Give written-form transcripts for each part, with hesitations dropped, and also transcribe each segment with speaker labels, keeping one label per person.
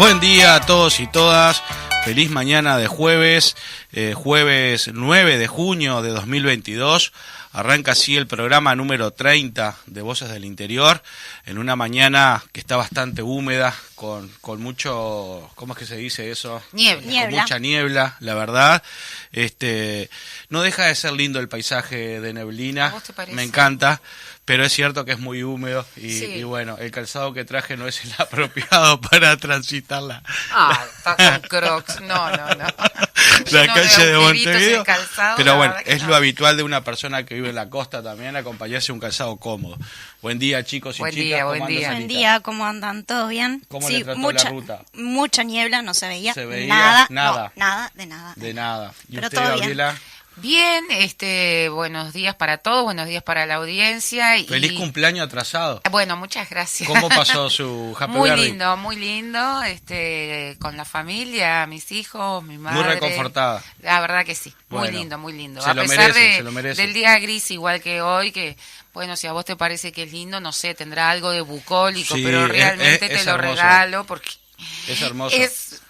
Speaker 1: Buen día a todos y todas, feliz mañana de jueves, jueves 9 de junio de 2022, arranca así el programa número 30 de Voces del Interior, en una mañana que está bastante húmeda, con mucho, ¿cómo es que se dice eso?
Speaker 2: Niebla.
Speaker 1: Con mucha niebla, la verdad. No deja de ser lindo el paisaje de neblina,
Speaker 2: ¿A vos te parece?
Speaker 1: me encanta, pero es cierto que es muy húmedo
Speaker 2: Sí.
Speaker 1: y bueno, el calzado que traje no es el apropiado para transitarla.
Speaker 2: Está con Crocs. No.
Speaker 1: La
Speaker 2: Lleno
Speaker 1: calle de
Speaker 2: agujeritos
Speaker 1: Montevideo.
Speaker 2: el calzado,
Speaker 1: Pero
Speaker 2: la
Speaker 1: bueno,
Speaker 2: verdad que
Speaker 1: es
Speaker 2: no.
Speaker 1: lo habitual de una persona que vive en la costa también, acompañarse un calzado cómodo. Buen día, chicos y
Speaker 2: Buen
Speaker 1: chicas.
Speaker 2: día,
Speaker 1: ¿Cómo
Speaker 2: buen
Speaker 1: anda
Speaker 2: día.
Speaker 1: Sarita?
Speaker 3: Buen día, ¿cómo andan? ¿Todo bien?
Speaker 1: ¿Cómo
Speaker 3: Sí,
Speaker 1: le trató
Speaker 3: mucha,
Speaker 1: la ruta?
Speaker 3: mucha niebla, no se veía,
Speaker 1: ¿Se veía?
Speaker 3: nada,
Speaker 1: Nada.
Speaker 3: no, nada, de nada.
Speaker 1: De nada. ¿Y
Speaker 3: Pero
Speaker 1: usted,
Speaker 3: todo bien.
Speaker 1: Gabriela?
Speaker 2: Bien, buenos días para todos, buenos días para la audiencia.
Speaker 1: Feliz cumpleaños atrasado.
Speaker 2: Bueno, muchas gracias.
Speaker 1: ¿Cómo pasó su Happy
Speaker 2: Muy
Speaker 1: Birthday?
Speaker 2: muy lindo, con la familia, mis hijos, mi madre.
Speaker 1: Muy reconfortada.
Speaker 2: La verdad que sí,
Speaker 1: Bueno,
Speaker 2: muy lindo.
Speaker 1: se
Speaker 2: A
Speaker 1: lo
Speaker 2: pesar
Speaker 1: merece, se lo merece.
Speaker 2: del día gris igual que hoy, que bueno, si a vos te parece que es lindo, no sé, tendrá algo de bucólico,
Speaker 1: Sí,
Speaker 2: pero realmente
Speaker 1: es
Speaker 2: te lo
Speaker 1: hermoso.
Speaker 2: regalo porque
Speaker 1: Es hermoso.
Speaker 2: es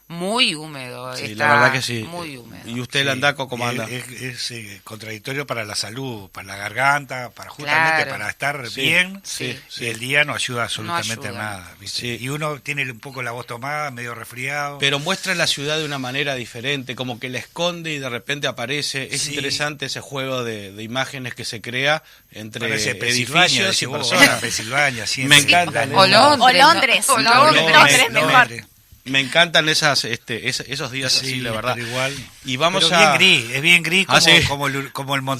Speaker 2: muy húmedo.
Speaker 1: Sí,
Speaker 2: Está
Speaker 1: la verdad que sí.
Speaker 2: Muy húmedo.
Speaker 1: ¿Y usted, Landaco, cómo anda?
Speaker 4: Es contradictorio para la salud, para la garganta, para justamente
Speaker 2: Claro.
Speaker 4: para estar
Speaker 1: Sí,
Speaker 4: bien.
Speaker 1: sí,
Speaker 4: Y el día no ayuda absolutamente
Speaker 2: ayuda.
Speaker 4: a nada, ¿viste?
Speaker 1: Sí.
Speaker 4: Y uno tiene un poco la voz tomada, medio resfriado.
Speaker 1: Pero muestra la ciudad de una manera diferente, como que la esconde y de repente aparece. Es
Speaker 4: Sí.
Speaker 1: interesante ese juego de imágenes que se crea entre
Speaker 4: Parece Pensilvania,
Speaker 1: edificios y
Speaker 4: decís vos,
Speaker 1: personas.
Speaker 4: Pensilvania, sí,
Speaker 1: Me
Speaker 4: sí,
Speaker 1: encanta.
Speaker 4: la-
Speaker 2: O Londres.
Speaker 3: O Londres.
Speaker 2: ¿no? O Londres.
Speaker 3: Londres, mejor.
Speaker 1: Me encantan esos días así, la verdad.
Speaker 4: pero igual.
Speaker 1: Y vamos
Speaker 4: Pero
Speaker 1: a...
Speaker 4: es bien gris como,
Speaker 1: Ah, sí.
Speaker 4: como es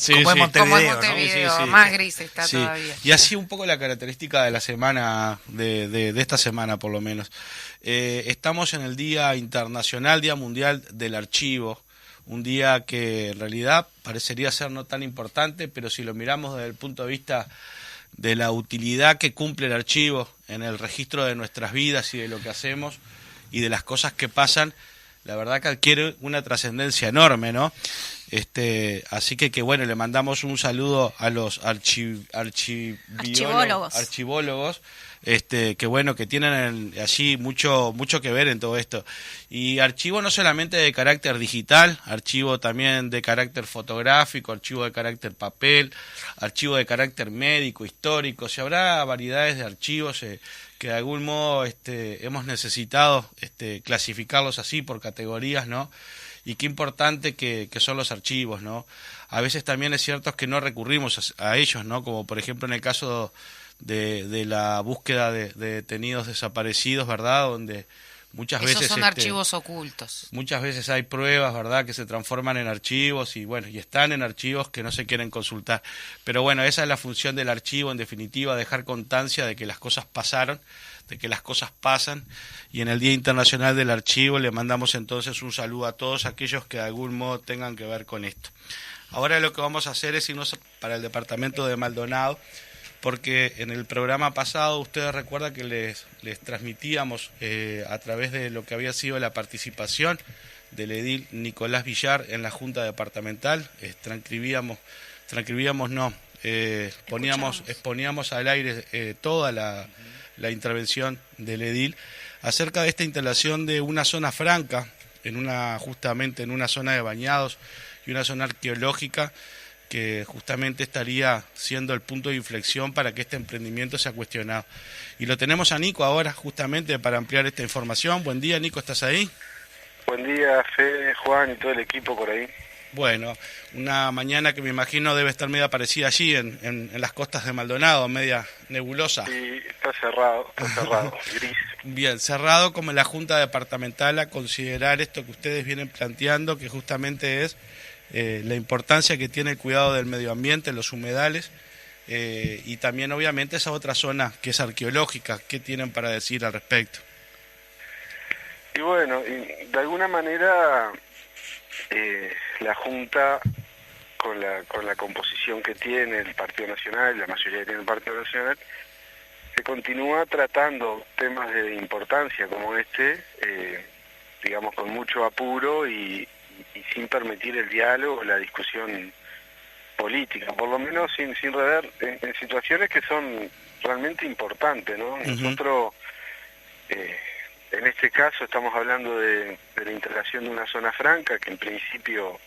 Speaker 1: Sí, sí.
Speaker 4: Montevideo,
Speaker 2: Como en
Speaker 4: ¿no?
Speaker 2: Montevideo,
Speaker 1: Sí, sí.
Speaker 2: más gris está
Speaker 1: Sí.
Speaker 2: todavía.
Speaker 1: Y así un poco la característica de la semana, de esta semana por lo menos. Estamos en el Día Internacional, Día Mundial del Archivo, un día que en realidad parecería ser no tan importante, pero si lo miramos desde el punto de vista de la utilidad que cumple el archivo en el registro de nuestras vidas y de lo que hacemos y de las cosas que pasan, la verdad que adquiere una trascendencia enorme, ¿no? Así que bueno, le mandamos un saludo a los archivólogos, que bueno, que tienen allí mucho que ver en todo esto. Y archivo no solamente de carácter digital, archivo también de carácter fotográfico, archivo de carácter papel, archivo de carácter médico, histórico. Si habrá variedades de archivos que de algún modo hemos necesitado clasificarlos así por categorías, ¿no? Y qué importante que son los archivos, ¿no? A veces también es cierto que no recurrimos a ellos, ¿no? Como por ejemplo en el caso de la búsqueda de detenidos desaparecidos, ¿verdad? Donde muchas
Speaker 2: Esos
Speaker 1: veces
Speaker 2: son archivos ocultos.
Speaker 1: muchas veces hay pruebas, ¿verdad?, que se transforman en archivos y bueno, y están en archivos que no se quieren consultar. Pero bueno, esa es la función del archivo, en definitiva, dejar constancia de que las cosas pasaron, de que las cosas pasan, y en el Día Internacional del Archivo le mandamos entonces un saludo a todos aquellos que de algún modo tengan que ver con esto. Ahora lo que vamos a hacer es irnos para el departamento de Maldonado, porque en el programa pasado ustedes recuerdan que les transmitíamos a través de lo que había sido la participación del edil Nicolás Villar en la Junta Departamental, exponíamos al aire toda la intervención del edil acerca de esta instalación de una zona franca, justamente en una zona de bañados y una zona arqueológica que justamente estaría siendo el punto de inflexión para que este emprendimiento sea cuestionado. Y lo tenemos a Nico ahora, justamente para ampliar esta información. Buen día, Nico, ¿estás ahí?
Speaker 5: Buen día, Fede, Juan y todo el equipo por ahí.
Speaker 1: Bueno, una mañana que me imagino debe estar media parecida allí en las costas de Maldonado, media nebulosa.
Speaker 5: Sí, está cerrado, gris.
Speaker 1: Bien, cerrado como la Junta Departamental a considerar esto que ustedes vienen planteando, que justamente es la importancia que tiene el cuidado del medio ambiente, los humedales, y también obviamente esa otra zona que es arqueológica. ¿Qué tienen para decir al respecto?
Speaker 5: Y bueno, y de alguna manera la Junta, con la composición que tiene el Partido Nacional, la mayoría que tiene el Partido Nacional, se continúa tratando temas de importancia como digamos con mucho apuro y sin permitir el diálogo, la discusión política, por lo menos sin rever en situaciones que son realmente importantes, ¿no?
Speaker 1: Uh-huh.
Speaker 5: Nosotros En este caso estamos hablando de la integración de una zona franca, que en principio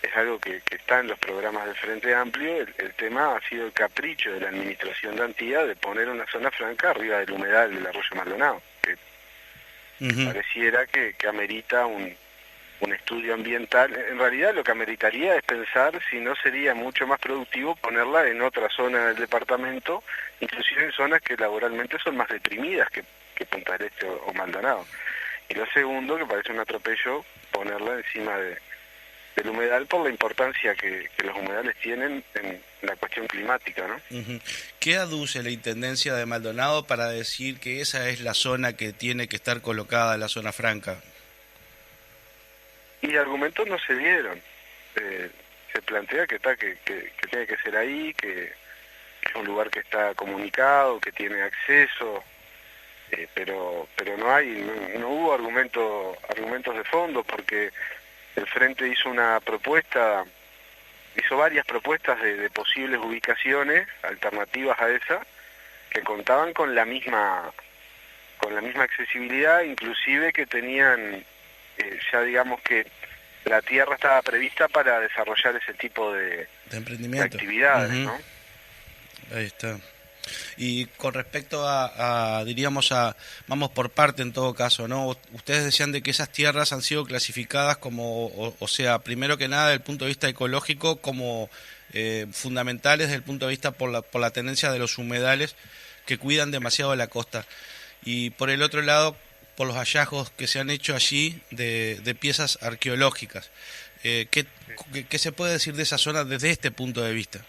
Speaker 5: es algo que está en los programas del Frente Amplio. El tema ha sido el capricho de la administración de Antía de poner una zona franca arriba del humedal del arroyo Maldonado, que pareciera que amerita un estudio ambiental. En realidad lo que ameritaría es pensar si no sería mucho más productivo ponerla en otra zona del departamento, inclusive en zonas que laboralmente son más deprimidas que Punta del Este o Maldonado. Y lo segundo, que parece un atropello, ponerla encima del humedal por la importancia que los humedales tienen en la cuestión climática, ¿no?
Speaker 1: ¿Qué aduce la Intendencia de Maldonado para decir que esa es la zona que tiene que estar colocada en la zona franca?
Speaker 5: Y argumentos no se dieron. Se plantea que tiene que ser ahí, que es un lugar que está comunicado, que tiene acceso, pero no hubo argumentos de fondo, porque el Frente hizo varias propuestas de posibles ubicaciones alternativas a esa, que contaban con la misma accesibilidad, inclusive que tenían ya digamos que la tierra estaba prevista para desarrollar ese tipo de
Speaker 1: emprendimiento,
Speaker 5: de actividades, ¿no?
Speaker 1: Ahí está. Y con respecto diríamos vamos por parte en todo caso, ¿no? Ustedes decían de que esas tierras han sido clasificadas como, o sea, primero que nada desde el punto de vista ecológico, como fundamentales desde el punto de vista por la tendencia de los humedales que cuidan demasiado de la costa. Y por el otro lado, por los hallazgos que se han hecho allí de piezas arqueológicas. ¿Qué se puede decir de esa zona desde este punto de vista?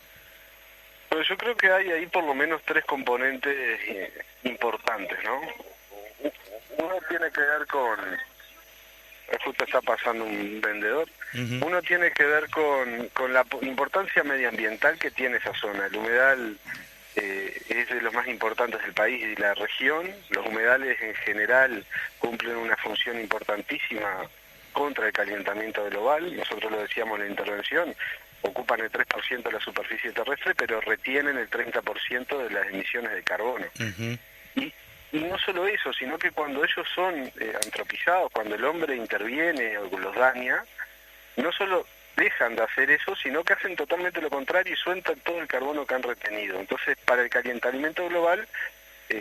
Speaker 5: Pues yo creo que hay ahí por lo menos tres componentes importantes, ¿no? Uno tiene que ver con... Justo está pasando un vendedor. Uno tiene que ver con la importancia medioambiental que tiene esa zona. El humedal es de los más importantes del país y de la región. Los humedales en general cumplen una función importantísima contra el calentamiento global. Nosotros lo decíamos en la intervención, ocupan el 3% de la superficie terrestre, pero retienen el 30% de las emisiones de carbono. Y no solo eso, sino que cuando ellos son antropizados, cuando el hombre interviene o los daña, no solo dejan de hacer eso, sino que hacen totalmente lo contrario y sueltan todo el carbono que han retenido. Entonces, para el calentamiento global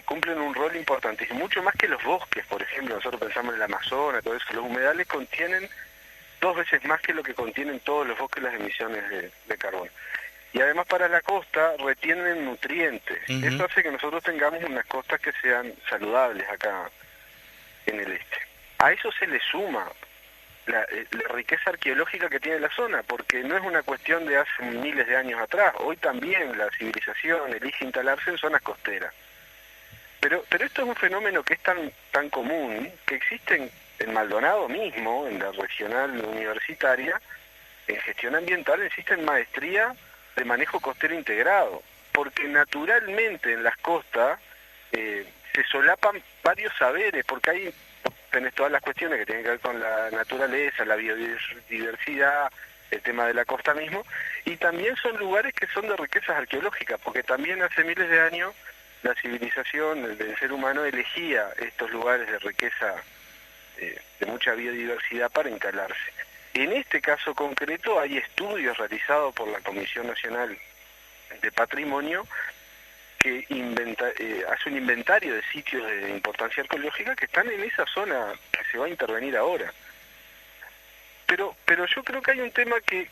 Speaker 5: cumplen un rol importantísimo, mucho más que los bosques, por ejemplo. Nosotros pensamos en el Amazonas, todo eso. Los humedales contienen 2 veces más que lo que contienen todos los bosques las emisiones de carbono. Y además para la costa retienen nutrientes. Eso hace que nosotros tengamos unas costas que sean saludables acá en el este. A eso se le suma la riqueza arqueológica que tiene la zona, porque no es una cuestión de hace miles de años atrás. Hoy también la civilización elige instalarse en zonas costeras. Pero esto es un fenómeno que es tan común, que existen en Maldonado mismo, en la regional universitaria, en gestión ambiental existen maestría de manejo costero integrado, porque naturalmente en las costas se solapan varios saberes, porque tenés todas las cuestiones que tienen que ver con la naturaleza, la biodiversidad, el tema de la costa mismo, y también son lugares que son de riquezas arqueológicas, porque también hace miles de años la civilización, el ser humano elegía estos lugares de riqueza de mucha biodiversidad para instalarse. En este caso concreto hay estudios realizados por la Comisión Nacional de Patrimonio que hace un inventario de sitios de importancia arqueológica que están en esa zona que se va a intervenir ahora. Pero yo creo que hay un tema que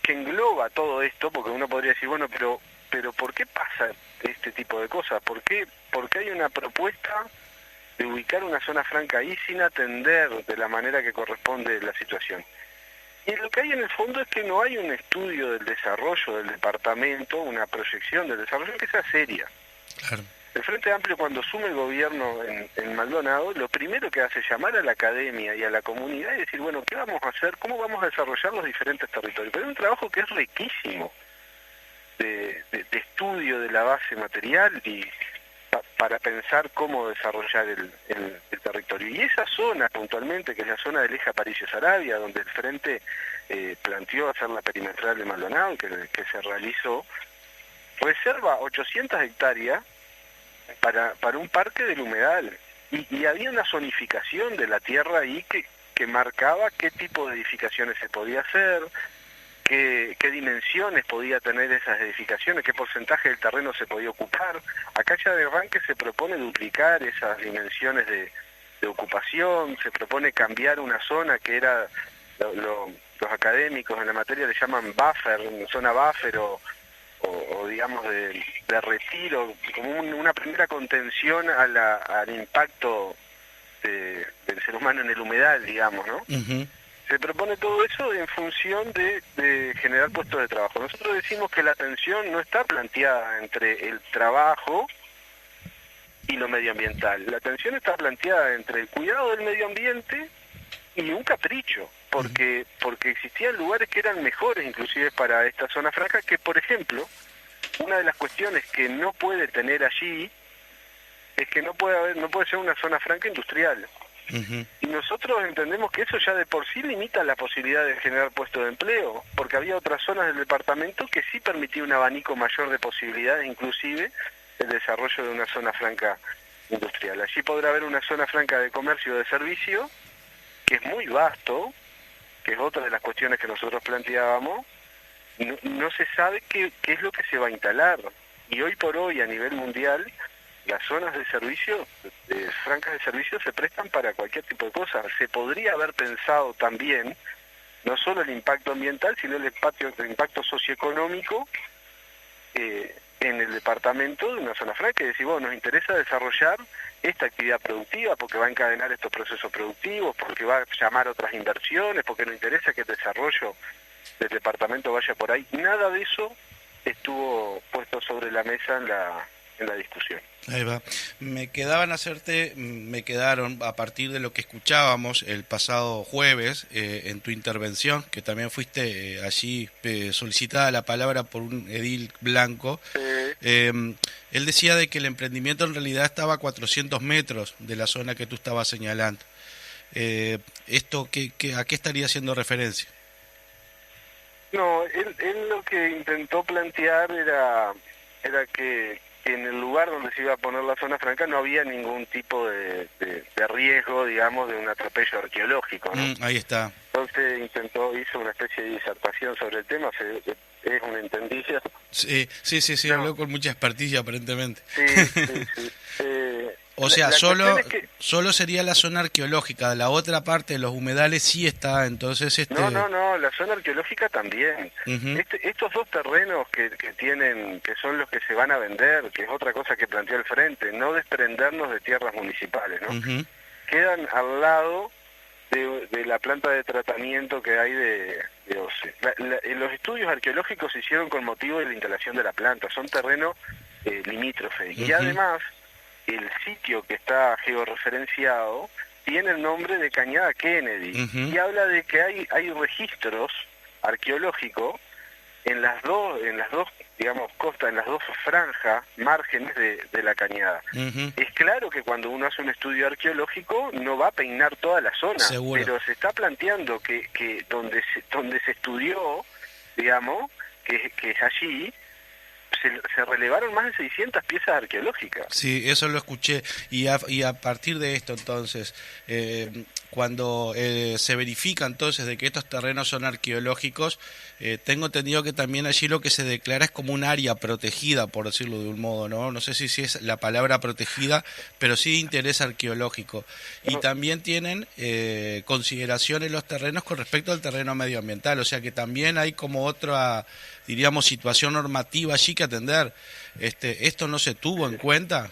Speaker 5: engloba todo esto, porque uno podría decir, bueno, pero ¿por qué pasa este tipo de cosas? ¿Por qué hay una propuesta de ubicar una zona franca ahí sin atender de la manera que corresponde la situación? Y lo que hay en el fondo es que no hay un estudio del desarrollo del departamento, una proyección del desarrollo que sea seria.
Speaker 1: Claro.
Speaker 5: El Frente Amplio, cuando asume el gobierno en Maldonado, lo primero que hace es llamar a la academia y a la comunidad y decir, bueno, ¿qué vamos a hacer? ¿Cómo vamos a desarrollar los diferentes territorios? Pero es un trabajo que es riquísimo de estudio de la base material y para pensar cómo desarrollar el territorio. Y esa zona puntualmente, que es la zona del eje Aparicio-Saravia, donde el Frente planteó hacer la perimetral de Maldonado, que se realizó, reserva 800 hectáreas para un parque del humedal. y había una zonificación de la tierra ahí que marcaba qué tipo de edificaciones se podía hacer, qué dimensiones podía tener esas edificaciones, qué porcentaje del terreno se podía ocupar. Acá ya de arranque se propone duplicar esas dimensiones de ocupación, se propone cambiar una zona que era, los académicos en la materia le llaman buffer, zona buffer o digamos de retiro, como una primera contención al impacto del ser humano en el humedal, digamos, ¿no?
Speaker 1: Ujú.
Speaker 5: Se propone todo eso en función de generar puestos de trabajo. Nosotros decimos que la tensión no está planteada entre el trabajo y lo medioambiental. La tensión está planteada entre el cuidado del medio ambiente y un capricho, porque existían lugares que eran mejores inclusive para esta zona franca, que por ejemplo, una de las cuestiones que no puede tener allí es que no puede ser una zona franca industrial.
Speaker 1: Ujú.
Speaker 5: Y nosotros entendemos que eso ya de por sí limita la posibilidad de generar puestos de empleo, porque había otras zonas del departamento que sí permitía un abanico mayor de posibilidades, inclusive el desarrollo de una zona franca industrial. Allí podrá haber una zona franca de comercio o de servicio, que es muy vasto, que es otra de las cuestiones que nosotros planteábamos. No se sabe qué es lo que se va a instalar. Y hoy por hoy, a nivel mundial, las zonas de servicio, francas de servicio, se prestan para cualquier tipo de cosa. Se podría haber pensado también, no solo el impacto ambiental, sino el impacto socioeconómico en el departamento de una zona franca, y decir, bueno, nos interesa desarrollar esta actividad productiva porque va a encadenar estos procesos productivos, porque va a llamar otras inversiones, porque nos interesa que el desarrollo del departamento vaya por ahí. Nada de eso estuvo puesto sobre la mesa en la discusión.
Speaker 1: Ahí va. Me quedaron a partir de lo que escuchábamos el pasado jueves en tu intervención, que también fuiste allí solicitada la palabra por un edil blanco. Él decía de que el emprendimiento en realidad estaba a 400 metros de la zona que tú estabas señalando. ¿Esto a qué estaría haciendo referencia?
Speaker 5: No, él lo que intentó plantear era que en el lugar donde se iba a poner la zona franca no había ningún tipo de riesgo, digamos, de un atropello arqueológico, ¿no?
Speaker 1: Ahí está.
Speaker 5: Entonces hizo una especie de disertación sobre el tema, es un entendido.
Speaker 1: Sí,
Speaker 5: No.
Speaker 1: habló con mucha experticia aparentemente.
Speaker 5: Sí.
Speaker 1: O sea,
Speaker 5: la
Speaker 1: solo
Speaker 5: cuestión es que
Speaker 1: solo sería la zona arqueológica, de la otra parte de los humedales sí está, entonces
Speaker 5: No, la zona arqueológica también.
Speaker 1: Ujú.
Speaker 5: Estos dos terrenos que tienen, que son los que se van a vender, que es otra cosa que planteó el Frente, no desprendernos de tierras municipales, ¿no?
Speaker 1: Ujú.
Speaker 5: Quedan al lado de la planta de tratamiento que hay de OCE. Los estudios arqueológicos se hicieron con motivo de la instalación de la planta, son terreno limítrofe. Y
Speaker 1: Ujú.
Speaker 5: además, el sitio que está georreferenciado tiene el nombre de Cañada Kennedy,
Speaker 1: Ujú.
Speaker 5: y habla de que hay registros arqueológicos en las dos, digamos, costas, en las dos franjas, márgenes de la cañada.
Speaker 1: Ujú.
Speaker 5: Es claro que cuando uno hace un estudio arqueológico no va a peinar toda la zona,
Speaker 1: Seguro.
Speaker 5: pero se está planteando que donde se estudió, digamos, que es allí, se relevaron más de 600 piezas arqueológicas.
Speaker 1: Sí, eso lo escuché. Y a partir de esto, entonces, cuando se verifica entonces de que estos terrenos son arqueológicos, tengo entendido que también allí lo que se declara es como un área protegida, por decirlo de un modo, ¿no? No sé si es la palabra protegida, pero sí de interés arqueológico. Y también tienen consideraciones los terrenos con respecto al terreno medioambiental, o sea que también hay como otra, diríamos, situación normativa allí que atender. ¿Esto no se tuvo en cuenta?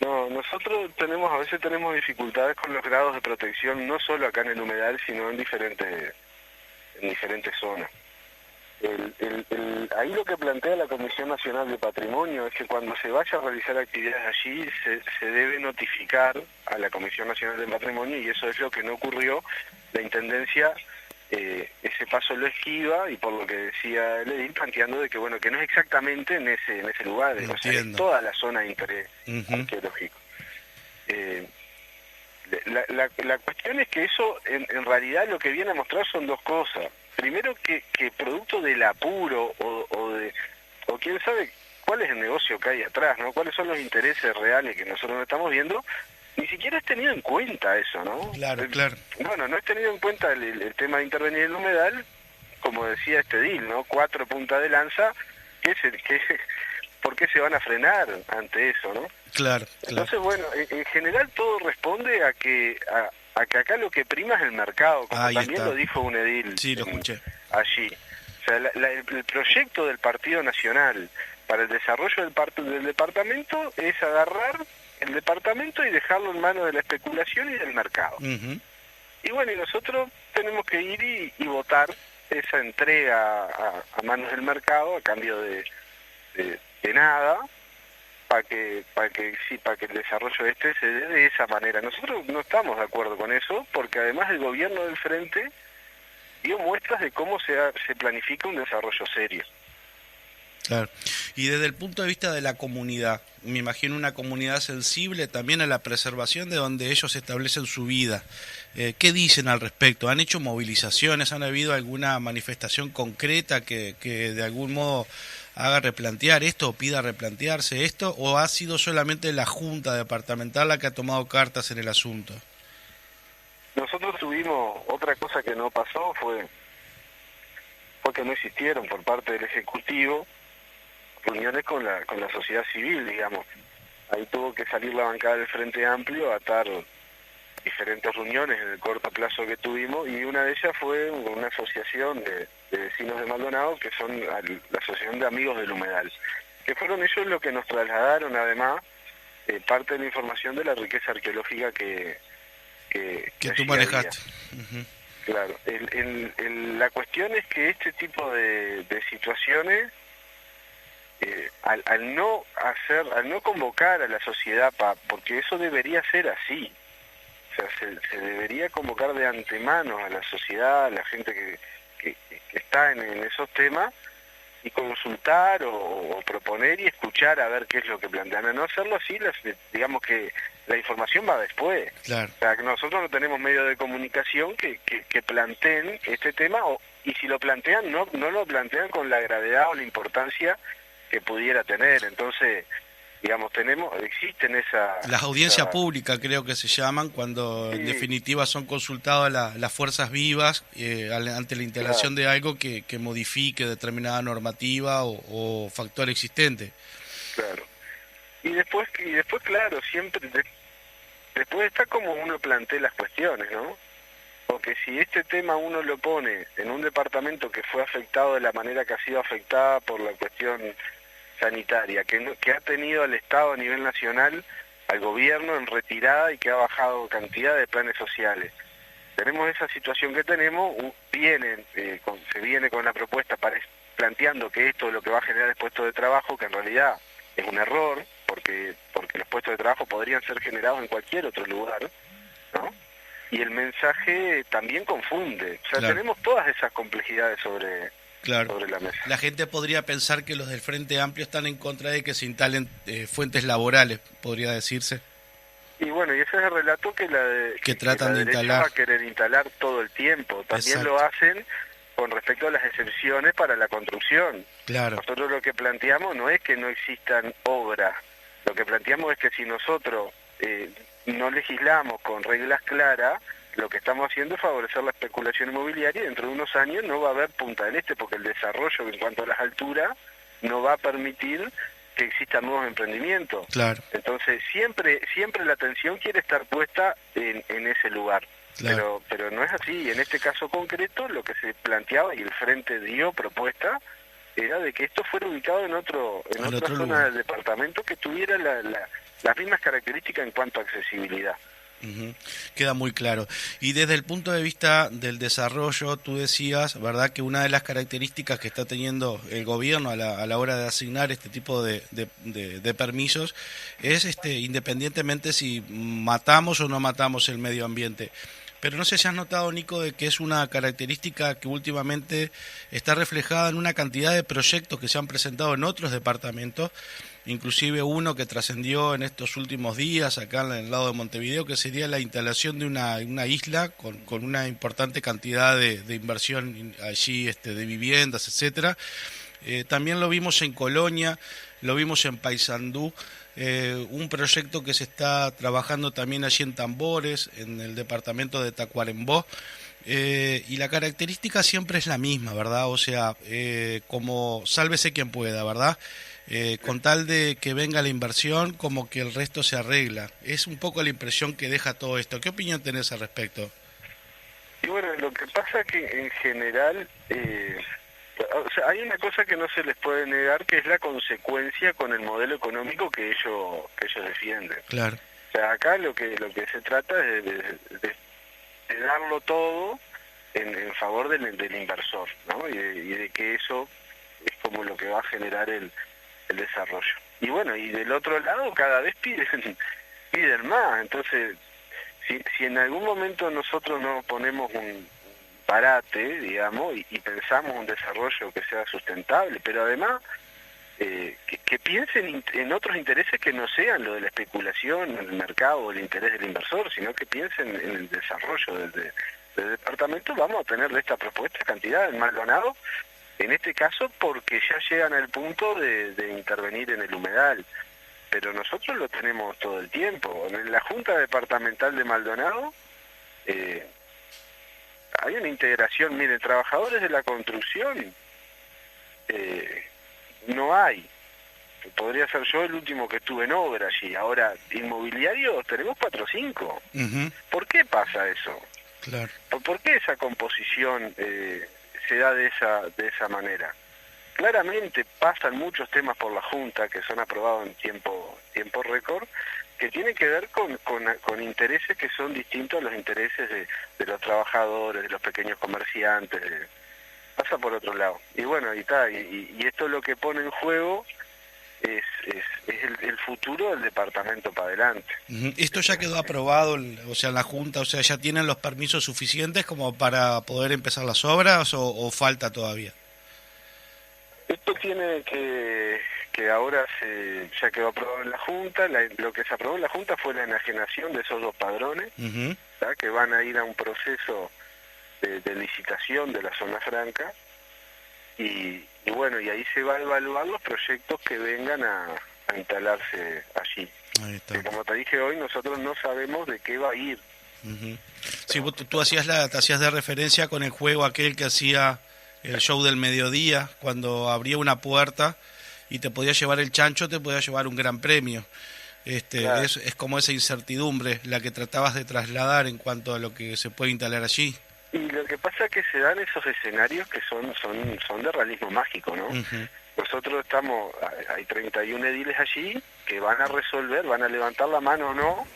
Speaker 5: No, nosotros a veces tenemos dificultades con los grados de protección, no solo acá en el humedal, sino en diferentes zonas. Ahí lo que plantea la Comisión Nacional de Patrimonio es que cuando se vaya a realizar actividades allí se debe notificar a la Comisión Nacional de Patrimonio, y eso es lo que no ocurrió. La Intendencia ese paso lo esquiva, y por lo que decía el edil, planteando de que bueno, que no es exactamente en ese lugar, o sea, es toda la zona de interés arqueológico. La cuestión es que eso en realidad lo que viene a mostrar son dos cosas. Primero, que producto del apuro o quién sabe cuál es el negocio que hay atrás, ¿no? Cuáles son los intereses reales que nosotros no estamos viendo, ni siquiera es tenido en cuenta eso, ¿no?
Speaker 1: Claro, claro.
Speaker 5: Bueno, no es tenido en cuenta el tema de intervenir en el humedal, como decía este DIL, ¿no? 4 puntas de lanza, ¿por qué se van a frenar ante eso, no?
Speaker 1: Claro, claro.
Speaker 5: Entonces, bueno, en general todo responde a que acá lo que prima es el mercado, como
Speaker 1: Ahí
Speaker 5: también
Speaker 1: está.
Speaker 5: lo dijo un edil
Speaker 1: Sí, lo escuché.
Speaker 5: allí. O sea, el proyecto del Partido Nacional para el desarrollo del departamento es agarrar el departamento y dejarlo en manos de la especulación y del mercado.
Speaker 1: Ujú.
Speaker 5: Y bueno, y nosotros tenemos que ir y votar esa entrega a manos del mercado a cambio de nada, para que el desarrollo se dé de esa manera. Nosotros no estamos de acuerdo con eso, porque además el gobierno del frente dio muestras de cómo se planifica un desarrollo serio.
Speaker 1: Claro. Y desde el punto de vista de la comunidad, me imagino una comunidad sensible también a la preservación de donde ellos establecen su vida. ¿Qué dicen al respecto? ¿Han hecho movilizaciones? ¿Han habido alguna manifestación concreta que de algún modo haga replantear esto o pida replantearse esto? ¿O ha sido solamente la Junta Departamental la que ha tomado cartas en el asunto?
Speaker 5: Nosotros tuvimos otra cosa que no pasó, fue que no existieron por parte del Ejecutivo reuniones con la sociedad civil, digamos. Ahí tuvo que salir la bancada del Frente Amplio a atar diferentes reuniones en el corto plazo que tuvimos, y una de ellas fue una asociación de vecinos de Maldonado, que son la Asociación de Amigos del Humedal, que fueron ellos los que nos trasladaron además parte de la información de la riqueza arqueológica que
Speaker 1: tú
Speaker 5: allí
Speaker 1: manejaste.
Speaker 5: había.
Speaker 1: Ujú.
Speaker 5: Claro, la cuestión es que este tipo de situaciones, al no convocar a la sociedad, porque eso debería ser así, o sea, se debería convocar de antemano a la sociedad, a la gente que está en esos temas, y consultar o proponer y escuchar a ver qué es lo que plantean. A no hacerlo así, digamos que la información va después.
Speaker 1: Claro.
Speaker 5: O sea, que nosotros no tenemos medios de comunicación que planteen este tema, y si lo plantean, no lo plantean con la gravedad o la importancia que pudiera tener. Entonces, digamos, existen
Speaker 1: Las audiencias públicas creo que se llaman, cuando
Speaker 5: Sí.
Speaker 1: en definitiva son consultadas las fuerzas vivas ante la instalación de algo que modifique determinada normativa o factor existente.
Speaker 5: Claro. Y después claro, siempre después está como uno plantea las cuestiones, ¿no? Porque si este tema uno lo pone en un departamento que fue afectado de la manera que ha sido afectada por la cuestión sanitaria, que ha tenido al Estado a nivel nacional, al gobierno en retirada, y que ha bajado cantidad de planes sociales. Tenemos esa situación que tenemos, se viene con la propuesta planteando que esto es lo que va a generar el puesto de trabajo, que en realidad es un error, porque los puestos de trabajo podrían ser generados en cualquier otro lugar, ¿no? Y el mensaje también confunde. O sea,
Speaker 1: Claro.
Speaker 5: tenemos todas esas complejidades sobre la mesa.
Speaker 1: La gente podría pensar que los del Frente Amplio están en contra de que se instalen fuentes laborales, podría decirse.
Speaker 5: Y bueno, y ese es el relato que
Speaker 1: tratan
Speaker 5: la
Speaker 1: de
Speaker 5: derecha
Speaker 1: instalar.
Speaker 5: va a querer instalar todo el tiempo. También
Speaker 1: Exacto.
Speaker 5: lo hacen con respecto a las excepciones para la construcción.
Speaker 1: Claro,
Speaker 5: Nosotros lo que planteamos no es que no existan obras, lo que planteamos es que si nosotros no legislamos con reglas claras, lo que estamos haciendo es favorecer la especulación inmobiliaria, y dentro de unos años no va a haber Punta del Este, porque el desarrollo en cuanto a las alturas no va a permitir que existan nuevos emprendimientos.
Speaker 1: claro,
Speaker 5: Entonces siempre la atención quiere estar puesta en ese lugar.
Speaker 1: claro.
Speaker 5: Pero no es así. En este caso concreto, lo que se planteaba y el Frente dio propuesta era de que esto fuera ubicado en otra
Speaker 1: otro
Speaker 5: zona
Speaker 1: lugar.
Speaker 5: del departamento que tuviera las mismas características en cuanto a accesibilidad.
Speaker 1: Ujú. Queda muy claro. Y desde el punto de vista del desarrollo, tú decías, ¿verdad?, que una de las características que está teniendo el gobierno a la hora de asignar este tipo de permisos es independientemente si matamos o no matamos el medio ambiente. Pero no sé si has notado, Nico, de que es una característica que últimamente está reflejada en una cantidad de proyectos que se han presentado en otros departamentos, inclusive uno que trascendió en estos últimos días acá en el lado de Montevideo, que sería la instalación de una isla con una importante cantidad de inversión allí, de viviendas, etcétera. También lo vimos en Colonia, lo vimos en Paysandú, un proyecto que se está trabajando también allí en Tambores, en el departamento de Tacuarembó, y la característica siempre es la misma, ¿verdad? O sea, como sálvese quien pueda, ¿verdad? Con tal de que venga la inversión, como que el resto se arregla. Es un poco la impresión que deja todo esto. ¿Qué opinión tenés al respecto?
Speaker 5: Y bueno, lo que pasa es que en general, o sea, hay una cosa que no se les puede negar, que es la consecuencia con el modelo económico que ellos defienden.
Speaker 1: Claro.
Speaker 5: O sea, acá lo que se trata es de darlo todo en favor del inversor, ¿no? Y de que eso es como lo que va a generar el desarrollo. Y bueno, y del otro lado cada vez piden más. Entonces, si en algún momento nosotros no ponemos un parate, digamos, y pensamos un desarrollo que sea sustentable, pero además que piensen en otros intereses que no sean lo de la especulación, el mercado, el interés del inversor, sino que piensen en el desarrollo del departamento, vamos a tener de esta propuesta cantidad en Maldonado, en este caso porque ya llegan al punto de intervenir en el humedal, pero nosotros lo tenemos todo el tiempo. En la Junta Departamental de Maldonado hay una integración, miren, trabajadores de la construcción no hay. Podría ser yo el último que estuve en obra allí. Ahora, inmobiliarios tenemos 4 o 5.
Speaker 1: Uh-huh.
Speaker 5: ¿Por qué pasa eso?
Speaker 1: Claro.
Speaker 5: ¿Por qué esa composición se da de esa manera? Claramente pasan muchos temas por la Junta que son aprobados en tiempo récord, que tienen que ver con intereses que son distintos a los intereses de los trabajadores, de los pequeños comerciantes. Pasa por otro lado. Y bueno, y esto lo que pone en juego es el futuro del departamento para adelante.
Speaker 1: ¿Esto ya quedó aprobado, o sea, en la Junta, o sea, ya tienen los permisos suficientes como para poder empezar las obras o falta todavía?
Speaker 5: Esto tiene que ahora ya quedó aprobado en la Junta. Lo que se aprobó en la Junta fue la enajenación de esos 2 padrones,
Speaker 1: Uh-huh.
Speaker 5: que van a ir a un proceso de licitación de la zona franca, y bueno, y ahí se va a evaluar los proyectos que vengan a instalarse allí.
Speaker 1: Ahí está.
Speaker 5: Que como te dije hoy, nosotros no sabemos de qué va a ir.
Speaker 1: Uh-huh. Sí, tú te hacías de referencia con el juego aquel que hacía el show del mediodía, cuando abría una puerta y te podía llevar el chancho, te podía llevar un gran premio.
Speaker 5: Claro.
Speaker 1: Es como esa incertidumbre la que tratabas de trasladar en cuanto a lo que se puede instalar allí.
Speaker 5: Y lo que pasa es que se dan esos escenarios que son de realismo mágico, ¿no?
Speaker 1: Uh-huh.
Speaker 5: Nosotros hay 31 ediles allí que van a resolver, van a levantar la mano o no,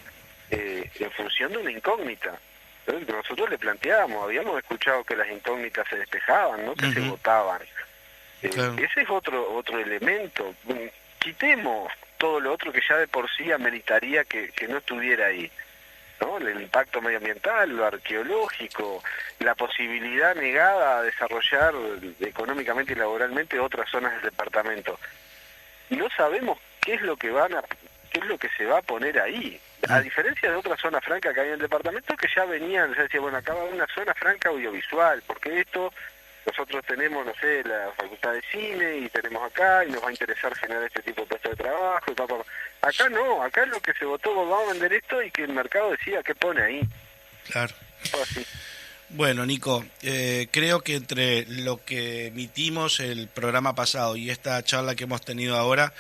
Speaker 5: en función de una incógnita. Entonces, nosotros le planteábamos, habíamos escuchado que las incógnitas se despejaban, ¿no? Que se
Speaker 1: Uh-huh.
Speaker 5: votaban.
Speaker 1: Claro.
Speaker 5: Ese es otro elemento. Quitemos todo lo otro que ya de por sí ameritaría que no estuviera ahí, ¿no? El impacto medioambiental, lo arqueológico, la posibilidad negada a desarrollar económicamente y laboralmente otras zonas del departamento. No sabemos qué es lo que se va a poner ahí. A diferencia de otras zonas francas que hay en el departamento que ya venían, ya decía, bueno, acá va una zona franca audiovisual, porque esto nosotros tenemos, no sé, la facultad de cine y tenemos acá y nos va a interesar generar este tipo de puestos de trabajo. Acá no, acá lo que se votó, vamos a vender esto y que el mercado decida qué pone ahí.
Speaker 1: Claro.
Speaker 5: Así.
Speaker 1: Bueno, Nico, creo que entre lo que emitimos el programa pasado y esta charla que hemos tenido ahora,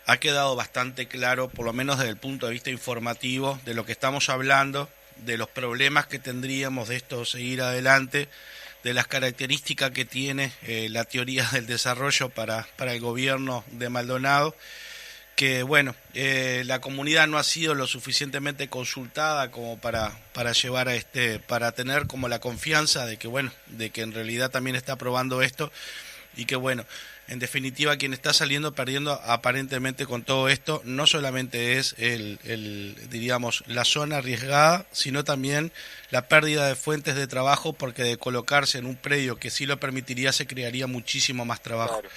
Speaker 1: ha quedado bastante claro, por lo menos desde el punto de vista informativo, de lo que estamos hablando, de los problemas que tendríamos de esto seguir adelante, de las características que tiene la teoría del desarrollo para el gobierno de Maldonado, que bueno, la comunidad no ha sido lo suficientemente consultada como para llevar para tener como la confianza de que bueno, de que en realidad también está aprobando esto y que bueno, en definitiva quien está saliendo perdiendo aparentemente con todo esto no solamente es diríamos la zona arriesgada, sino también la pérdida de fuentes de trabajo, porque de colocarse en un predio que sí lo permitiría se crearía muchísimo más trabajo.
Speaker 5: Claro.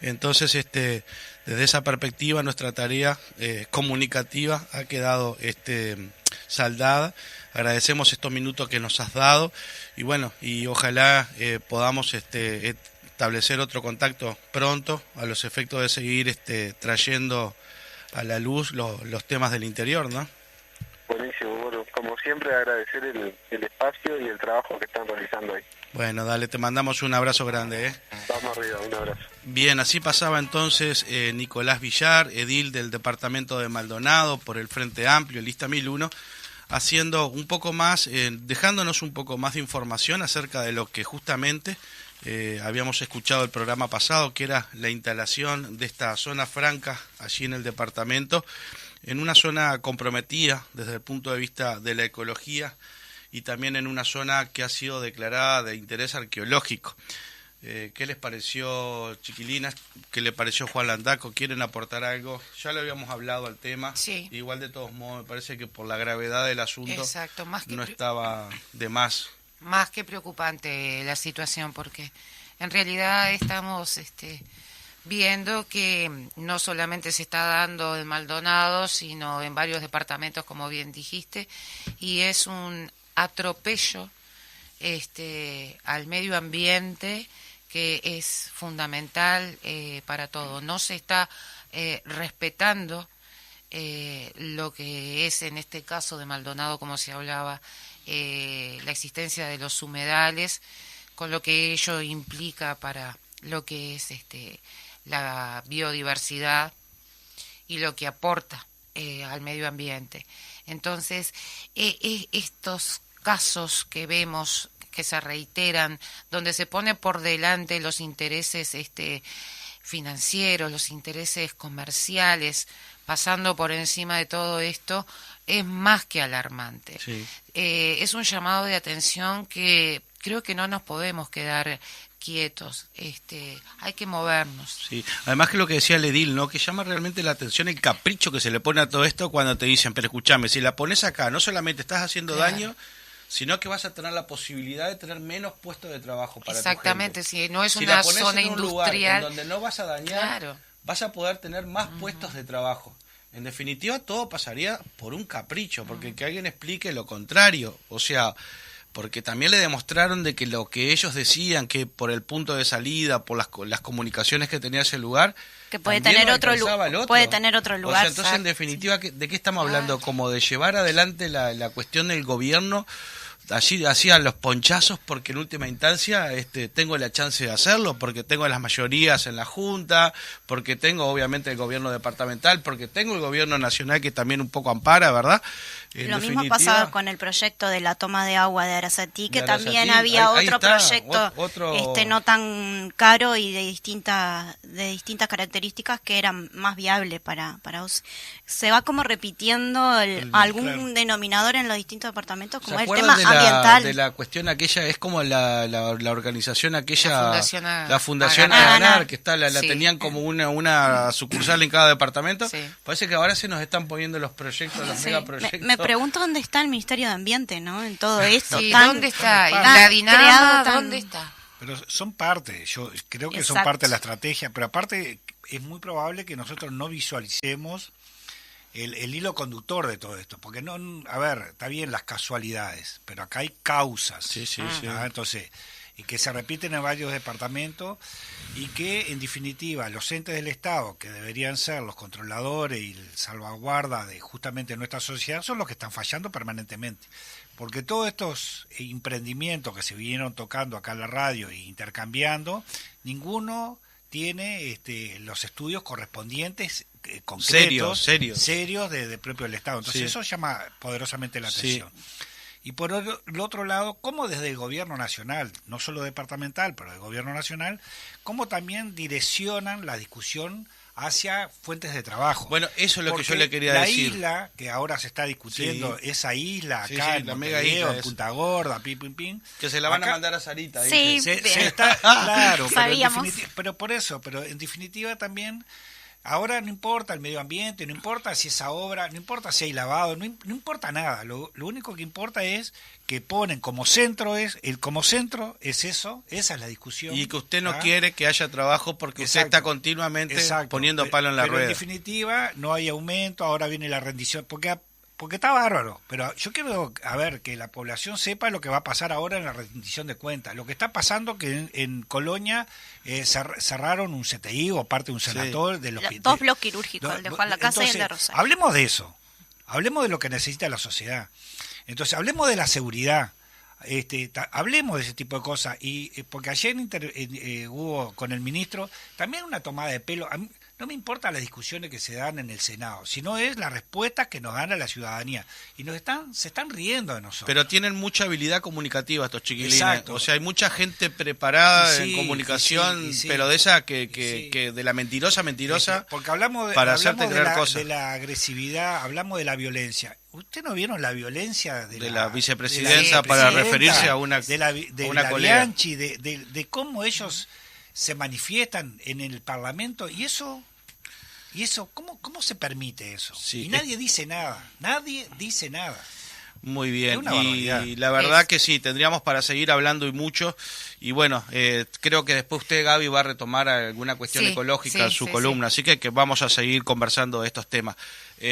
Speaker 1: Entonces, desde esa perspectiva, nuestra tarea comunicativa ha quedado saldada. Agradecemos estos minutos que nos has dado y bueno, y ojalá podamos establecer otro contacto pronto a los efectos de seguir trayendo a la luz los temas del interior, ¿no?
Speaker 5: Buenísimo, bueno, como siempre agradecer el espacio y el trabajo que están realizando ahí.
Speaker 1: Bueno, dale, te mandamos un abrazo grande, ¿eh?
Speaker 5: Vamos arriba, un abrazo.
Speaker 1: Bien, así pasaba entonces Nicolás Villar, edil del departamento de Maldonado por el Frente Amplio, lista 1001, haciendo un poco más, dejándonos un poco más de información acerca de lo que justamente habíamos escuchado el programa pasado, que era la instalación de esta zona franca allí en el departamento, en una zona comprometida desde el punto de vista de la ecología y también en una zona que ha sido declarada de interés arqueológico. ¿Qué les pareció, chiquilinas? ¿Qué le pareció Juan Landaco? ¿Quieren aportar algo? Ya le habíamos hablado al tema.
Speaker 2: Sí.
Speaker 1: Igual de todos modos, me parece que por la gravedad del asunto
Speaker 2: Exacto,
Speaker 1: no estaba de más.
Speaker 2: Más que preocupante la situación, porque en realidad estamos viendo que no solamente se está dando en Maldonado, sino en varios departamentos, como bien dijiste, y es un atropello al medio ambiente que es fundamental para todo. No se está respetando lo que es en este caso de Maldonado, como se hablaba, la existencia de los humedales, con lo que ello implica para lo que es la biodiversidad y lo que aporta al medio ambiente. Entonces, estos casos que vemos que se reiteran, donde se pone por delante los intereses financieros, los intereses comerciales, pasando por encima de todo esto, es más que alarmante.
Speaker 1: Sí.
Speaker 2: Es un llamado de atención que creo que no nos podemos quedar quietos, hay que movernos.
Speaker 1: Sí, además que lo que decía el edil, ¿no? Que llama realmente la atención el capricho que se le pone a todo esto cuando te dicen, pero escúchame, si la pones acá, no solamente estás haciendo
Speaker 2: Claro.
Speaker 1: daño, sino que vas a tener la posibilidad de tener menos puestos de trabajo para
Speaker 2: Exactamente,
Speaker 1: tu
Speaker 2: si no es
Speaker 1: gente.
Speaker 2: una
Speaker 1: Si la pones
Speaker 2: zona
Speaker 1: en un lugar
Speaker 2: industrial,
Speaker 1: en donde no vas a dañar,
Speaker 2: claro.
Speaker 1: vas a poder tener más puestos de trabajo. En definitiva, todo pasaría por un capricho, porque que alguien explique lo contrario, o sea, porque también le demostraron de que lo que ellos decían, que por el punto de salida, por las comunicaciones que tenía ese lugar,
Speaker 3: Que puede
Speaker 1: también
Speaker 3: tener
Speaker 1: no
Speaker 3: otro
Speaker 1: alcanzaba el otro.
Speaker 3: puede tener otro
Speaker 1: O
Speaker 3: lugar.
Speaker 1: sea, entonces, en
Speaker 2: Exacto.
Speaker 1: definitiva, ¿de qué estamos hablando? Como de llevar adelante la cuestión del gobierno, allí hacían los ponchazos porque en última instancia tengo la chance de hacerlo, porque tengo las mayorías en la Junta, porque tengo obviamente el gobierno departamental, porque tengo el gobierno nacional que también un poco ampara, ¿verdad? En
Speaker 3: Lo mismo
Speaker 1: definitiva,
Speaker 3: pasaba con el proyecto de la toma de agua de Arasatí, que
Speaker 1: De
Speaker 3: también
Speaker 1: Arasatí,
Speaker 3: había
Speaker 1: ahí
Speaker 3: otro
Speaker 1: está,
Speaker 3: proyecto
Speaker 1: otro-
Speaker 3: no tan caro y de distintas características que eran más viables para se va como repitiendo algún
Speaker 4: claro.
Speaker 3: denominador en los distintos departamentos, como
Speaker 1: ¿se
Speaker 3: el
Speaker 1: acuerdan
Speaker 3: tema ambiental.
Speaker 1: de la cuestión aquella? Es como la organización aquella,
Speaker 2: La Fundación
Speaker 1: a
Speaker 2: a
Speaker 1: ganar,
Speaker 3: ganar.
Speaker 1: que está la
Speaker 2: Sí.
Speaker 1: tenían como una sucursal en cada departamento.
Speaker 2: Sí.
Speaker 1: Parece que ahora se nos están poniendo los proyectos, los
Speaker 3: Sí.
Speaker 1: megaproyectos.
Speaker 3: Me pregunto dónde está el Ministerio de Ambiente, ¿no? En todo esto.
Speaker 2: Sí,
Speaker 3: tan-
Speaker 2: ¿dónde está? ¿Y
Speaker 3: tan
Speaker 2: la
Speaker 3: creado,
Speaker 2: Dinama
Speaker 3: tan-
Speaker 2: dónde está?
Speaker 4: Pero son parte, yo creo que son
Speaker 3: Exacto.
Speaker 4: parte de la estrategia, pero aparte es muy probable que nosotros no visualicemos el hilo conductor de todo esto, porque no, a ver, está bien las casualidades, pero acá hay causas.
Speaker 1: Sí, sí, sí.
Speaker 4: Entonces, y que se repiten en varios departamentos y que en definitiva los entes del Estado, que deberían ser los controladores y el salvaguarda de justamente nuestra sociedad, son los que están fallando permanentemente. Porque todos estos emprendimientos que se vinieron tocando acá en la radio e intercambiando, ninguno tiene los estudios correspondientes concretos, serios de propio del Estado. Entonces
Speaker 1: Sí.
Speaker 4: eso llama poderosamente la
Speaker 1: Sí.
Speaker 4: atención. Y por el otro lado, cómo desde el gobierno nacional, no solo departamental, pero del gobierno nacional, cómo también direccionan la discusión hacia fuentes de trabajo.
Speaker 1: Bueno, eso es lo que
Speaker 4: Porque
Speaker 1: yo le quería
Speaker 4: la
Speaker 1: decir.
Speaker 4: isla, que ahora se está discutiendo,
Speaker 1: Sí.
Speaker 4: esa isla
Speaker 1: Sí,
Speaker 4: acá
Speaker 1: sí,
Speaker 4: en
Speaker 1: la mega
Speaker 4: Montevideo,
Speaker 1: isla
Speaker 4: en
Speaker 1: es.
Speaker 4: Punta Gorda, pim.
Speaker 1: Que se la van a
Speaker 4: Acá-
Speaker 1: mandar a Sarita.
Speaker 3: Sí.
Speaker 1: dice.
Speaker 4: Se está, claro,
Speaker 3: Sabíamos.
Speaker 4: pero por eso, pero en definitiva también, ahora no importa el medio ambiente, no importa si esa obra, no importa si hay lavado, no importa nada, lo único que importa es que ponen como centro es eso, esa es la discusión.
Speaker 1: Y que usted no
Speaker 4: ¿ah?
Speaker 1: quiere que haya trabajo porque usted
Speaker 4: Exacto.
Speaker 1: está continuamente
Speaker 4: Exacto.
Speaker 1: poniendo palo en la
Speaker 4: pero
Speaker 1: rueda.
Speaker 4: en definitiva no hay aumento, ahora viene la rendición, porque porque está bárbaro, pero yo quiero, a ver, que la población sepa lo que va a pasar ahora en la rendición de cuentas. Lo que está pasando que en Colonia cerraron un CTI o parte de un sanatorio de los
Speaker 3: Dos bloques quirúrgicos, el de Juan Lacasa y el de Rosario.
Speaker 4: Hablemos de eso, hablemos de lo que necesita la sociedad. Entonces, hablemos de la seguridad. Hablemos de ese tipo de cosas y porque ayer hubo con el ministro también una tomada de pelo. A mí no me importan las discusiones que se dan en el Senado, sino es la respuesta que nos dan a la ciudadanía y se están riendo de nosotros.
Speaker 1: Pero tienen mucha habilidad comunicativa estos chiquilines.
Speaker 4: Exacto.
Speaker 1: O sea, hay mucha gente preparada en comunicación,
Speaker 4: sí.
Speaker 1: pero de esa que de la mentirosa
Speaker 4: porque hablamos
Speaker 1: para hacerte creer cosas.
Speaker 4: De la agresividad, hablamos de la violencia. ¿Usted no vieron la violencia
Speaker 1: de la vicepresidenta para referirse a una colega?
Speaker 4: Bianchi, de cómo ellos se manifiestan en el Parlamento y eso ¿cómo se permite eso?
Speaker 1: Sí,
Speaker 4: y nadie dice nada.
Speaker 1: Muy bien,
Speaker 4: y
Speaker 1: la verdad que sí, tendríamos para seguir hablando y mucho, y bueno, creo que después usted, Gaby, va a retomar alguna cuestión ecológica en su columna, así que vamos a seguir conversando de estos temas.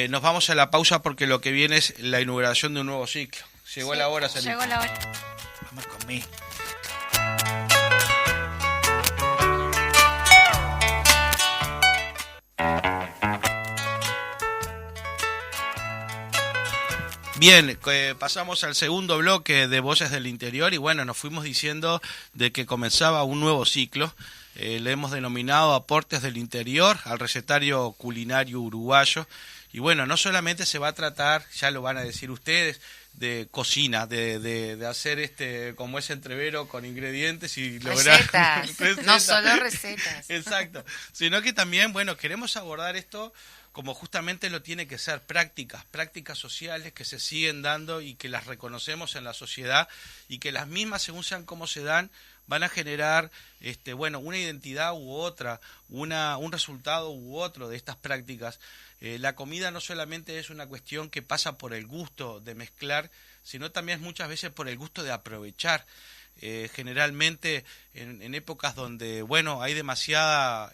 Speaker 1: Nos vamos a la pausa porque lo que viene es la inauguración de un nuevo ciclo. Llegó la hora, Celita.
Speaker 3: Llegó la hora.
Speaker 4: Vamos conmigo.
Speaker 1: Bien, pasamos al segundo bloque de Voces del Interior y bueno, nos fuimos diciendo de que comenzaba un nuevo ciclo. Le hemos denominado Aportes del Interior al recetario culinario uruguayo. Y bueno, no solamente se va a tratar, ya lo van a decir ustedes, de cocina, de hacer como ese entrevero con ingredientes y lograr
Speaker 2: recetas. No solo recetas.
Speaker 1: Exacto, sino que también, bueno, queremos abordar esto como justamente lo tiene que ser, prácticas sociales que se siguen dando y que las reconocemos en la sociedad y que las mismas, según sean como se dan, van a generar una identidad u otra, un resultado u otro de estas prácticas. La comida no solamente es una cuestión que pasa por el gusto de mezclar, sino también muchas veces por el gusto de aprovechar. Generalmente en épocas donde hay demasiada,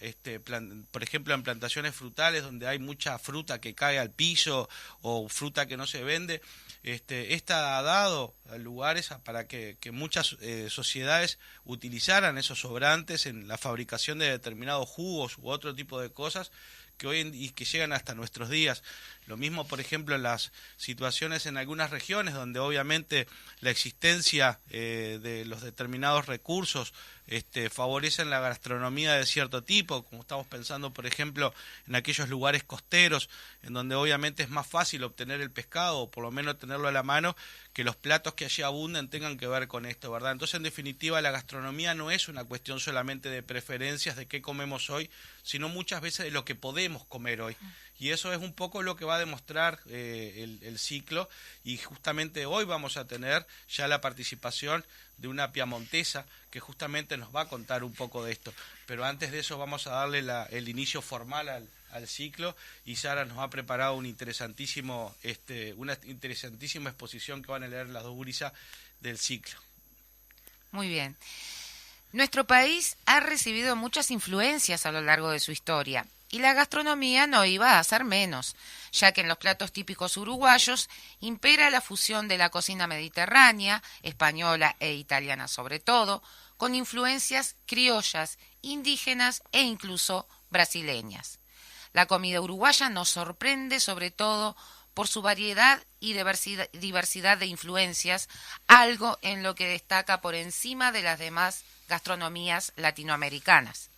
Speaker 1: por ejemplo en plantaciones frutales donde hay mucha fruta que cae al piso o fruta que no se vende, esta ha dado lugares para que muchas sociedades utilizaran esos sobrantes en la fabricación de determinados jugos u otro tipo de cosas y que llegan hasta nuestros días. Lo mismo, por ejemplo, en las situaciones en algunas regiones donde obviamente la existencia de los determinados recursos favorecen la gastronomía de cierto tipo, como estamos pensando, por ejemplo, en aquellos lugares costeros, en donde obviamente es más fácil obtener el pescado, o por lo menos tenerlo a la mano, que los platos que allí abunden tengan que ver con esto, ¿verdad? Entonces, en definitiva, la gastronomía no es una cuestión solamente de preferencias, de qué comemos hoy, sino muchas veces de lo que podemos comer hoy. Y eso es un poco lo que va a demostrar el ciclo, y justamente hoy vamos a tener ya la participación de una piamontesa que justamente nos va a contar un poco de esto. Pero antes de eso vamos a darle el inicio formal al ciclo, y Sara nos ha preparado una interesantísima exposición que van a leer las dos gurisas del ciclo.
Speaker 2: Muy bien. Nuestro país ha recibido muchas influencias a lo largo de su historia, y la gastronomía no iba a ser menos, ya que en los platos típicos uruguayos impera la fusión de la cocina mediterránea, española e italiana sobre todo, con influencias criollas, indígenas e incluso brasileñas. La comida uruguaya nos sorprende sobre todo por su variedad y diversidad de influencias, algo en lo que destaca por encima de las demás gastronomías latinoamericanas.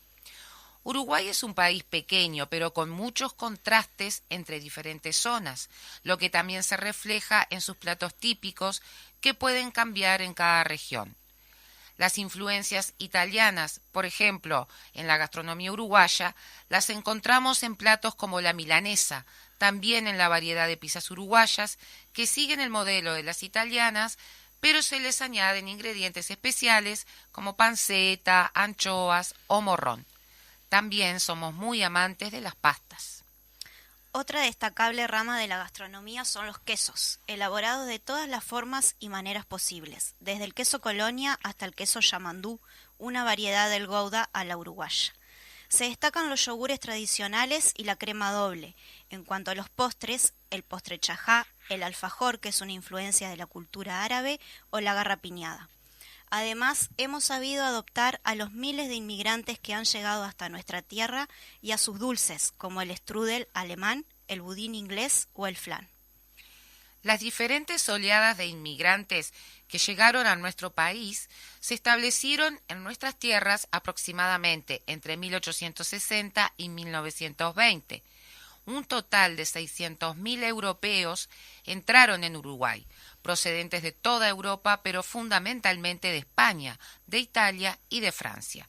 Speaker 2: Uruguay es un país pequeño, pero con muchos contrastes entre diferentes zonas, lo que también se refleja en sus platos típicos que pueden cambiar en cada región. Las influencias italianas, por ejemplo, en la gastronomía uruguaya, las encontramos en platos como la milanesa, también en la variedad de pizzas uruguayas, que siguen el modelo de las italianas, pero se les añaden ingredientes especiales como panceta, anchoas o morrón. También somos muy amantes de las pastas.
Speaker 3: Otra destacable rama de la gastronomía son los quesos, elaborados de todas las formas y maneras posibles, desde el queso Colonia hasta el queso Yamandú, una variedad del Gouda a la uruguaya. Se destacan los yogures tradicionales y la crema doble. En cuanto a los postres, el postre chajá, el alfajor, que es una influencia de la cultura árabe, o la garrapiñada. Además, hemos sabido adoptar a los miles de inmigrantes que han llegado hasta nuestra tierra y a sus dulces, como el strudel alemán, el budín inglés o el flan.
Speaker 2: Las diferentes oleadas de inmigrantes que llegaron a nuestro país se establecieron en nuestras tierras aproximadamente entre 1860 y 1920. Un total de 600.000 europeos entraron en Uruguay, procedentes de toda Europa, pero fundamentalmente de España, de Italia y de Francia.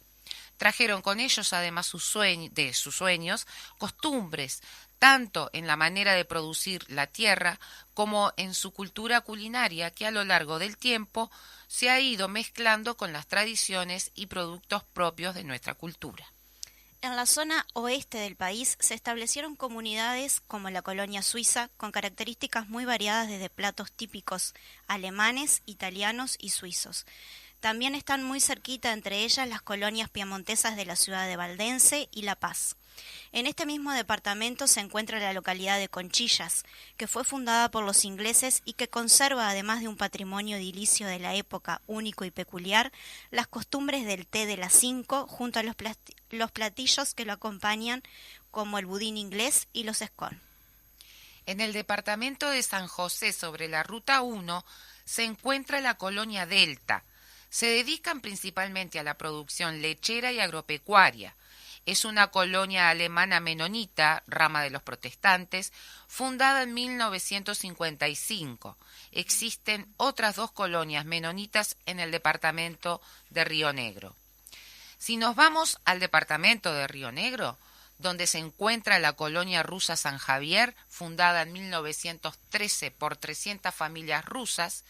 Speaker 2: Trajeron con ellos además sus sueños, costumbres, tanto en la manera de producir la tierra como en su cultura culinaria, que a lo largo del tiempo se ha ido mezclando con las tradiciones y productos propios de nuestra cultura.
Speaker 3: En la zona oeste del país se establecieron comunidades como la colonia suiza, con características muy variadas desde platos típicos alemanes, italianos y suizos. También están muy cerquita entre ellas las colonias piamontesas de la ciudad de Valdense y La Paz. En este mismo departamento se encuentra la localidad de Conchillas, que fue fundada por los ingleses y que conserva, además de un patrimonio edilicio de la época único y peculiar, las costumbres del té de las 5 junto a los platillos que lo acompañan, como el budín inglés y los scone.
Speaker 2: En el departamento de San José, sobre la Ruta 1, se encuentra la colonia Delta. Se dedican principalmente a la producción lechera y agropecuaria. Es una colonia alemana menonita, rama de los protestantes, fundada en 1955. Existen otras 2 colonias menonitas en el departamento de Río Negro. Si nos vamos al departamento de Río Negro, donde se encuentra la colonia rusa San Javier, fundada en 1913 por 300 familias rusas,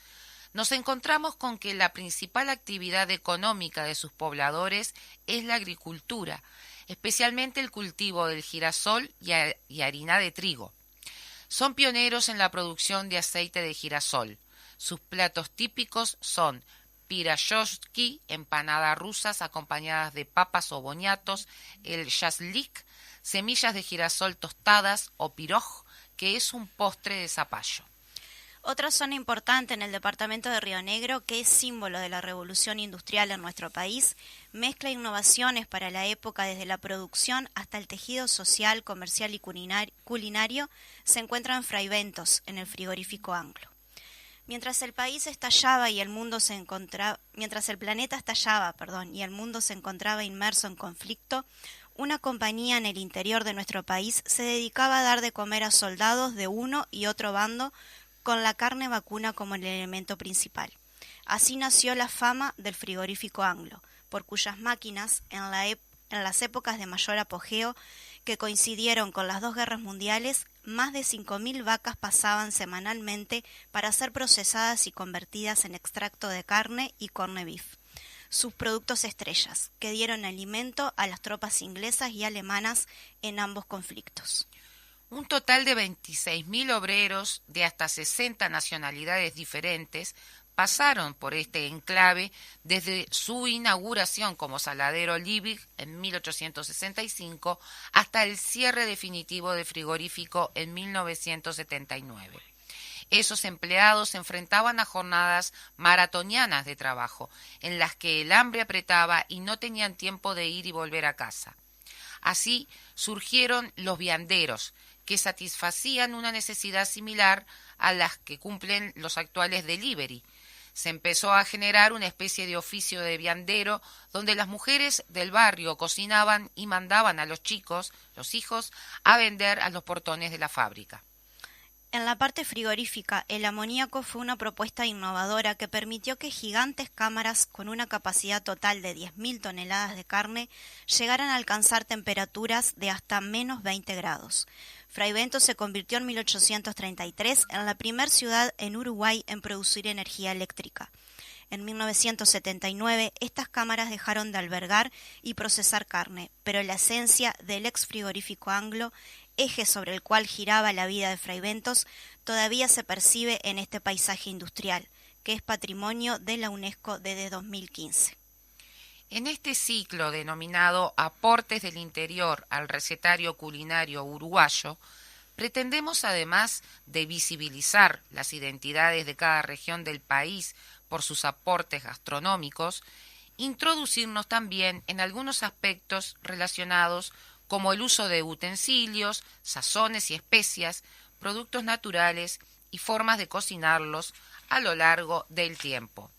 Speaker 2: nos encontramos con que la principal actividad económica de sus pobladores es la agricultura, especialmente el cultivo del girasol y harina de trigo. Son pioneros en la producción de aceite de girasol. Sus platos típicos son pirashosky, empanadas rusas acompañadas de papas o boñatos, el shazlik, semillas de girasol tostadas o piroj, que es un postre de zapallo.
Speaker 3: Otra zona importante en el departamento de Río Negro, que es símbolo de la revolución industrial en nuestro país, mezcla innovaciones para la época desde la producción hasta el tejido social, comercial y culinario, se encuentra en Fraiventos, en el frigorífico Anglo. Mientras el planeta estallaba y el mundo se encontraba inmerso en conflicto, una compañía en el interior de nuestro país se dedicaba a dar de comer a soldados de uno y otro bando con la carne vacuna como el elemento principal. Así nació la fama del frigorífico Anglo, por cuyas máquinas, en las épocas de mayor apogeo, que coincidieron con las 2 guerras mundiales, más de 5.000 vacas pasaban semanalmente para ser procesadas y convertidas en extracto de carne y corned beef, sus productos estrellas, que dieron alimento a las tropas inglesas y alemanas en ambos conflictos.
Speaker 2: Un total de 26.000 obreros de hasta 60 nacionalidades diferentes pasaron por este enclave desde su inauguración como saladero Liebig en 1865 hasta el cierre definitivo del frigorífico en 1979. Esos empleados se enfrentaban a jornadas maratonianas de trabajo, en las que el hambre apretaba y no tenían tiempo de ir y volver a casa. Así surgieron los vianderos, que satisfacían una necesidad similar a las que cumplen los actuales delivery. Se empezó a generar una especie de oficio de viandero, donde las mujeres del barrio cocinaban y mandaban a los chicos, los hijos, a vender a los portones de la fábrica.
Speaker 3: En la parte frigorífica, el amoníaco fue una propuesta innovadora que permitió que gigantes cámaras con una capacidad total de 10.000 toneladas de carne llegaran a alcanzar temperaturas de hasta menos 20 grados. Fraiventos se convirtió en 1833 en la primera ciudad en Uruguay en producir energía eléctrica. En 1979, estas cámaras dejaron de albergar y procesar carne, pero la esencia del ex frigorífico Anglo, eje sobre el cual giraba la vida de Fraiventos, todavía se percibe en este paisaje industrial, que es patrimonio de la UNESCO desde 2015.
Speaker 2: En este ciclo denominado Aportes del Interior al Recetario Culinario Uruguayo, pretendemos, además de visibilizar las identidades de cada región del país por sus aportes gastronómicos, introducirnos también en algunos aspectos relacionados como el uso de utensilios, sazones y especias, productos naturales y formas de cocinarlos a lo largo del tiempo.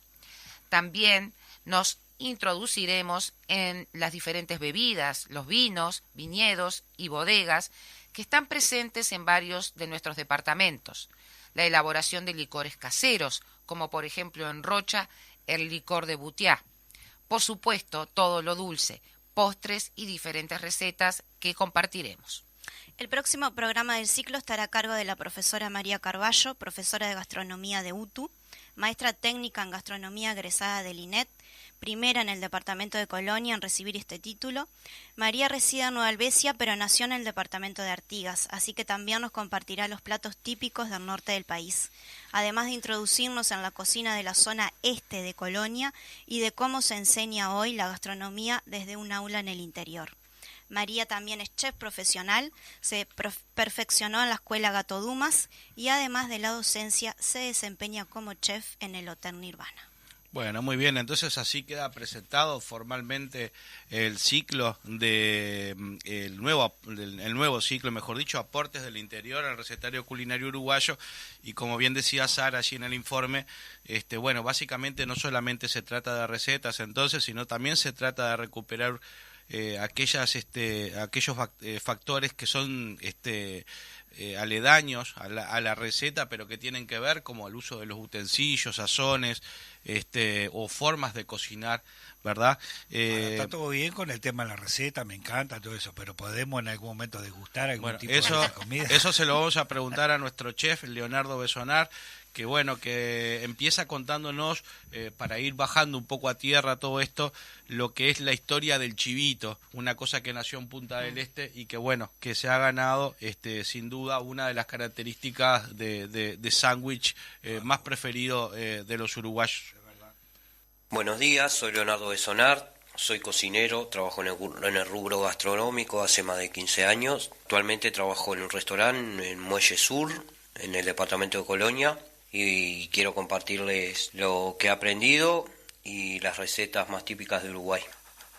Speaker 2: También nos introduciremos en las diferentes bebidas, los vinos, viñedos y bodegas que están presentes en varios de nuestros departamentos, la elaboración de licores caseros, como por ejemplo en Rocha el licor de Butiá, por supuesto todo lo dulce, postres y diferentes recetas que compartiremos.
Speaker 3: El próximo programa del ciclo estará a cargo de la profesora María Carballo, profesora de gastronomía de UTU, maestra técnica en gastronomía egresada del INET, primera en el departamento de Colonia en recibir este título. María reside en Nueva Albesia, pero nació en el departamento de Artigas, así que también nos compartirá los platos típicos del norte del país, además de introducirnos en la cocina de la zona este de Colonia y de cómo se enseña hoy la gastronomía desde un aula en el interior. María también es chef profesional, se perfeccionó en la escuela Gato Dumas y además de la docencia se desempeña como chef en el Hotel Nirvana.
Speaker 1: Bueno, muy bien, entonces así queda presentado formalmente el ciclo el nuevo ciclo, mejor dicho, Aportes del Interior al Recetario Culinario Uruguayo, y como bien decía Sara allí en el informe, bueno, básicamente no solamente se trata de recetas entonces, sino también se trata de recuperar aquellos factores que son aledaños a la receta, pero que tienen que ver como el uso de los utensilios, sazones, o formas de cocinar, ¿verdad?
Speaker 4: Está todo bien con el tema de la receta, me encanta todo eso, pero podemos en algún momento degustar algún tipo de comida.
Speaker 1: Eso se lo vamos a preguntar a nuestro chef, Leonardo Besonar, que bueno, que empieza contándonos, para ir bajando un poco a tierra todo esto, lo que es la historia del chivito, una cosa que nació en Punta del Este y que bueno, que se ha ganado sin duda una de las características de sándwich más preferido de los uruguayos.
Speaker 6: Buenos días, soy Leonardo Besonar, soy cocinero, trabajo en el rubro gastronómico hace más de 15 años. Actualmente trabajo en un restaurante en Muelle Sur, en el departamento de Colonia, y quiero compartirles lo que he aprendido y las recetas más típicas de Uruguay.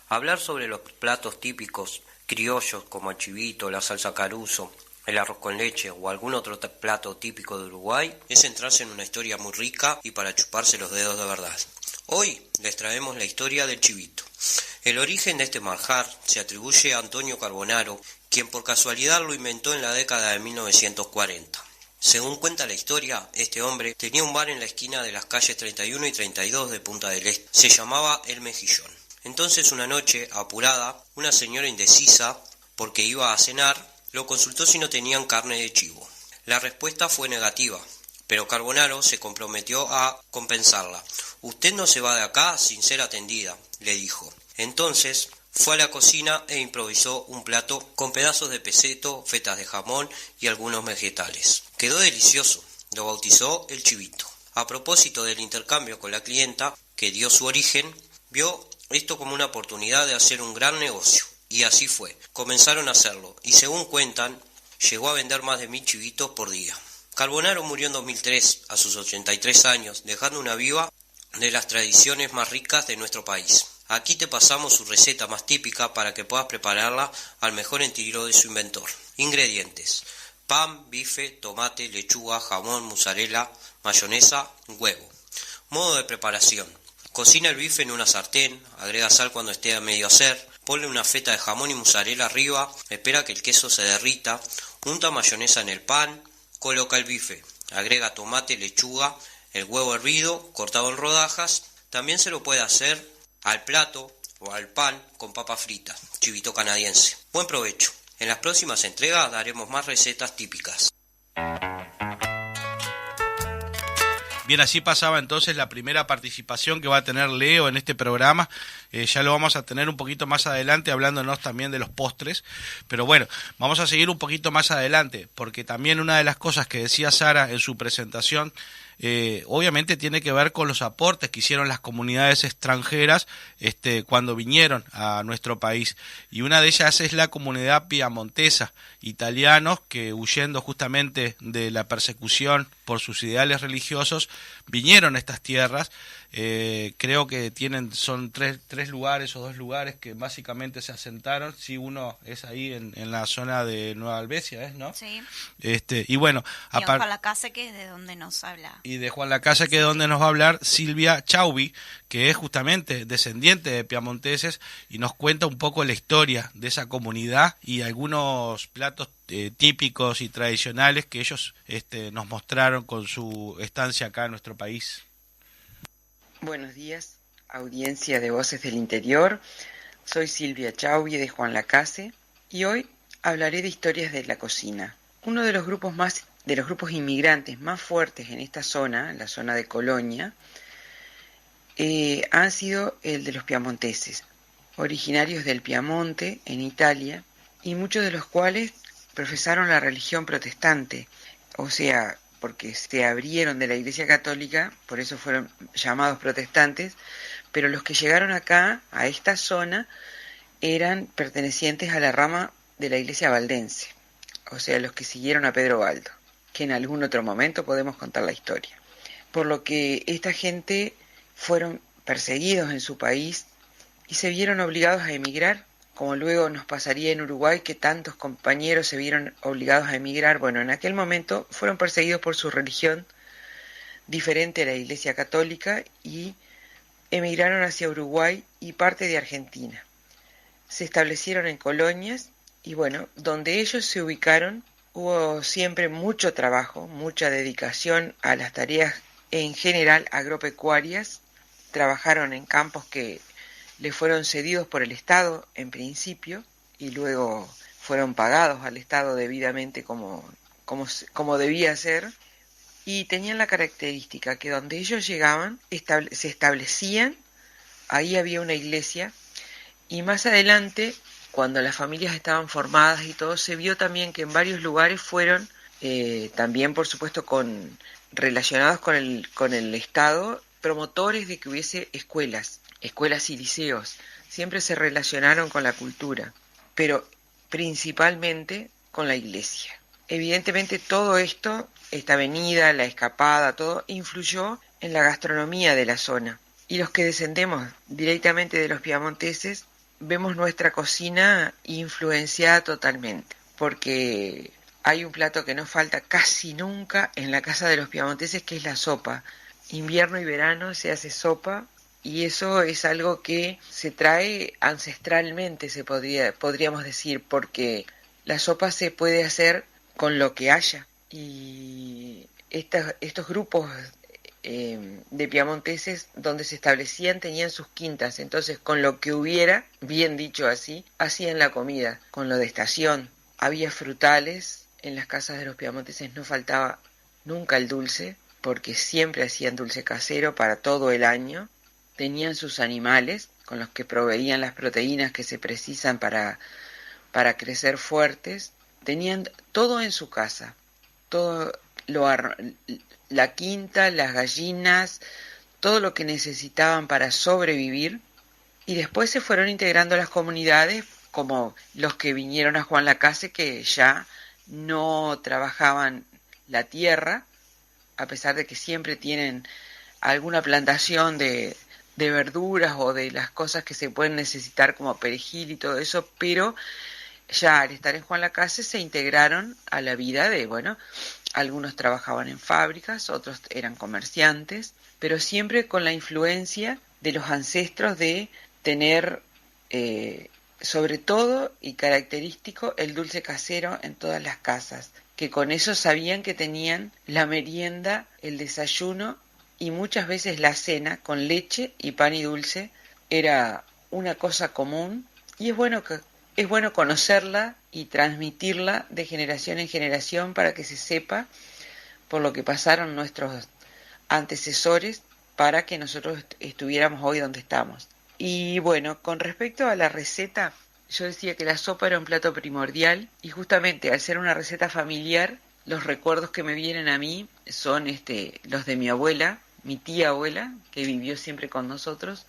Speaker 6: Hablar sobre los platos típicos criollos como el chivito, la salsa caruso, el arroz con leche o algún otro plato típico de Uruguay es centrarse en una historia muy rica y para chuparse los dedos de verdad. Hoy les traemos la historia del chivito. El origen de este manjar se atribuye a Antonio Carbonaro, quien por casualidad lo inventó en la década de 1940. Según cuenta la historia, este hombre tenía un bar en la esquina de las calles 31 y 32 de Punta del Este. Se llamaba El Mejillón. Entonces una noche, apurada, una señora indecisa, porque iba a cenar, lo consultó si no tenían carne de chivo. La respuesta fue negativa, pero Carbonaro se comprometió a compensarla. «Usted no se va de acá sin ser atendida», le dijo. Entonces fue a la cocina e improvisó un plato con pedazos de peseto, fetas de jamón y algunos vegetales. Quedó delicioso, lo bautizó el chivito. A propósito del intercambio con la clienta, que dio su origen, vio esto como una oportunidad de hacer un gran negocio. Y así fue, comenzaron a hacerlo, y según cuentan, llegó a vender más de 1000 chivitos por día. Carbonaro murió en 2003, a sus 83 años, dejando una viva de las tradiciones más ricas de nuestro país. Aquí te pasamos su receta más típica para que puedas prepararla al mejor estilo de su inventor. Ingredientes: pan, bife, tomate, lechuga, jamón, mozzarella, mayonesa, huevo. Modo de preparación: cocina el bife en una sartén, agrega sal cuando esté a medio hacer, ponle una feta de jamón y mozzarella arriba, espera que el queso se derrita, unta mayonesa en el pan, coloca el bife, agrega tomate, lechuga, el huevo hervido, cortado en rodajas. También se lo puede hacer al plato o al pan con papa frita, chivito canadiense. Buen provecho. En las próximas entregas daremos más recetas típicas.
Speaker 1: Bien, así pasaba entonces la primera participación que va a tener Leo en este programa. Ya lo vamos a tener un poquito más adelante, hablándonos también de los postres. Pero bueno, vamos a seguir un poquito más adelante, porque también una de las cosas que decía Sara en su presentación obviamente tiene que ver con los aportes que hicieron las comunidades extranjeras cuando vinieron a nuestro país. Y una de ellas es la comunidad piamontesa, italianos que huyendo justamente de la persecución por sus ideales religiosos, vinieron a estas tierras. Creo que son tres lugares o 2 lugares que básicamente se asentaron. Sí, uno es ahí en la zona de Nueva Albesia, ¿no?
Speaker 3: Sí.
Speaker 1: Y bueno,
Speaker 3: Y Juan Lacase, que es de donde nos habla.
Speaker 1: Y de Juan Lacase, que es donde nos va a hablar Silvia Chauvi, que es justamente descendiente de piamonteses y nos cuenta un poco la historia de esa comunidad y algunos platos típicos y tradicionales que ellos nos mostraron con su estancia acá en nuestro país.
Speaker 7: Buenos días, audiencia de Voces del Interior. Soy Silvia Chauvi de Juan Lacase y hoy hablaré de historias de la cocina. Uno de los grupos inmigrantes más fuertes en esta zona, la zona de Colonia, han sido el de los piamonteses, originarios del Piamonte en Italia, y muchos de los cuales profesaron la religión protestante, o sea, porque se abrieron de la Iglesia Católica, por eso fueron llamados protestantes, pero los que llegaron acá, a esta zona, eran pertenecientes a la rama de la Iglesia valdense, o sea, los que siguieron a Pedro Baldo, que en algún otro momento podemos contar la historia. Por lo que esta gente fueron perseguidos en su país y se vieron obligados a emigrar, como luego nos pasaría en Uruguay, que tantos compañeros se vieron obligados a emigrar. Bueno, en aquel momento fueron perseguidos por su religión diferente a la Iglesia Católica y emigraron hacia Uruguay y parte de Argentina. Se establecieron en colonias y bueno, donde ellos se ubicaron hubo siempre mucho trabajo, mucha dedicación a las tareas en general agropecuarias. Trabajaron en campos que le fueron cedidos por el Estado en principio y luego fueron pagados al Estado debidamente como debía ser, y tenían la característica que donde ellos llegaban se establecían, ahí había una iglesia, y más adelante, cuando las familias estaban formadas y todo, se vio también que en varios lugares fueron también por supuesto relacionados con el Estado, promotores de que hubiese escuelas y liceos. Siempre se relacionaron con la cultura, pero principalmente con la iglesia. Evidentemente todo esto, esta avenida, la escapada, todo influyó en la gastronomía de la zona. Y los que descendemos directamente de los piamonteses, vemos nuestra cocina influenciada totalmente, porque hay un plato que no falta casi nunca en la casa de los piamonteses, que es la sopa. Invierno y verano se hace sopa, y eso es algo que se trae ancestralmente, podríamos decir, porque la sopa se puede hacer con lo que haya. Y estos grupos de piamonteses donde se establecían tenían sus quintas, entonces con lo que hubiera, bien dicho así, hacían la comida, con lo de estación. Había frutales, en las casas de los piamonteses no faltaba nunca el dulce, porque siempre hacían dulce casero para todo el año. Tenían sus animales con los que proveían las proteínas que se precisan para crecer fuertes. Tenían todo en su casa, todo la quinta, las gallinas, todo lo que necesitaban para sobrevivir. Y después se fueron integrando las comunidades, como los que vinieron a Juan Lacase, que ya no trabajaban la tierra, a pesar de que siempre tienen alguna plantación de verduras o de las cosas que se pueden necesitar como perejil y todo eso, pero ya al estar en Juan Lacase se integraron a la vida algunos trabajaban en fábricas, otros eran comerciantes, pero siempre con la influencia de los ancestros de tener, sobre todo y característico, el dulce casero en todas las casas, que con eso sabían que tenían la merienda, el desayuno y muchas veces la cena con leche y pan y dulce. Era una cosa común, y es bueno conocerla y transmitirla de generación en generación para que se sepa por lo que pasaron nuestros antecesores para que nosotros estuviéramos hoy donde estamos. Y bueno, con respecto a la receta, yo decía que la sopa era un plato primordial, y justamente al ser una receta familiar, los recuerdos que me vienen a mí son los de mi abuela, mi tía abuela, que vivió siempre con nosotros,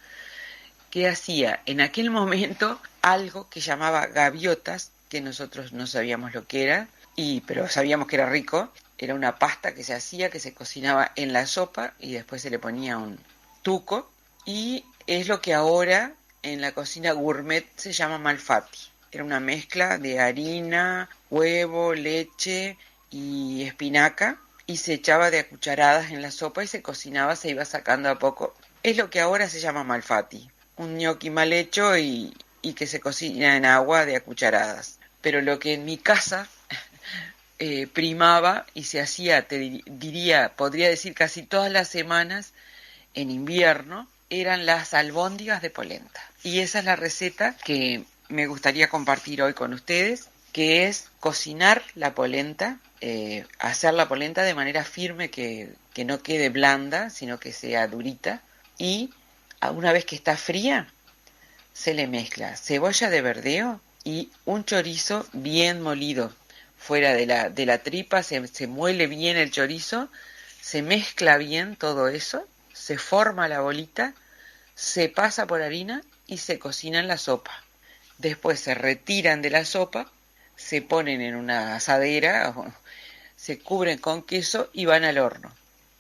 Speaker 7: que hacía en aquel momento algo que llamaba gaviotas, que nosotros no sabíamos lo que era, pero sabíamos que era rico. Era una pasta que se hacía, que se cocinaba en la sopa y después se le ponía un tuco, y es lo que ahora en la cocina gourmet se llama malfatti. Era una mezcla de harina, huevo, leche y espinaca, y se echaba de a cucharadas en la sopa y se cocinaba, se iba sacando a poco. Es lo que ahora se llama malfatti, un ñoqui mal hecho y que se cocina en agua de a cucharadas. Pero lo que en mi casa primaba y se hacía, podría decir casi todas las semanas en invierno, eran las albóndigas de polenta. Y esa es la receta que me gustaría compartir hoy con ustedes, que es cocinar la polenta, hacer la polenta de manera firme, que no quede blanda, sino que sea durita, y una vez que está fría, se le mezcla cebolla de verdeo y un chorizo bien molido. Fuera de la tripa se muele bien el chorizo, se mezcla bien todo eso, se forma la bolita, se pasa por harina y se cocina en la sopa. Después se retiran de la sopa, se ponen en una asadera, se cubren con queso y van al horno.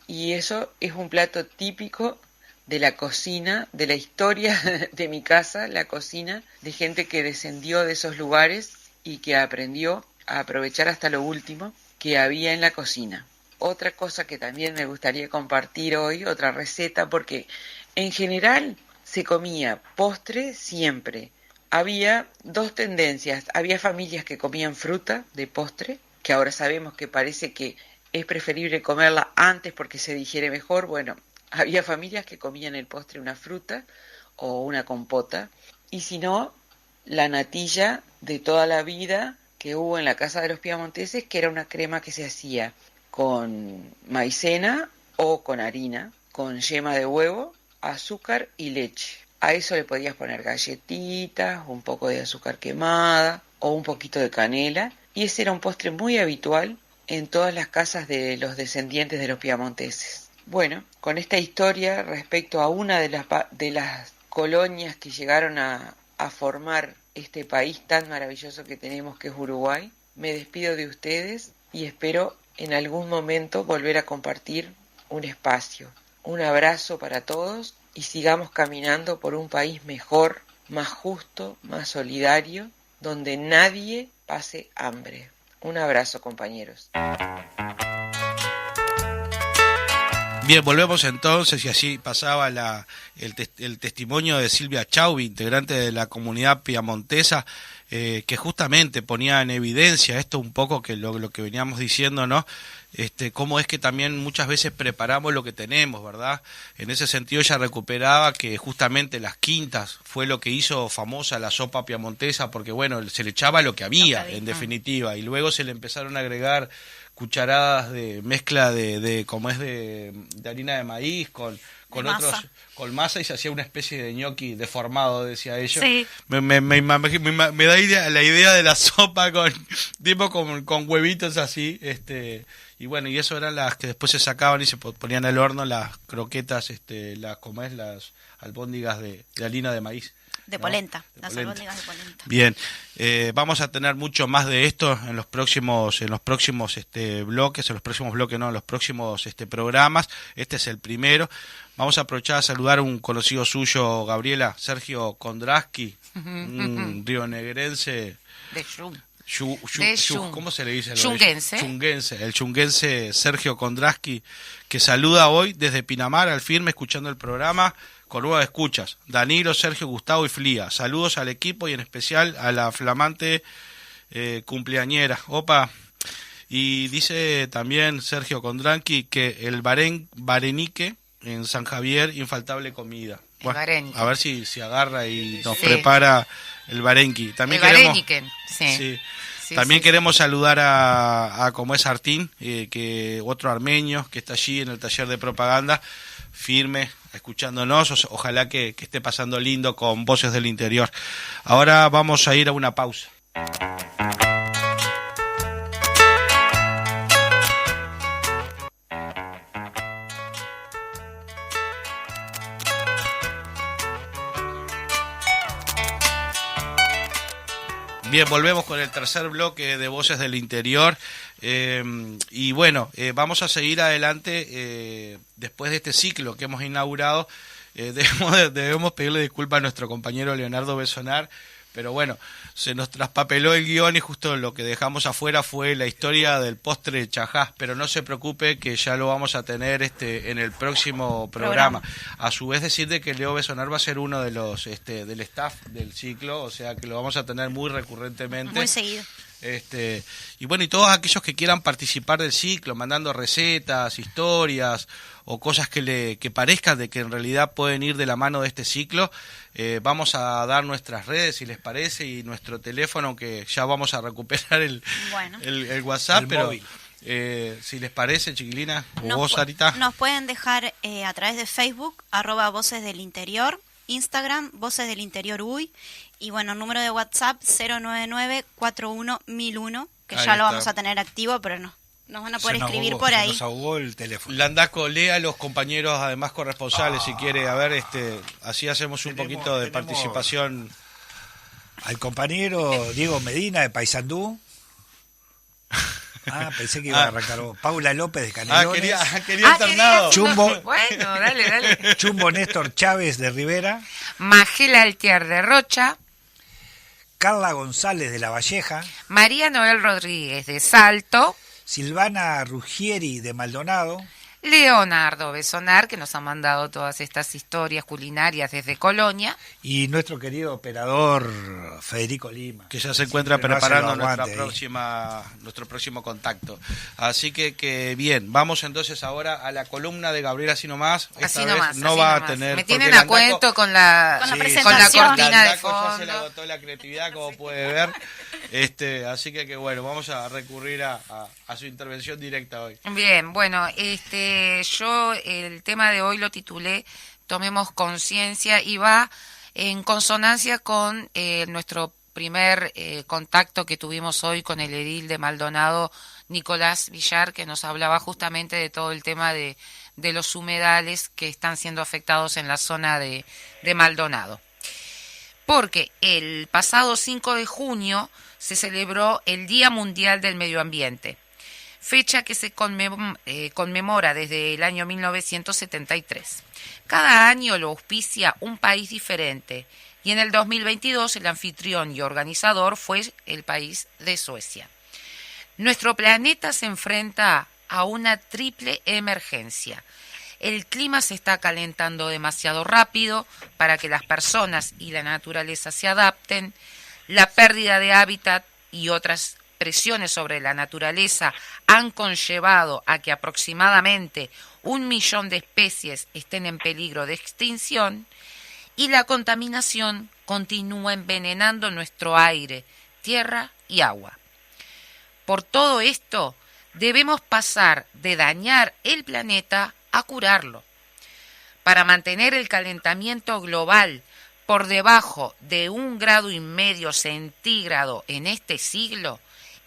Speaker 7: Y eso es un plato típico de la cocina, de la historia de mi casa, la cocina de gente que descendió de esos lugares y que aprendió a aprovechar hasta lo último que había en la cocina. Otra cosa que también me gustaría compartir hoy, otra receta, porque en general se comía postre siempre. Había dos tendencias. Había familias que comían fruta de postre, que ahora sabemos que parece que es preferible comerla antes porque se digiere mejor. Bueno, había familias que comían el postre una fruta o una compota, y si no, la natilla de toda la vida que hubo en la casa de los piamonteses, que era una crema que se hacía con maicena o con harina, con yema de huevo, azúcar y leche. A eso le podías poner galletitas, un poco de azúcar quemada o un poquito de canela, y ese era un postre muy habitual en todas las casas de los descendientes de los piamonteses. Bueno, con esta historia respecto a una de las colonias que llegaron a formar este país tan maravilloso que tenemos, que es Uruguay, me despido de ustedes y espero en algún momento volver a compartir un espacio. Un abrazo para todos y sigamos caminando por un país mejor, más justo, más solidario, donde nadie pase hambre. Un abrazo, compañeros.
Speaker 1: Bien, volvemos entonces, y así pasaba el testimonio de Silvia Chauvi, integrante de la comunidad piamontesa, que justamente ponía en evidencia esto un poco, que lo que veníamos diciendo, ¿no? Cómo es que también muchas veces preparamos lo que tenemos, ¿verdad? En ese sentido ella recuperaba que justamente las quintas fue lo que hizo famosa la sopa piamontesa, porque bueno, se le echaba lo que había, en definitiva, y luego se le empezaron a agregar cucharadas de mezcla de como es de harina de maíz con masa, y se hacía una especie de ñoqui deformado, decía ella. Sí. Me da la idea de la sopa con huevitos así, y bueno, y eso eran las que después se sacaban y se ponían al horno, las croquetas, las albóndigas de harina de maíz.
Speaker 3: De polenta, las albóndigas de polenta.
Speaker 1: Bien, vamos a tener mucho más de esto en los próximos bloques, en los próximos programas. Este es el primero. Vamos a aprovechar a saludar a un conocido suyo, Gabriela, Sergio Kondrasky, un rionegrense.
Speaker 2: De Shum.
Speaker 1: ¿Cómo se le dice?
Speaker 2: Chunguense.
Speaker 1: El chunguense Sergio Kondrasky, que saluda hoy desde Pinamar al firme, escuchando el programa con nuevas escuchas. Danilo, Sergio, Gustavo y Flía. Saludos al equipo y en especial a la flamante cumpleañera. Opa. Y dice también Sergio Kondrasky que el Barenique en San Javier, infaltable comida. Bueno, a ver si agarra y nos prepara el Barenqui. También queremos saludar a como es Artín, que otro armenio que está allí en el taller de propaganda, firme, escuchándonos. Ojalá que esté pasando lindo con Voces del Interior. Ahora vamos a ir a una pausa. Bien, volvemos con el tercer bloque de Voces del Interior. Y bueno, vamos a seguir adelante después de este ciclo que hemos inaugurado. Debemos pedirle disculpas a nuestro compañero Leonardo Besonar, pero bueno, se nos traspapeló el guión y justo lo que dejamos afuera fue la historia del postre de Chajás, pero no se preocupe que ya lo vamos a tener en el próximo programa. A su vez decirle que Leo Besonar va a ser uno de los del staff del ciclo, o sea que lo vamos a tener muy recurrentemente.
Speaker 3: Muy seguido.
Speaker 1: Y bueno, y todos aquellos que quieran participar del ciclo, mandando recetas, historias o cosas que parezcan de que en realidad pueden ir de la mano de este ciclo, vamos a dar nuestras redes si les parece y nuestro teléfono, que ya vamos a recuperar el WhatsApp, pero móvil. Si les parece, chiquilina, o vos, Sarita.
Speaker 3: Nos pueden dejar a través de Facebook, @Voces del Interior, Instagram, Voces del Interior UI, y bueno, número de WhatsApp 099-41-1001, que ahí ya lo vamos a tener activo, pero nos van a poder escribir por ahí.
Speaker 4: Nos ahogó el teléfono.
Speaker 1: Landaco, lea a los compañeros, además corresponsales, si quiere, a ver, así hacemos un poquito de participación.
Speaker 4: Al compañero Diego Medina de Paysandú. Pensé que iba a arrancar vos. Paula López de Canelones.
Speaker 1: Quería alternado.
Speaker 4: Chumbo.
Speaker 2: Bueno, dale.
Speaker 4: Chumbo Néstor Chávez de Rivera.
Speaker 2: Magela Altier de Rocha.
Speaker 4: Carla González de La Valleja.
Speaker 2: María Noel Rodríguez de Salto.
Speaker 4: Silvana Ruggieri de Maldonado.
Speaker 2: Leonardo Besonar, que nos ha mandado todas estas historias culinarias desde Colonia.
Speaker 4: Y nuestro querido operador Federico Lima,
Speaker 1: que ya se encuentra preparando nuestro próximo contacto. Así que bien, vamos entonces ahora a la columna de Gabriela Así Nomás. Esta vez no va a tener...
Speaker 2: Me tienen a cuento con la
Speaker 3: presentación.
Speaker 2: cortina de fondo.
Speaker 1: Ya se le agotó la creatividad, como puede ver. Así que bueno, vamos a recurrir a su intervención directa hoy.
Speaker 2: Bien, bueno, yo el tema de hoy lo titulé Tomemos Conciencia, y va en consonancia con nuestro primer contacto que tuvimos hoy con el edil de Maldonado, Nicolás Villar, que nos hablaba justamente de todo el tema de los humedales que están siendo afectados en la zona de Maldonado. Porque el pasado 5 de junio se celebró el Día Mundial del Medio Ambiente, fecha que se conmemora desde el año 1973. Cada año lo auspicia un país diferente, y en el 2022 el anfitrión y organizador fue el país de Suecia. Nuestro planeta se enfrenta a una triple emergencia. El clima se está calentando demasiado rápido para que las personas y la naturaleza se adapten. La pérdida de hábitat y otras presiones sobre la naturaleza han conllevado a que aproximadamente 1 millón de especies estén en peligro de extinción, y la contaminación continúa envenenando nuestro aire, tierra y agua. Por todo esto, debemos pasar de dañar el planeta a curarlo. Para mantener el calentamiento global por debajo de 1,5 grados centígrado en este siglo,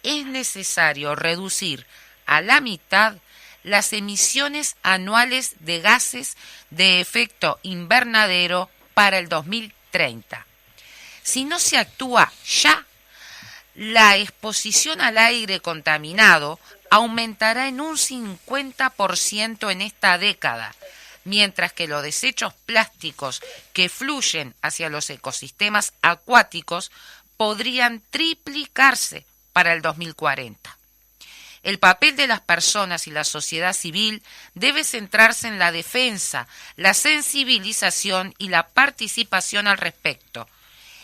Speaker 2: es necesario reducir a la mitad las emisiones anuales de gases de efecto invernadero para el 2030. Si no se actúa ya, la exposición al aire contaminado aumentará en un 50% en esta década, mientras que los desechos plásticos que fluyen hacia los ecosistemas acuáticos podrían triplicarse para el 2040. El papel de las personas y la sociedad civil debe centrarse en la defensa, la sensibilización y la participación al respecto.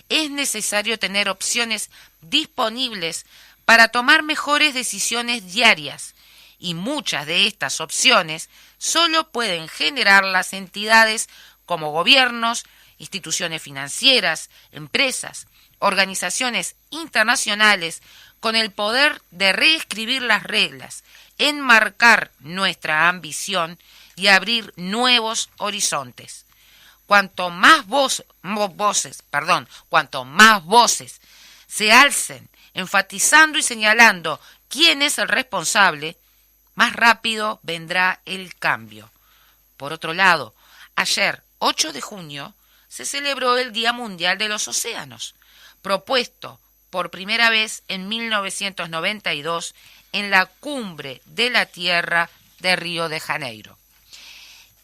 Speaker 2: Es necesario tener opciones disponibles para tomar mejores decisiones diarias, y muchas de estas opciones solo pueden generar las entidades como gobiernos, instituciones financieras, empresas, organizaciones internacionales, con el poder de reescribir las reglas, enmarcar nuestra ambición y abrir nuevos horizontes. Cuanto más voces se alcen enfatizando y señalando quién es el responsable, más rápido vendrá el cambio. Por otro lado, ayer, 8 de junio, se celebró el Día Mundial de los Océanos, propuesto por primera vez en 1992 en la Cumbre de la Tierra de Río de Janeiro.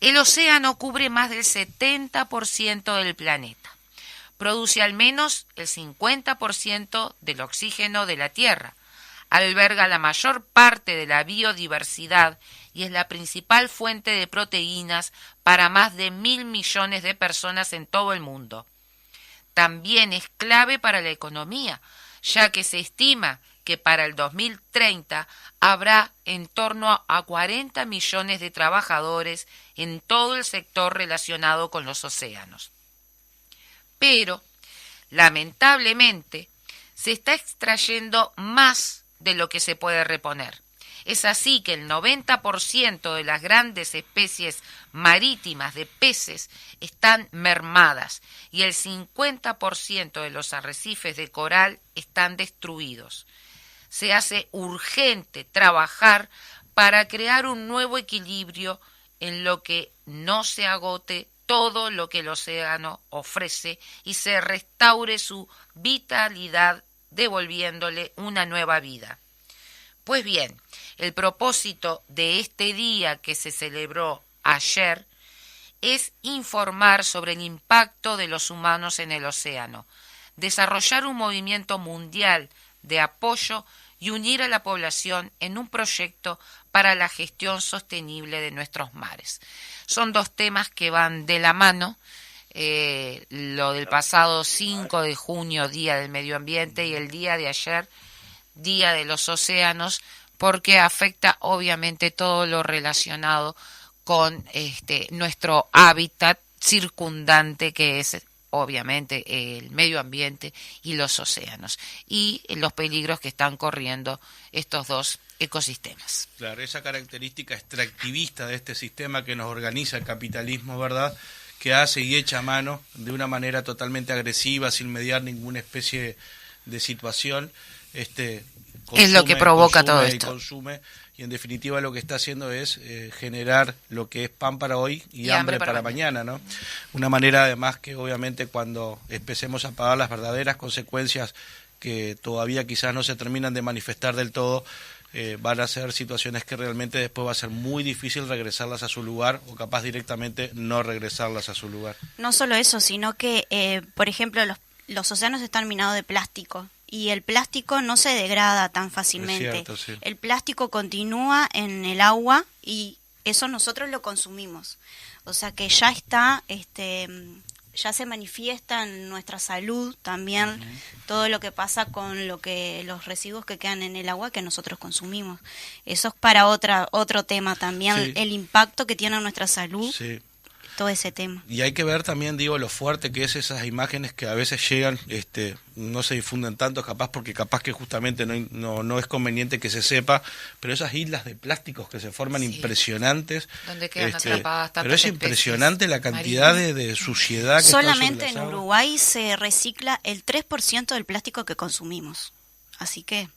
Speaker 2: El océano cubre más del 70% del planeta. Produce al menos el 50% del oxígeno de la Tierra. Alberga la mayor parte de la biodiversidad y es la principal fuente de proteínas para más de 1.000 millones de personas en todo el mundo. También es clave para la economía, ya que se estima que para el 2030 habrá en torno a 40 millones de trabajadores en todo el sector relacionado con los océanos. Pero, lamentablemente, se está extrayendo más de lo que se puede reponer. Es así que el 90% de las grandes especies marítimas de peces están mermadas y el 50% de los arrecifes de coral están destruidos. Se hace urgente trabajar para crear un nuevo equilibrio en lo que no se agote todo lo que el océano ofrece y se restaure su vitalidad, devolviéndole una nueva vida. Pues bien, el propósito de este día que se celebró ayer es informar sobre el impacto de los humanos en el océano, desarrollar un movimiento mundial de apoyo y unir a la población en un proyecto para la gestión sostenible de nuestros mares. Son dos temas que van de la mano, lo del pasado 5 de junio, Día del Medio Ambiente, y el día de ayer, Día de los Océanos, porque afecta obviamente todo lo relacionado con nuestro hábitat circundante, que es obviamente el medio ambiente y los océanos, y los peligros que están corriendo estos dos ecosistemas.
Speaker 1: Claro, esa característica extractivista de este sistema que nos organiza el capitalismo, ¿verdad?, que hace y echa mano de una manera totalmente agresiva, sin mediar ninguna especie de situación, consume,
Speaker 2: es lo que provoca todo esto.
Speaker 1: Consume, y en definitiva lo que está haciendo es generar lo que es pan para hoy y hambre para mañana, ¿no? Una manera además que obviamente cuando empecemos a pagar las verdaderas consecuencias que todavía quizás no se terminan de manifestar del todo, van a ser situaciones que realmente después va a ser muy difícil regresarlas a su lugar o capaz directamente no regresarlas a su lugar.
Speaker 3: No solo eso, sino que, por ejemplo, los océanos están minados de plástico. Y el plástico no se degrada tan fácilmente.
Speaker 1: Es cierto, sí.
Speaker 3: El plástico continúa en el agua y eso nosotros lo consumimos. O sea que ya está, ya se manifiesta en nuestra salud también todo lo que pasa con los residuos que quedan en el agua que nosotros consumimos. Eso es para otro tema también,
Speaker 1: sí,
Speaker 3: el impacto que tiene en nuestra salud.
Speaker 1: Sí.
Speaker 3: Todo ese tema.
Speaker 1: Y hay que ver también, digo, lo fuerte que es esas imágenes que a veces llegan, no se difunden tanto, capaz que justamente no es conveniente que se sepa, pero esas islas de plásticos que se forman, sí, impresionantes,
Speaker 2: donde quedan atrapadas tantas
Speaker 1: pero es impresionante la cantidad de suciedad que
Speaker 3: solamente
Speaker 1: está sobre
Speaker 3: en Uruguay se recicla el 3% del plástico que consumimos, así que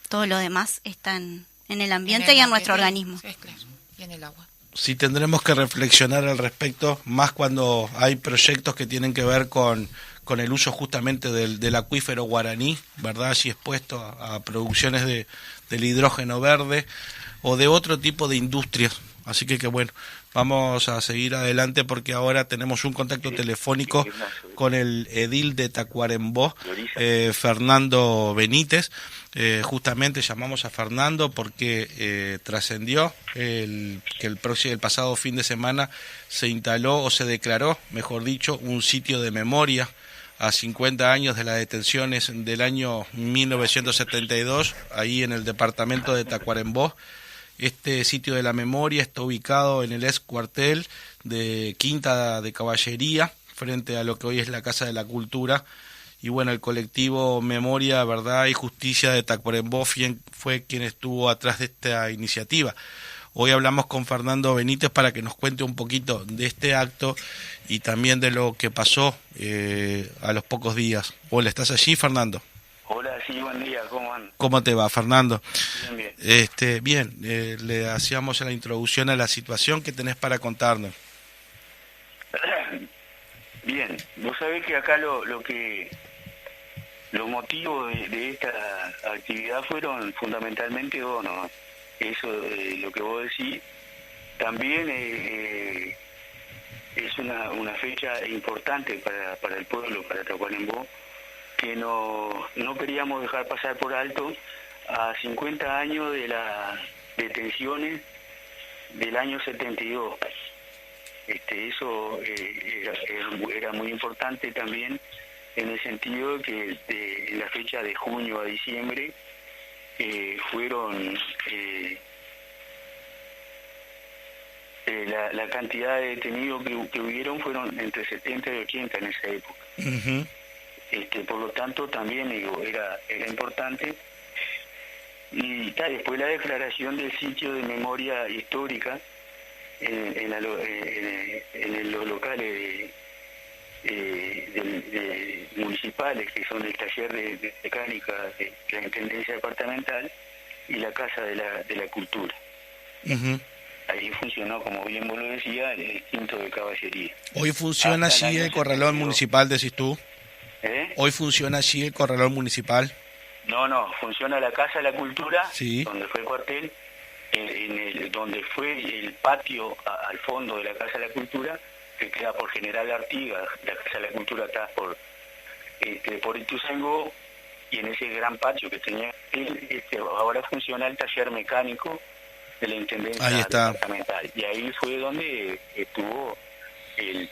Speaker 3: todo lo demás está en el ambiente y en nuestro organismo.
Speaker 2: Es claro, y en el agua.
Speaker 1: Sí, tendremos que reflexionar al respecto, más cuando hay proyectos que tienen que ver con el uso justamente del acuífero guaraní, ¿verdad? Allí expuesto a producciones del hidrógeno verde o de otro tipo de industrias. Así que bueno, vamos a seguir adelante porque ahora tenemos un contacto telefónico con el edil de Tacuarembó, Fernando Benítez. Justamente llamamos a Fernando porque trascendió que el pasado fin de semana se instaló o se declaró, mejor dicho, un sitio de memoria a 50 años de las detenciones del año 1972, ahí en el departamento de Tacuarembó. Este sitio de la memoria está ubicado en el ex cuartel de Quinta de Caballería, frente a lo que hoy es la Casa de la Cultura. Y bueno, el colectivo Memoria, Verdad y Justicia de Tacuarembó fue quien estuvo atrás de esta iniciativa. Hoy hablamos con Fernando Benítez para que nos cuente un poquito de este acto y también de lo que pasó a los pocos días. Hola, ¿estás allí, Fernando?
Speaker 8: Hola, sí, buen día, ¿cómo andan?
Speaker 1: ¿Cómo te va, Fernando?
Speaker 8: Bien, bien.
Speaker 1: Le hacíamos la introducción a la situación que tenés para contarnos.
Speaker 8: Bien, vos sabés que acá lo que Los motivos de esta actividad fueron fundamentalmente dos, ¿no? Eso, lo que vos decís. También es una fecha importante para el pueblo, para Tacuarembó, que no queríamos dejar pasar por alto a 50 años de las detenciones del año 72. Eso era muy importante también en el sentido de que en la fecha de junio a diciembre fueron la cantidad de detenidos que hubieron fueron entre 70 y 80 en esa época.
Speaker 1: Uh-huh.
Speaker 8: Por lo tanto también era importante. Y después la declaración del sitio de memoria histórica en los locales municipales, que son el taller de mecánica de la Intendencia Departamental y la Casa de la Cultura.
Speaker 1: Uh-huh.
Speaker 8: Ahí funcionó, como bien vos lo decías, el instinto de caballería.
Speaker 1: Hoy funciona allí el corralón municipal, decís tú. Hoy funciona allí el corralón municipal.
Speaker 8: No, funciona la Casa de la Cultura,
Speaker 1: sí,
Speaker 8: donde fue el cuartel, donde fue el patio al fondo de la Casa de la Cultura, que queda por General Artigas. La Casa de la Cultura está por Ituzaingó, y en ese gran patio que tenía ahora funciona el taller mecánico de la Intendencia Departamental, y ahí fue donde estuvo el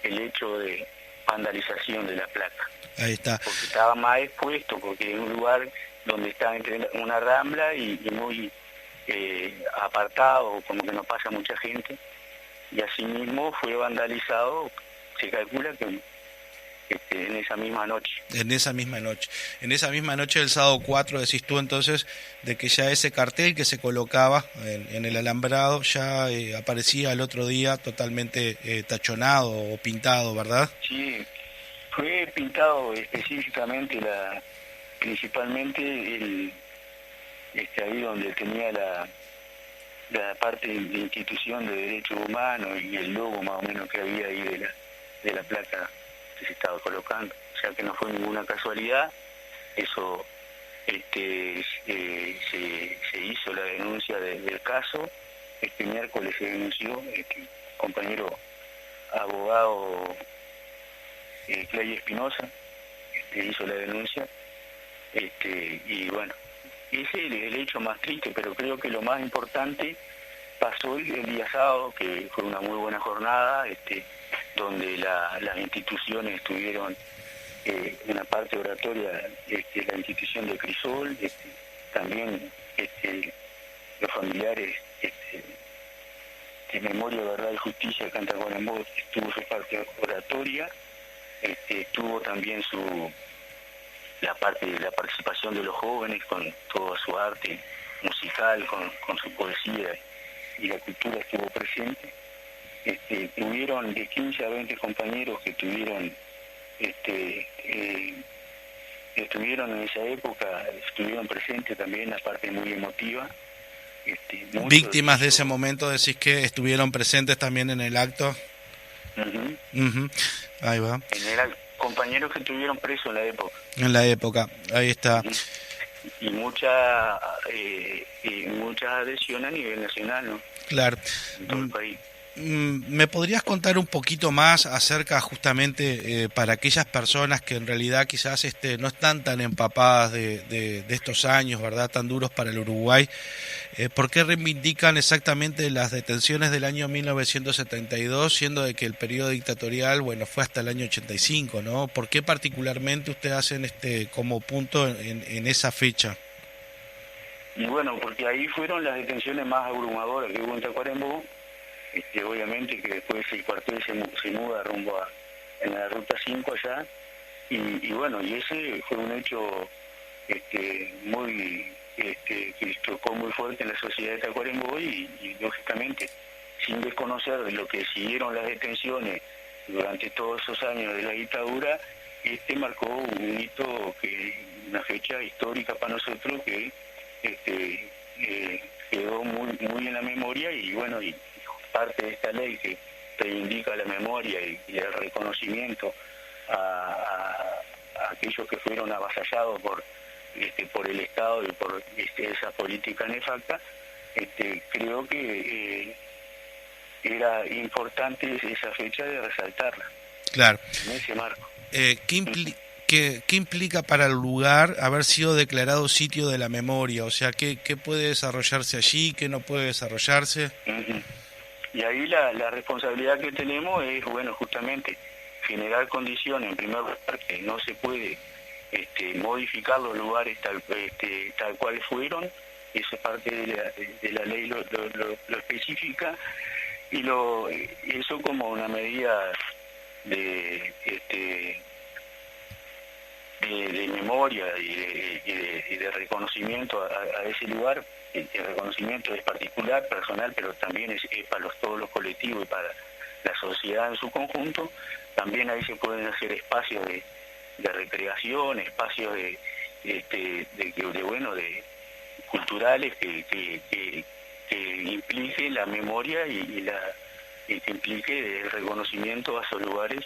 Speaker 8: hecho de vandalización de la placa.
Speaker 1: Ahí está.
Speaker 8: Porque estaba más expuesto, porque es un lugar donde está entre una rambla y muy apartado, como que no pasa mucha gente, y asimismo fue vandalizado, se calcula que en esa misma noche.
Speaker 1: En esa misma noche del sábado 4, decís tú entonces, de que ya ese cartel que se colocaba en el alambrado ya aparecía el otro día totalmente tachonado o pintado, ¿verdad?
Speaker 8: Sí, fue pintado específicamente principalmente ahí donde tenía la parte de institución de derechos humanos y el logo más o menos que había ahí de la placa que se estaba colocando. O sea que no fue ninguna casualidad. Eso se hizo la denuncia del caso. Este miércoles se denunció, compañero abogado Clay Espinosa hizo la denuncia, y bueno, ese es el hecho más triste, pero creo que lo más importante pasó el día sábado, que fue una muy buena jornada, donde las instituciones tuvieron una parte oratoria, la institución de Crisol, también los familiares de Memoria, Verdad y Justicia de Tacuarembó tuvo su parte oratoria, tuvo también la participación de los jóvenes con toda su arte musical, con su poesía, y la cultura estuvo presente. Tuvieron de 15 a 20 compañeros que estuvieron en esa época, estuvieron presentes también, la parte muy emotiva.
Speaker 1: Víctimas de ese momento, decís que estuvieron presentes también en el acto.
Speaker 8: Uh-huh.
Speaker 1: Uh-huh. Ahí va.
Speaker 8: Compañeros que estuvieron presos en la época.
Speaker 1: En la época, ahí está.
Speaker 8: Y muchas adhesiones a nivel nacional, ¿no?
Speaker 1: Claro.
Speaker 8: En todo el país.
Speaker 1: ¿Me podrías contar un poquito más acerca justamente para aquellas personas que en realidad quizás no están tan empapadas de estos años, ¿verdad?, tan duros para el Uruguay? ¿Por qué reivindican exactamente las detenciones del año 1972, siendo de que el periodo dictatorial, bueno, fue hasta el año 85, ¿no? ¿Por qué particularmente ustedes hacen como punto en esa fecha?
Speaker 8: Y bueno, porque ahí fueron las detenciones más abrumadoras que hubo en Tacuarembó. Obviamente que después el cuartel se muda rumbo en la ruta 5 allá, y bueno, y ese fue un hecho muy que tocó muy fuerte en la sociedad de Tacuarembó, y lógicamente sin desconocer de lo que siguieron las detenciones durante todos esos años de la dictadura, marcó un hito, una fecha histórica para nosotros que quedó muy en la memoria, y bueno, y parte de esta ley que reivindica la memoria y el reconocimiento a aquellos que fueron avasallados por el Estado y por esa política nefasta, creo que era importante esa fecha de resaltarla.
Speaker 1: Claro.
Speaker 8: En ese marco.
Speaker 1: ¿Qué implica para el lugar haber sido declarado sitio de la memoria? O sea, ¿qué puede desarrollarse allí, qué no puede desarrollarse?
Speaker 8: Uh-huh. Y ahí la responsabilidad que tenemos es, bueno, justamente generar condiciones, en primer lugar, que no se puede modificar los lugares tal cual fueron. Esa parte de la ley lo especifica, y eso como una medida de memoria y de reconocimiento a ese lugar. El reconocimiento es particular, personal, pero también es para todos los colectivos y para la sociedad en su conjunto. También ahí se pueden hacer espacios de recreación, espacios de culturales que implique la memoria y que implique el reconocimiento a esos lugares,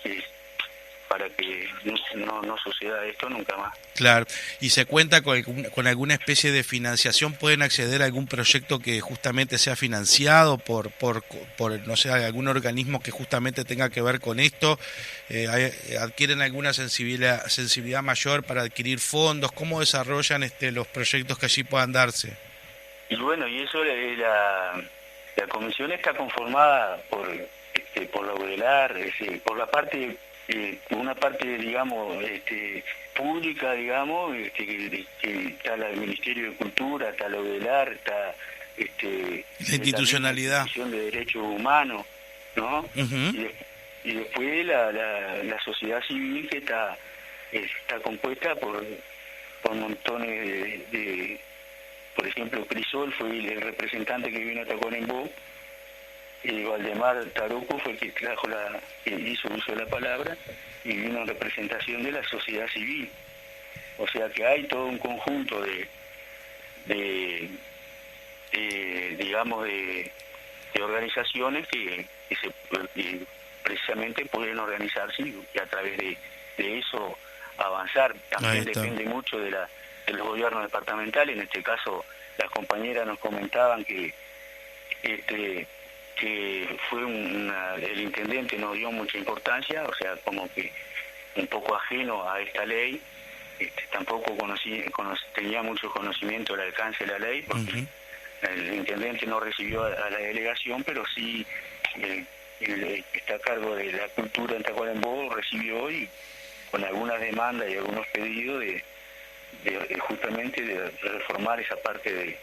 Speaker 8: para que no suceda esto nunca más.
Speaker 1: Claro, y se cuenta con alguna especie de financiación. ¿Pueden acceder a algún proyecto que justamente sea financiado por no sé, algún organismo que justamente tenga que ver con esto? ¿Adquieren alguna sensibilidad mayor para adquirir fondos? ¿Cómo desarrollan los proyectos que allí puedan darse?
Speaker 8: Y bueno, y eso la comisión está conformada por la UDELAR, por la parte, una parte, digamos, pública, digamos, que está el Ministerio de Cultura, está la UDELAR, está
Speaker 1: la institucionalidad,
Speaker 8: la Comisión de Derechos Humanos, ¿no?
Speaker 1: Uh-huh.
Speaker 8: Y después la sociedad civil, que está compuesta por montones de por ejemplo, Crisol fue el representante que vino a Tacuarembó, y Valdemar Taruco fue el que hizo uso de la palabra, y vino en representación de la sociedad civil. O sea que hay todo un conjunto de organizaciones que precisamente pueden organizarse y a través de eso avanzar. También depende mucho de los gobiernos departamentales. En este caso, las compañeras nos comentaban que fue el intendente no dio mucha importancia, o sea, como que un poco ajeno a esta ley. Tampoco tenía mucho conocimiento del alcance de la ley, porque uh-huh. El intendente no recibió a la delegación, pero sí el que está a cargo de la cultura en Tacuarembó recibió, y con algunas demandas y algunos pedidos justamente de reformar esa parte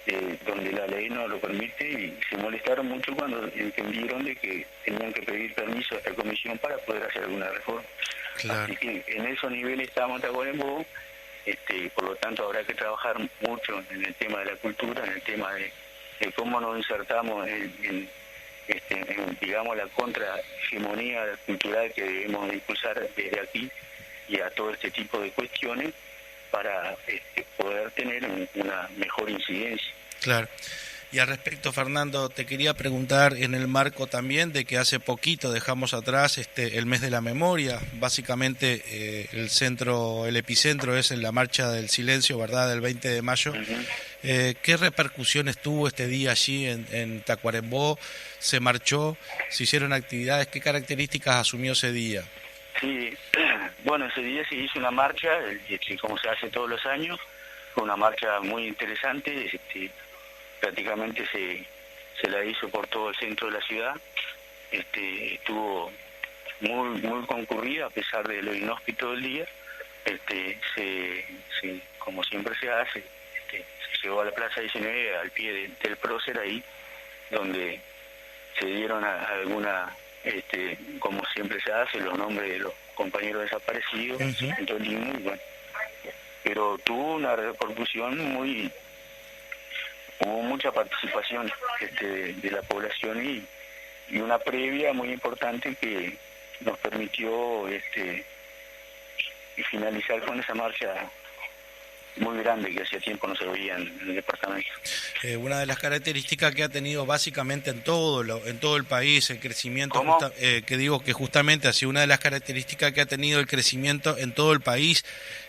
Speaker 8: de donde la ley no lo permite, y se molestaron mucho cuando entendieron de que tenían que pedir permiso a esta comisión para poder hacer alguna reforma. Claro. Así que en esos niveles estamos en Tacuarembó, por lo tanto habrá que trabajar mucho en el tema de la cultura, en el tema de cómo nos insertamos en digamos, la contrahegemonía cultural que debemos impulsar desde aquí, y a todo este tipo de cuestiones, para poder tener una mejor incidencia.
Speaker 1: Claro. Y al respecto, Fernando, te quería preguntar, en el marco también de que hace poquito dejamos atrás el mes de la memoria, básicamente el epicentro es en la Marcha del Silencio, ¿verdad?, del 20 de mayo. Uh-huh. ¿Qué repercusiones tuvo este día allí en Tacuarembó? ¿Se marchó? ¿Se hicieron actividades? ¿Qué características asumió ese día?
Speaker 8: Sí, bueno, ese día se hizo una marcha, como se hace todos los años. Fue una marcha muy interesante, prácticamente se la hizo por todo el centro de la ciudad. Estuvo muy concurrida, a pesar de lo inhóspito del día. Como siempre se hace, se llegó a la Plaza 19, al pie del prócer, ahí donde se dieron como siempre se hace, los nombres de los compañeros desaparecidos. Uh-huh. Entonces, bueno, pero tuvo una repercusión hubo mucha participación de la población, y una previa muy importante que nos permitió finalizar con esa marcha muy grande que hacía tiempo no se veía en el departamento.
Speaker 1: Una de las características que ha tenido básicamente en todo el país el crecimiento, que digo que justamente ha sido una de las características que ha tenido el crecimiento en todo el país,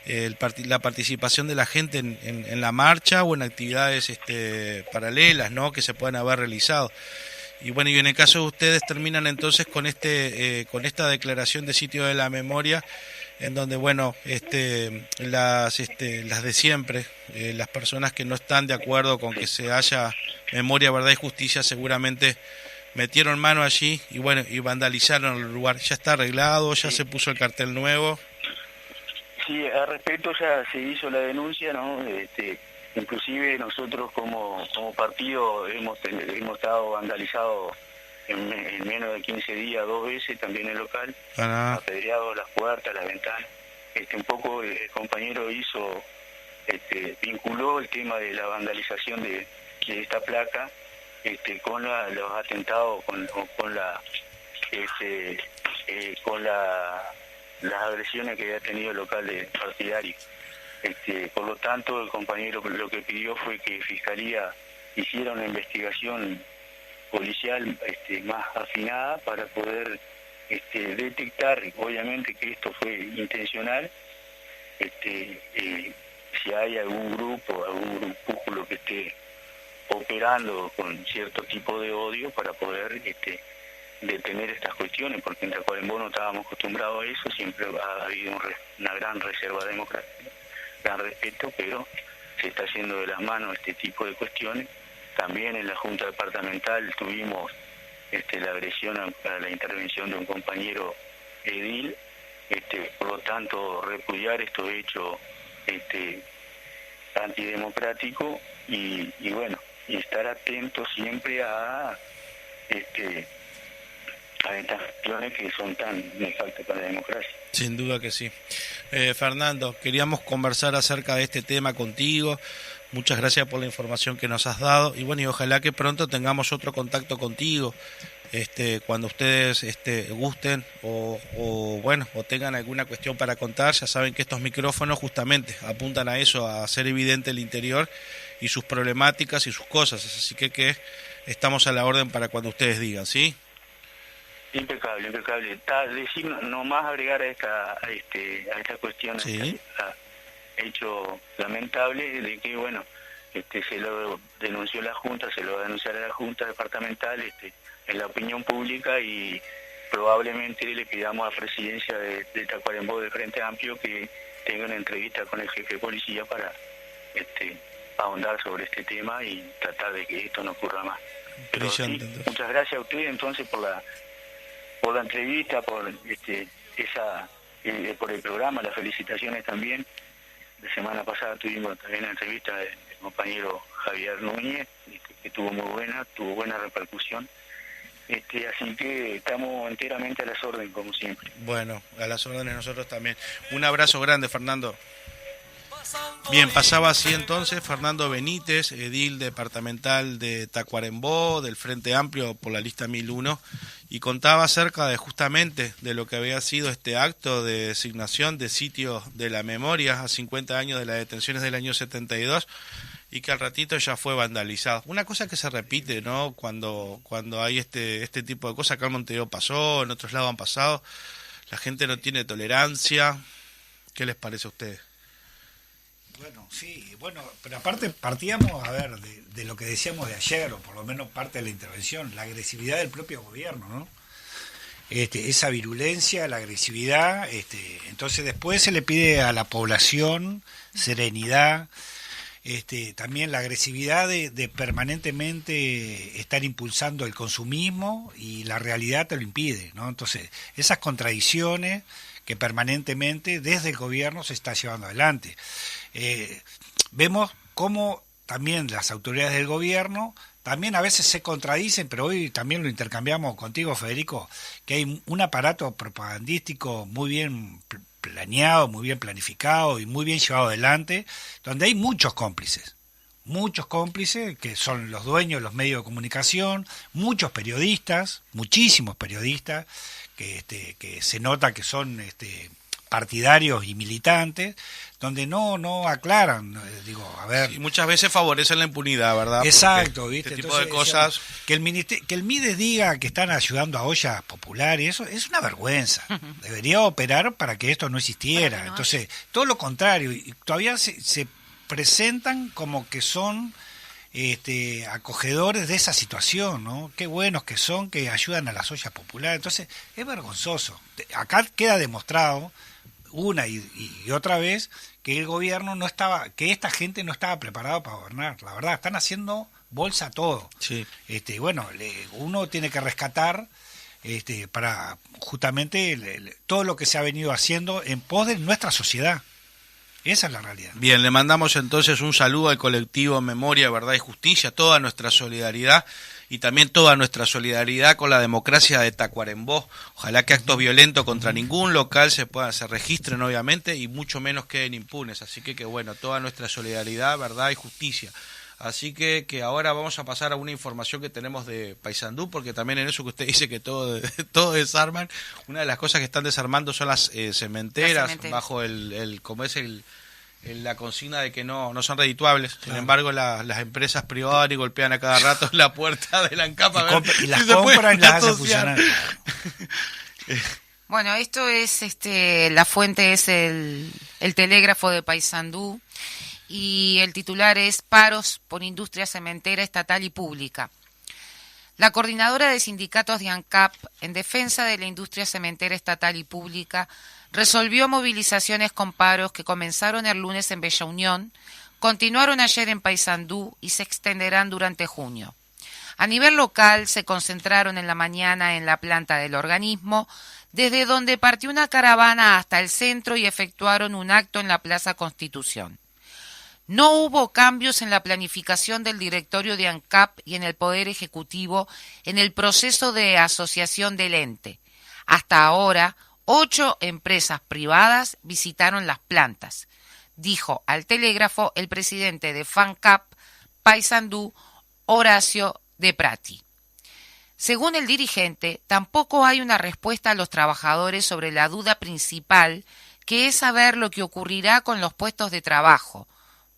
Speaker 1: la participación de la gente en la marcha o en actividades paralelas, ¿no?, que se pueden haber realizado. Y bueno, y en el caso de ustedes terminan entonces con esta declaración de sitio de la memoria, en donde, bueno, las de siempre, las personas que no están de acuerdo con que se haya memoria, verdad y justicia, seguramente metieron mano allí y bueno, y vandalizaron el lugar. Ya está arreglado, ya se puso el cartel nuevo.
Speaker 8: Sí, al respecto ya se hizo la denuncia, ¿no? Inclusive nosotros como partido hemos estado vandalizados en menos de 15 días 2 veces, también el local, apedreado las puertas, las ventanas. Un poco el compañero vinculó el tema de la vandalización de esta placa con los atentados, con las agresiones que había tenido el local de partidario. Por lo tanto, el compañero lo que pidió fue que Fiscalía hiciera una investigación policial más afinada para poder detectar, obviamente, que esto fue intencional, si hay algún grupo, algún grupúsculo que esté operando con cierto tipo de odio para poder detener estas cuestiones, porque en Tacuarembó no estábamos acostumbrados a eso, siempre ha habido una gran reserva democrática, gran respeto, pero se está haciendo de las manos este tipo de cuestiones. También en la Junta Departamental tuvimos la agresión a la intervención de un compañero edil, por lo tanto repudiar estos hechos antidemocráticos y bueno, y estar atentos siempre a estas cuestiones que son tan nefastas para la democracia.
Speaker 1: Sin duda que sí. Fernando, queríamos conversar acerca de este tema contigo. Muchas gracias por la información que nos has dado y bueno, y ojalá que pronto tengamos otro contacto contigo, cuando ustedes gusten o tengan alguna cuestión para contar. Ya saben que estos micrófonos justamente apuntan a eso, a hacer evidente el interior y sus problemáticas y sus cosas, así que estamos a la orden para cuando ustedes digan, ¿sí?
Speaker 8: Impecable. Decir nomás agregar a esta cuestión,
Speaker 1: ¿sí?
Speaker 8: Hecho lamentable de que bueno, se lo denunció la Junta, se lo va a denunciar a la Junta Departamental en la opinión pública y probablemente le pidamos a la presidencia de Tacuarembó del Frente Amplio que tenga una entrevista con el jefe de policía para ahondar sobre este tema y tratar de que esto no ocurra más. Pero sí, muchas gracias a ustedes entonces por la entrevista, por por el programa, las felicitaciones también. La semana pasada tuvimos también una entrevista del compañero Javier Núñez, que tuvo buena repercusión. Así que estamos enteramente a las órdenes, como siempre.
Speaker 1: Bueno, a las órdenes nosotros también. Un abrazo grande, Fernando. Bien, pasaba así entonces Fernando Benítez, edil departamental de Tacuarembó, del Frente Amplio por la lista 1001, y contaba acerca de justamente de lo que había sido este acto de designación de sitio de la memoria a 50 años de las detenciones del año 72 y que al ratito ya fue vandalizado. Una cosa que se repite, ¿no? Cuando hay este tipo de cosas, acá en Montevideo pasó, en otros lados han pasado, la gente no tiene tolerancia. ¿Qué les parece a ustedes?
Speaker 4: Bueno, sí, pero aparte partíamos, de lo que decíamos de ayer, o por lo menos parte de la intervención, la agresividad del propio gobierno, ¿no? Esa virulencia, la agresividad, entonces después se le pide a la población serenidad, también la agresividad de permanentemente estar impulsando el consumismo y la realidad te lo impide, ¿no? Entonces, esas contradicciones que permanentemente desde el gobierno se está llevando adelante. Vemos cómo también las autoridades del gobierno también a veces se contradicen, pero hoy también lo intercambiamos contigo, Federico, que hay un aparato propagandístico muy bien planeado, muy bien planificado y muy bien llevado adelante, donde hay muchos cómplices que son los dueños de los medios de comunicación, muchos periodistas, muchísimos periodistas, que se nota que son partidarios y militantes, donde no aclaran, digo, a ver...
Speaker 1: Sí, muchas veces favorecen la impunidad, ¿verdad?
Speaker 4: Exacto,
Speaker 1: Porque
Speaker 4: ¿viste?
Speaker 1: Este tipo
Speaker 4: Entonces,
Speaker 1: de cosas...
Speaker 4: que el MIDES diga que están ayudando a ollas populares, eso es una vergüenza. Debería operar para que esto no existiera.
Speaker 3: Para que no
Speaker 4: Entonces, todo lo contrario, y todavía se presentan como que son acogedores de esa situación, ¿no? Qué buenos que son, que ayudan a las ollas populares. Entonces, es vergonzoso. Acá queda demostrado una y otra vez que el gobierno no estaba, que esta gente no estaba preparada para gobernar. La verdad, están haciendo bolsa todo.
Speaker 1: Sí.
Speaker 4: Bueno, uno tiene que rescatar para justamente todo lo que se ha venido haciendo en pos de nuestra sociedad. Esa es la realidad.
Speaker 1: Bien, le mandamos entonces un saludo al colectivo Memoria, Verdad y Justicia, toda nuestra solidaridad y también toda nuestra solidaridad con la democracia de Tacuarembó. Ojalá que actos violentos contra ningún local se registren, obviamente, y mucho menos queden impunes. Así que bueno, toda nuestra solidaridad, verdad y justicia. Así que ahora vamos a pasar a una información que tenemos de Paysandú, porque también en eso que usted dice que todo desarman, una de las cosas que están desarmando son las cementeras, bajo la consigna de que no son redituables. Sin embargo, las empresas privadas y golpean a cada rato la puerta de la ANCAP
Speaker 4: y las compran y las hacen funcionar.
Speaker 2: Bueno, esto es la fuente es el Telégrafo de Paysandú y el titular es Paros por industria cementera estatal y pública. La coordinadora de sindicatos de ANCAP en defensa de la industria cementera estatal y pública resolvió movilizaciones con paros que comenzaron el lunes en Bella Unión, continuaron ayer en Paysandú y se extenderán durante junio. A nivel local se concentraron en la mañana en la planta del organismo, desde donde partió una caravana hasta el centro y efectuaron un acto en la Plaza Constitución. No hubo cambios en la planificación del directorio de ANCAP y en el Poder Ejecutivo en el proceso de asociación del ente. Hasta ahora, 8 empresas privadas visitaron las plantas, dijo al Telégrafo el presidente de FANCAP, Paysandú, Horacio de Prati. Según el dirigente, tampoco hay una respuesta a los trabajadores sobre la duda principal, que es saber lo que ocurrirá con los puestos de trabajo,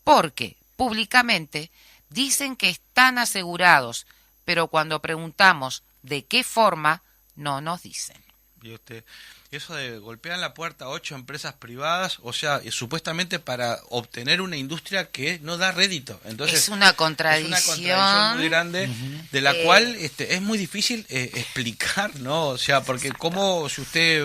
Speaker 2: porque, públicamente, dicen que están asegurados, pero cuando preguntamos de qué forma, no nos dicen.
Speaker 1: Y eso de golpear la puerta a 8 empresas privadas, o sea, supuestamente para obtener una industria que no da rédito. Entonces,
Speaker 2: es una contradicción
Speaker 1: muy grande, de la cual es muy difícil explicar, ¿no? O sea, porque cómo si usted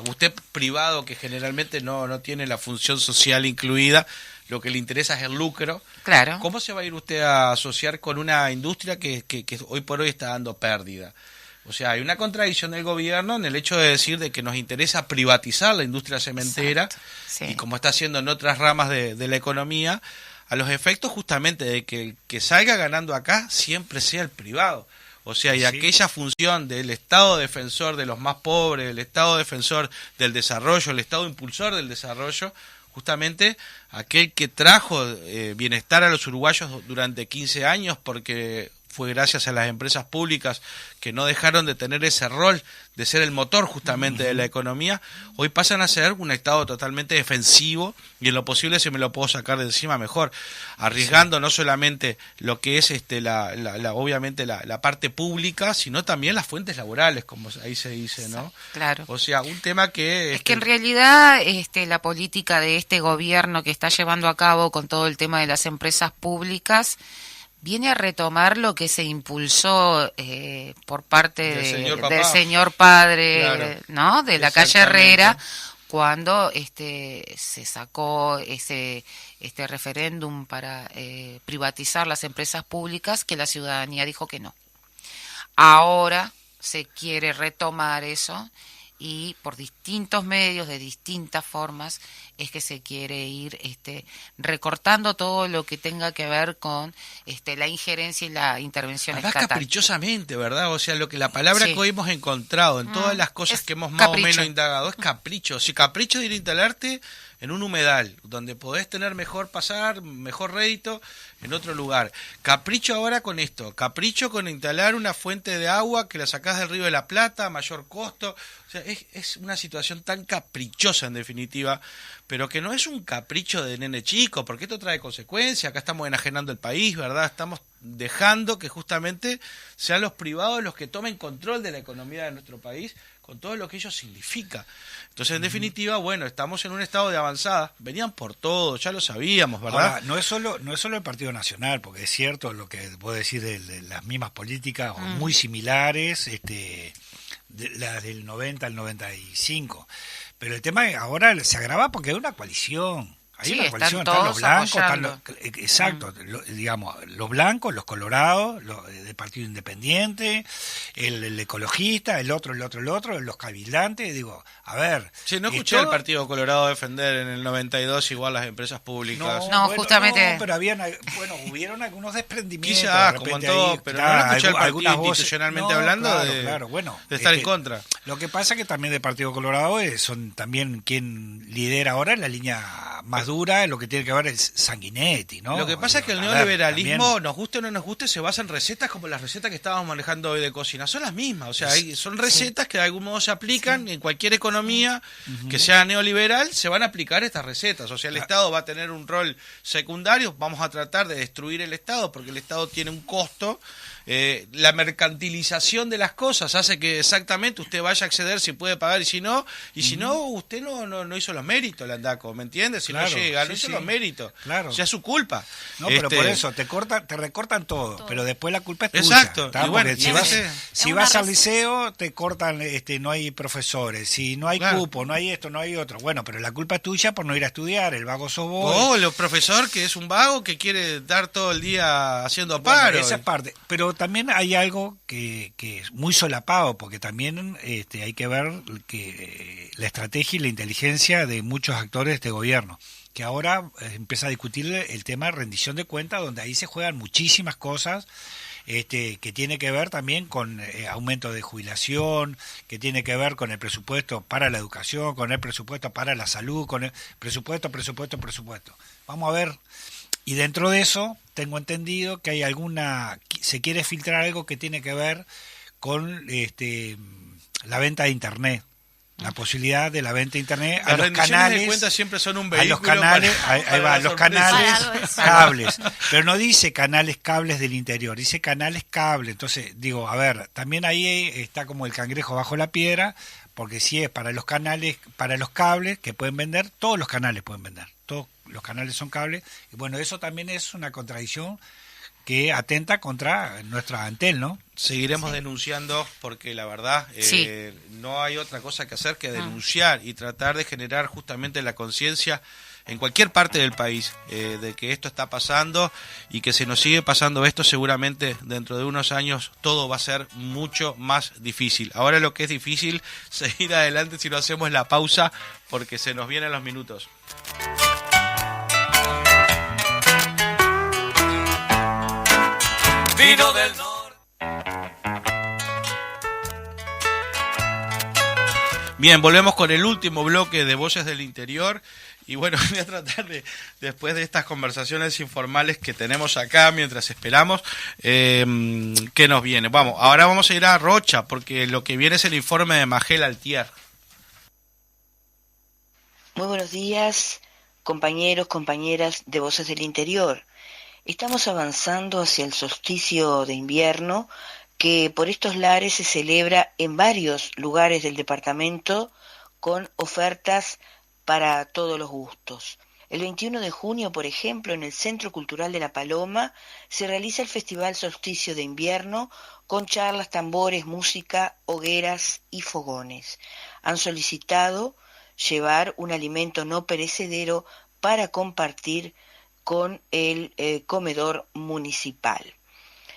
Speaker 1: usted privado, que generalmente no tiene la función social incluida, lo que le interesa es el lucro.
Speaker 2: Claro.
Speaker 1: ¿Cómo se va a ir usted a asociar con una industria que hoy por hoy está dando pérdida? O sea, hay una contradicción del gobierno en el hecho de decir de que nos interesa privatizar la industria cementera.
Speaker 2: Exacto, sí.
Speaker 1: Y como está haciendo en otras ramas de la economía, a los efectos justamente de que el que salga ganando acá siempre sea el privado. O sea, y aquella función del Estado defensor de los más pobres, del Estado defensor del desarrollo, el Estado impulsor del desarrollo, justamente aquel que trajo bienestar a los uruguayos durante 15 años, porque fue gracias a las empresas públicas que no dejaron de tener ese rol de ser el motor justamente de la economía, hoy pasan a ser un Estado totalmente defensivo, y en lo posible, si me lo puedo sacar de encima, mejor, arriesgando no solamente lo que es obviamente la parte pública, sino también las fuentes laborales, como ahí se dice, ¿no?
Speaker 2: Claro.
Speaker 1: O sea, un tema que...
Speaker 2: Es que en realidad la política de este gobierno que está llevando a cabo con todo el tema de las empresas públicas viene a retomar lo que se impulsó por parte del señor padre, claro, ¿no? De la calle Herrera, cuando se sacó ese referéndum para privatizar las empresas públicas, que la ciudadanía dijo que no. Ahora se quiere retomar eso y por distintos medios, de distintas formas, es que se quiere ir recortando todo lo que tenga que ver con la injerencia y la intervención
Speaker 1: Además,
Speaker 2: estatal.
Speaker 1: caprichosamente, ¿verdad? O sea, lo que la palabra
Speaker 2: Sí.
Speaker 1: que hoy hemos encontrado en todas las cosas
Speaker 2: Es
Speaker 1: que hemos más
Speaker 2: capricho.
Speaker 1: o menos indagado es capricho. Si capricho de ir a instalarte en un humedal, donde podés tener mejor rédito en otro lugar. Capricho ahora con esto, capricho con instalar una fuente de agua que la sacás del Río de la Plata a mayor costo. O sea, es una situación tan caprichosa en definitiva, pero que no es un capricho de nene chico, porque esto trae consecuencias. Acá estamos enajenando el país, ¿verdad? Estamos dejando que justamente sean los privados los que tomen control de la economía de nuestro país con todo lo que ello significa. Entonces, en definitiva, bueno, estamos en un estado de avanzada. Venían por todo, ya lo sabíamos, ¿verdad?
Speaker 4: Ahora, no es solo el Partido Nacional, porque es cierto lo que puedo decir de las mismas políticas, o muy similares, las del 90 al 95. Pero el tema ahora se agrava porque hay una coalición. Hay
Speaker 2: Sí,
Speaker 4: una
Speaker 2: están
Speaker 4: coalición,
Speaker 2: todos
Speaker 4: están los blancos,
Speaker 2: apoyando.
Speaker 4: exacto, digamos, los blancos, los colorados, los del Partido Independiente, el ecologista, el otro, los cabildantes, digo, a ver.
Speaker 1: Sí, no escuché al Partido Colorado defender en el 92 igual las empresas públicas.
Speaker 2: No, justamente.
Speaker 4: No, pero hubieron algunos desprendimientos.
Speaker 1: Quizá,
Speaker 4: de
Speaker 1: como en
Speaker 4: repente
Speaker 1: todo,
Speaker 4: ahí,
Speaker 1: pero
Speaker 4: claro,
Speaker 1: no escuché al partido
Speaker 4: algunas voces.
Speaker 1: institucionalmente
Speaker 4: No,
Speaker 1: hablando
Speaker 4: claro, bueno,
Speaker 1: de estar en contra.
Speaker 4: Lo que pasa que también del Partido Colorado son también quien lidera ahora la línea más dura, lo que tiene que ver es Sanguinetti, ¿no?
Speaker 1: Lo que pasa es que el
Speaker 4: A ver,
Speaker 1: neoliberalismo,
Speaker 4: también.
Speaker 1: nos guste o no nos guste, se basa en recetas como las recetas que estábamos manejando hoy de cocina. Son las mismas, o sea, son recetas que de algún modo se aplican en cualquier economía que sea neoliberal, se van a aplicar estas recetas. O sea, el Estado va a tener un rol secundario, vamos a tratar de destruir el Estado porque el Estado tiene un costo. La mercantilización de las cosas hace que exactamente usted vaya a acceder si puede pagar y si no, usted no hizo los méritos, Landaco, ¿me entiende? Si
Speaker 4: Claro,
Speaker 1: no llega, no
Speaker 4: sí,
Speaker 1: hizo
Speaker 4: sí.
Speaker 1: los méritos,
Speaker 4: Claro.
Speaker 1: o sea, es su culpa.
Speaker 4: No, pero por eso, te recortan todo, pero después la culpa es tuya.
Speaker 1: Exacto,
Speaker 4: ¿está?
Speaker 1: y bueno,
Speaker 4: Porque
Speaker 1: y
Speaker 4: si vas al liceo, te cortan, no hay profesores, si no hay
Speaker 1: Claro.
Speaker 4: cupo, no hay esto, no hay otro. Bueno, pero la culpa es tuya por no ir a estudiar, el vago sos vos.
Speaker 1: El profesor que es un vago que quiere dar todo el día haciendo
Speaker 4: Bueno,
Speaker 1: paro.
Speaker 4: esa parte. Pero también hay algo que es muy solapado, porque también hay que ver que la estrategia y la inteligencia de muchos actores de este gobierno, que ahora empieza a discutir el tema de rendición de cuentas, donde ahí se juegan muchísimas cosas, que tiene que ver también con aumento de jubilación, que tiene que ver con el presupuesto para la educación, con el presupuesto para la salud, con el presupuesto. Vamos a ver. Y dentro de eso, tengo entendido que hay se quiere filtrar algo que tiene que ver con la venta de Internet. La posibilidad de la venta de Internet a
Speaker 1: Las
Speaker 4: los
Speaker 1: rendiciones
Speaker 4: canales.
Speaker 1: de cuentas siempre son un
Speaker 4: A
Speaker 1: vehículo.
Speaker 4: los canales,
Speaker 1: para
Speaker 4: ahí va,
Speaker 1: la
Speaker 4: los
Speaker 1: sorpresa.
Speaker 4: canales
Speaker 3: Para algo eso.
Speaker 4: cables. Pero no dice canales cables del interior, dice canales cable. Entonces, digo, a ver, también ahí está como el cangrejo bajo la piedra, porque si es para los canales, para los cables que pueden vender, todos los canales pueden vender. Todos los canales son cables. Y bueno, eso también es una contradicción que atenta contra nuestra Antel, ¿no?
Speaker 1: Seguiremos denunciando porque la verdad
Speaker 2: Sí.
Speaker 1: no hay otra cosa que hacer que denunciar y tratar de generar justamente la conciencia en cualquier parte del país de que esto está pasando y que si nos sigue pasando esto seguramente dentro de unos años todo va a ser mucho más difícil. Ahora lo que es difícil seguir adelante si no hacemos la pausa porque se nos vienen los minutos.
Speaker 9: Vino del norte.
Speaker 1: Bien, volvemos con el último bloque de Voces del Interior y bueno, voy a tratar de, después de estas conversaciones informales que tenemos acá mientras esperamos, ¿qué nos viene? Ahora vamos a ir a Rocha porque lo que viene es el informe de Magel Altier.
Speaker 10: Muy buenos días, compañeros, compañeras de Voces del Interior. Estamos avanzando hacia el solsticio de invierno que por estos lares se celebra en varios lugares del departamento con ofertas para todos los gustos. El 21 de junio, por ejemplo, en el Centro Cultural de La Paloma se realiza el Festival Solsticio de Invierno con charlas, tambores, música, hogueras y fogones. Han solicitado llevar un alimento no perecedero para compartir con el comedor municipal.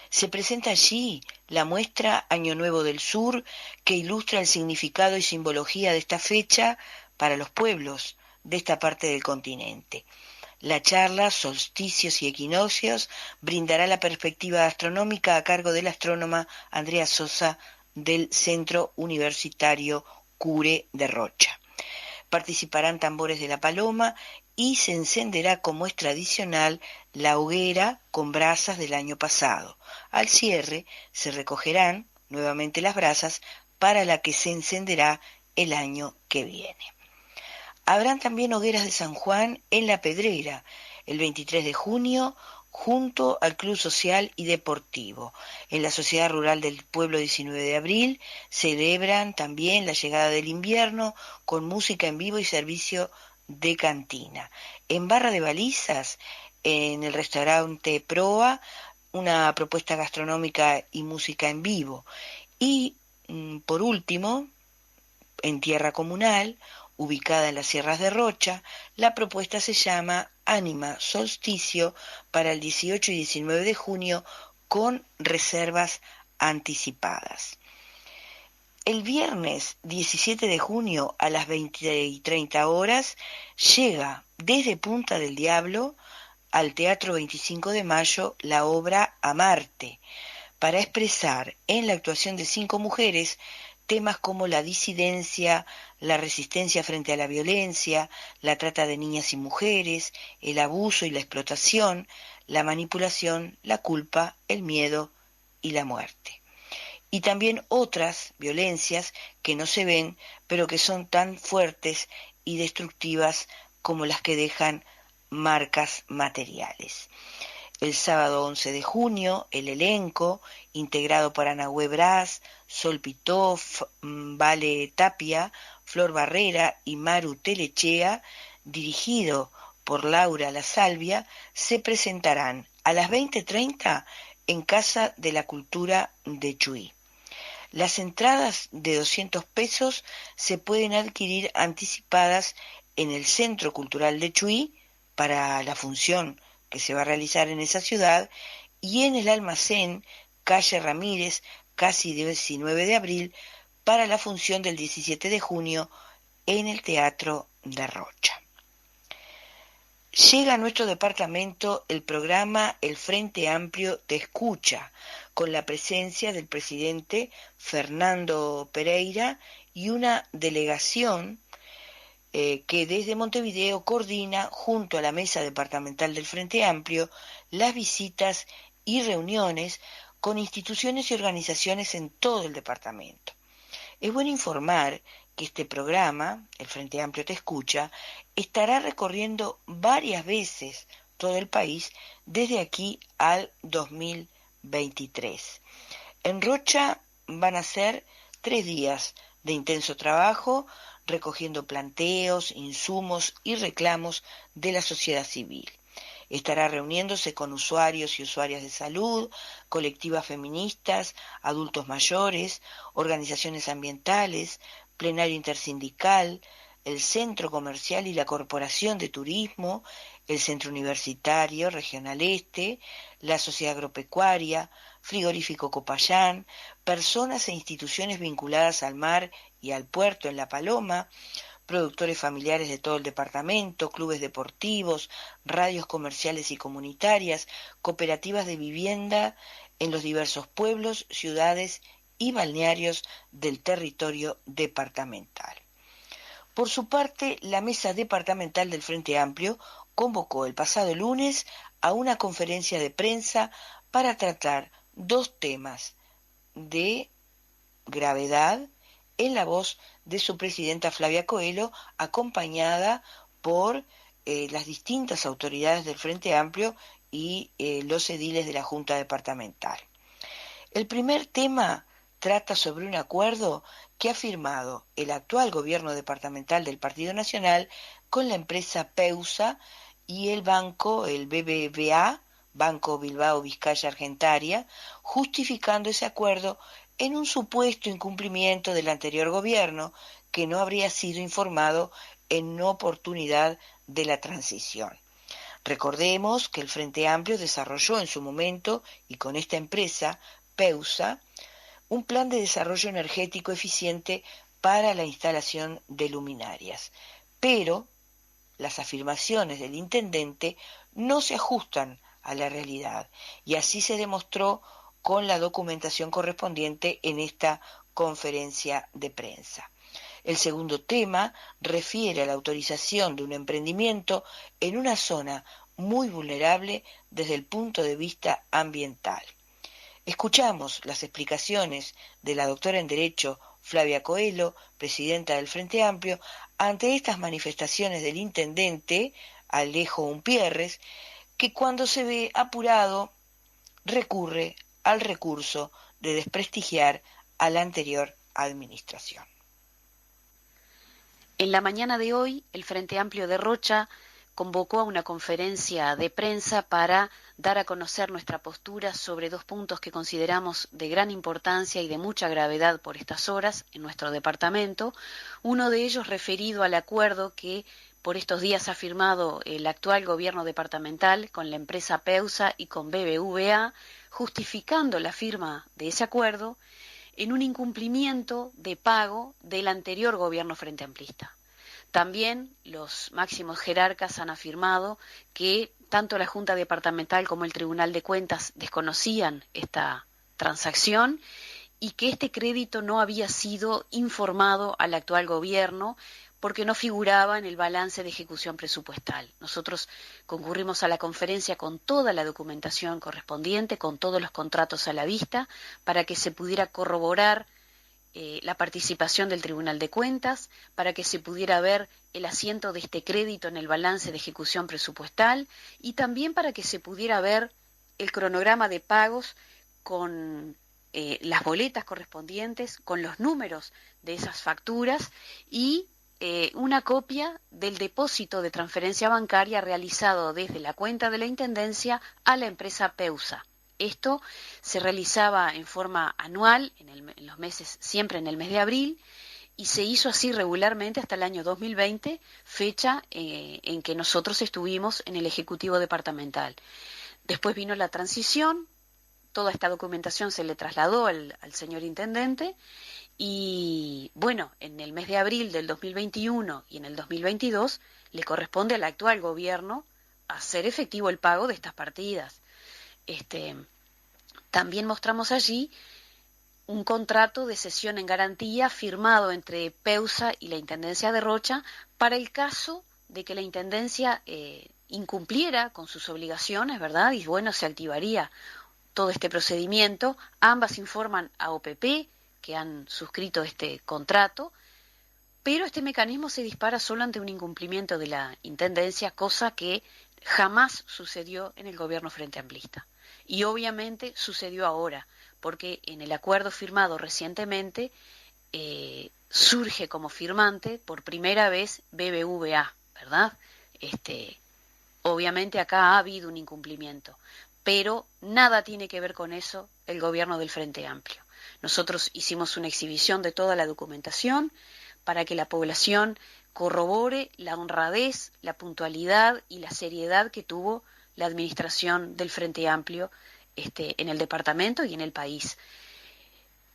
Speaker 10: Se presenta allí la muestra Año Nuevo del Sur, que ilustra el significado y simbología de esta fecha para los pueblos de esta parte del continente. La charla Solsticios y Equinoccios brindará la perspectiva astronómica a cargo de la astrónoma Andrea Sosa del Centro Universitario Cure de Rocha. Participarán tambores de la Paloma y se encenderá, como es tradicional, la hoguera con brasas del año pasado. Al cierre se recogerán nuevamente las brasas para la que se encenderá el año que viene. Habrán también hogueras de San Juan en La Pedrera, el 23 de junio, junto al Club Social y Deportivo. En la Sociedad Rural del Pueblo 19 de abril celebran también la llegada del invierno con música en vivo y servicio de cantina. En Barra de Balizas, en el restaurante Proa, una propuesta gastronómica y música en vivo. Y, por último, en Tierra Comunal, ubicada en las Sierras de Rocha, la propuesta se llama Ánima Solsticio para el 18 y 19 de junio con reservas anticipadas. El viernes 17 de junio a las 20 y 30 horas llega desde Punta del Diablo al Teatro 25 de Mayo la obra Amarte, para expresar en la actuación de 5 mujeres temas como la disidencia, la resistencia frente a la violencia, la trata de niñas y mujeres, el abuso y la explotación, la manipulación, la culpa, el miedo y la muerte. Y también otras violencias que no se ven, pero que son tan fuertes y destructivas como las que dejan marcas materiales. El sábado 11 de junio, el elenco, integrado por Anahue Brás, Sol Pitoff, Vale Tapia, Flor Barrera y Maru Telechea, dirigido por Laura La Salvia, se presentarán a las 20:30 en Casa de la Cultura de Chuy. Las entradas de 200 pesos se pueden adquirir anticipadas en el Centro Cultural de Chuy para la función que se va a realizar en esa ciudad, y en el almacén Calle Ramírez, casi 19 de abril, para la función del 17 de junio en el Teatro de Rocha. Llega a nuestro departamento el programa El Frente Amplio Te Escucha, con la presencia del presidente Fernando Pereira y una delegación que desde Montevideo coordina, junto a la Mesa Departamental del Frente Amplio, las visitas y reuniones con instituciones y organizaciones en todo el departamento. Es bueno informar que este programa, El Frente Amplio Te Escucha, estará recorriendo varias veces todo el país desde aquí al 2023. En Rocha van a ser 3 días de intenso trabajo, recogiendo planteos, insumos y reclamos de la sociedad civil. Estará reuniéndose con usuarios y usuarias de salud, colectivas feministas, adultos mayores, organizaciones ambientales, plenario intersindical, el Centro Comercial y la Corporación de Turismo, el Centro Universitario Regional Este, la Sociedad Agropecuaria, Frigorífico Copayán, personas e instituciones vinculadas al mar y al puerto en La Paloma, productores familiares de todo el departamento, clubes deportivos, radios comerciales y comunitarias, cooperativas de vivienda en los diversos pueblos, ciudades y balnearios del territorio departamental. Por su parte, la Mesa Departamental del Frente Amplio convocó el pasado lunes a una conferencia de prensa para tratar 2 temas de gravedad en la voz de su presidenta Flavia Coelho, acompañada por las distintas autoridades del Frente Amplio y los ediles de la Junta Departamental. El primer tema trata sobre un acuerdo que ha firmado el actual gobierno departamental del Partido Nacional con la empresa Peusa y el banco, el BBVA, Banco Bilbao Vizcaya Argentaria, justificando ese acuerdo en un supuesto incumplimiento del anterior gobierno que no habría sido informado en oportunidad de la transición. Recordemos que el Frente Amplio desarrolló en su momento, y con esta empresa, Peusa, un plan de desarrollo energético eficiente para la instalación de luminarias. Pero las afirmaciones del intendente no se ajustan a la realidad, y así se demostró con la documentación correspondiente en esta conferencia de prensa. El segundo tema refiere a la autorización de un emprendimiento en una zona muy vulnerable desde el punto de vista ambiental. Escuchamos las explicaciones de la doctora en Derecho Flavia Coelho, presidenta del Frente Amplio, ante estas manifestaciones del intendente Alejo Umpierres, que cuando se ve apurado recurre al recurso de desprestigiar a la anterior administración.
Speaker 9: En la mañana de hoy, el Frente Amplio de Rocha convocó a una conferencia de prensa para dar a conocer nuestra postura sobre dos puntos que consideramos de gran importancia y de mucha gravedad por estas horas en nuestro departamento. Uno de ellos referido al acuerdo que por estos días ha firmado el actual gobierno departamental con la empresa Peusa y con BBVA, justificando la firma de ese acuerdo en un incumplimiento de pago del anterior gobierno frente amplista. También los máximos jerarcas han afirmado que tanto la Junta Departamental como el Tribunal de Cuentas desconocían esta transacción y que este crédito no había sido informado al actual gobierno porque no figuraba en el balance de ejecución presupuestal. Nosotros concurrimos a la conferencia con toda la documentación correspondiente, con todos los contratos a la vista, para que se pudiera corroborar la participación del Tribunal de Cuentas, para que se pudiera ver el asiento de este crédito en el balance de ejecución presupuestal y también para que se pudiera ver el cronograma de pagos con las boletas correspondientes, con los números de esas facturas y una copia del depósito de transferencia bancaria realizado desde la cuenta de la Intendencia a la empresa Peusa. Esto se realizaba en forma anual, en los meses, siempre en el mes de abril, y se hizo así regularmente hasta el año 2020, fecha en que nosotros estuvimos en el Ejecutivo Departamental. Después vino la transición, toda esta documentación se le trasladó al señor Intendente, y bueno, en el mes de abril del 2021 y en el 2022 le corresponde al actual gobierno hacer efectivo el pago de estas partidas. También mostramos allí un contrato de cesión en garantía firmado entre Peusa y la Intendencia de Rocha para el caso de que la Intendencia incumpliera con sus obligaciones, ¿verdad? Y bueno, se activaría todo este procedimiento. Ambas informan a OPP que han suscrito este contrato, pero este mecanismo se dispara solo ante un incumplimiento de la Intendencia, cosa que jamás sucedió en el gobierno frente amplista. Y obviamente sucedió ahora, porque en el acuerdo firmado recientemente surge como firmante por primera vez BBVA, ¿verdad? Obviamente acá ha habido un incumplimiento, pero nada tiene que ver con eso el gobierno del Frente Amplio. Nosotros hicimos una exhibición de toda la documentación para que la población corrobore la honradez, la puntualidad y la seriedad que tuvo la administración del Frente Amplio en el departamento y en el país.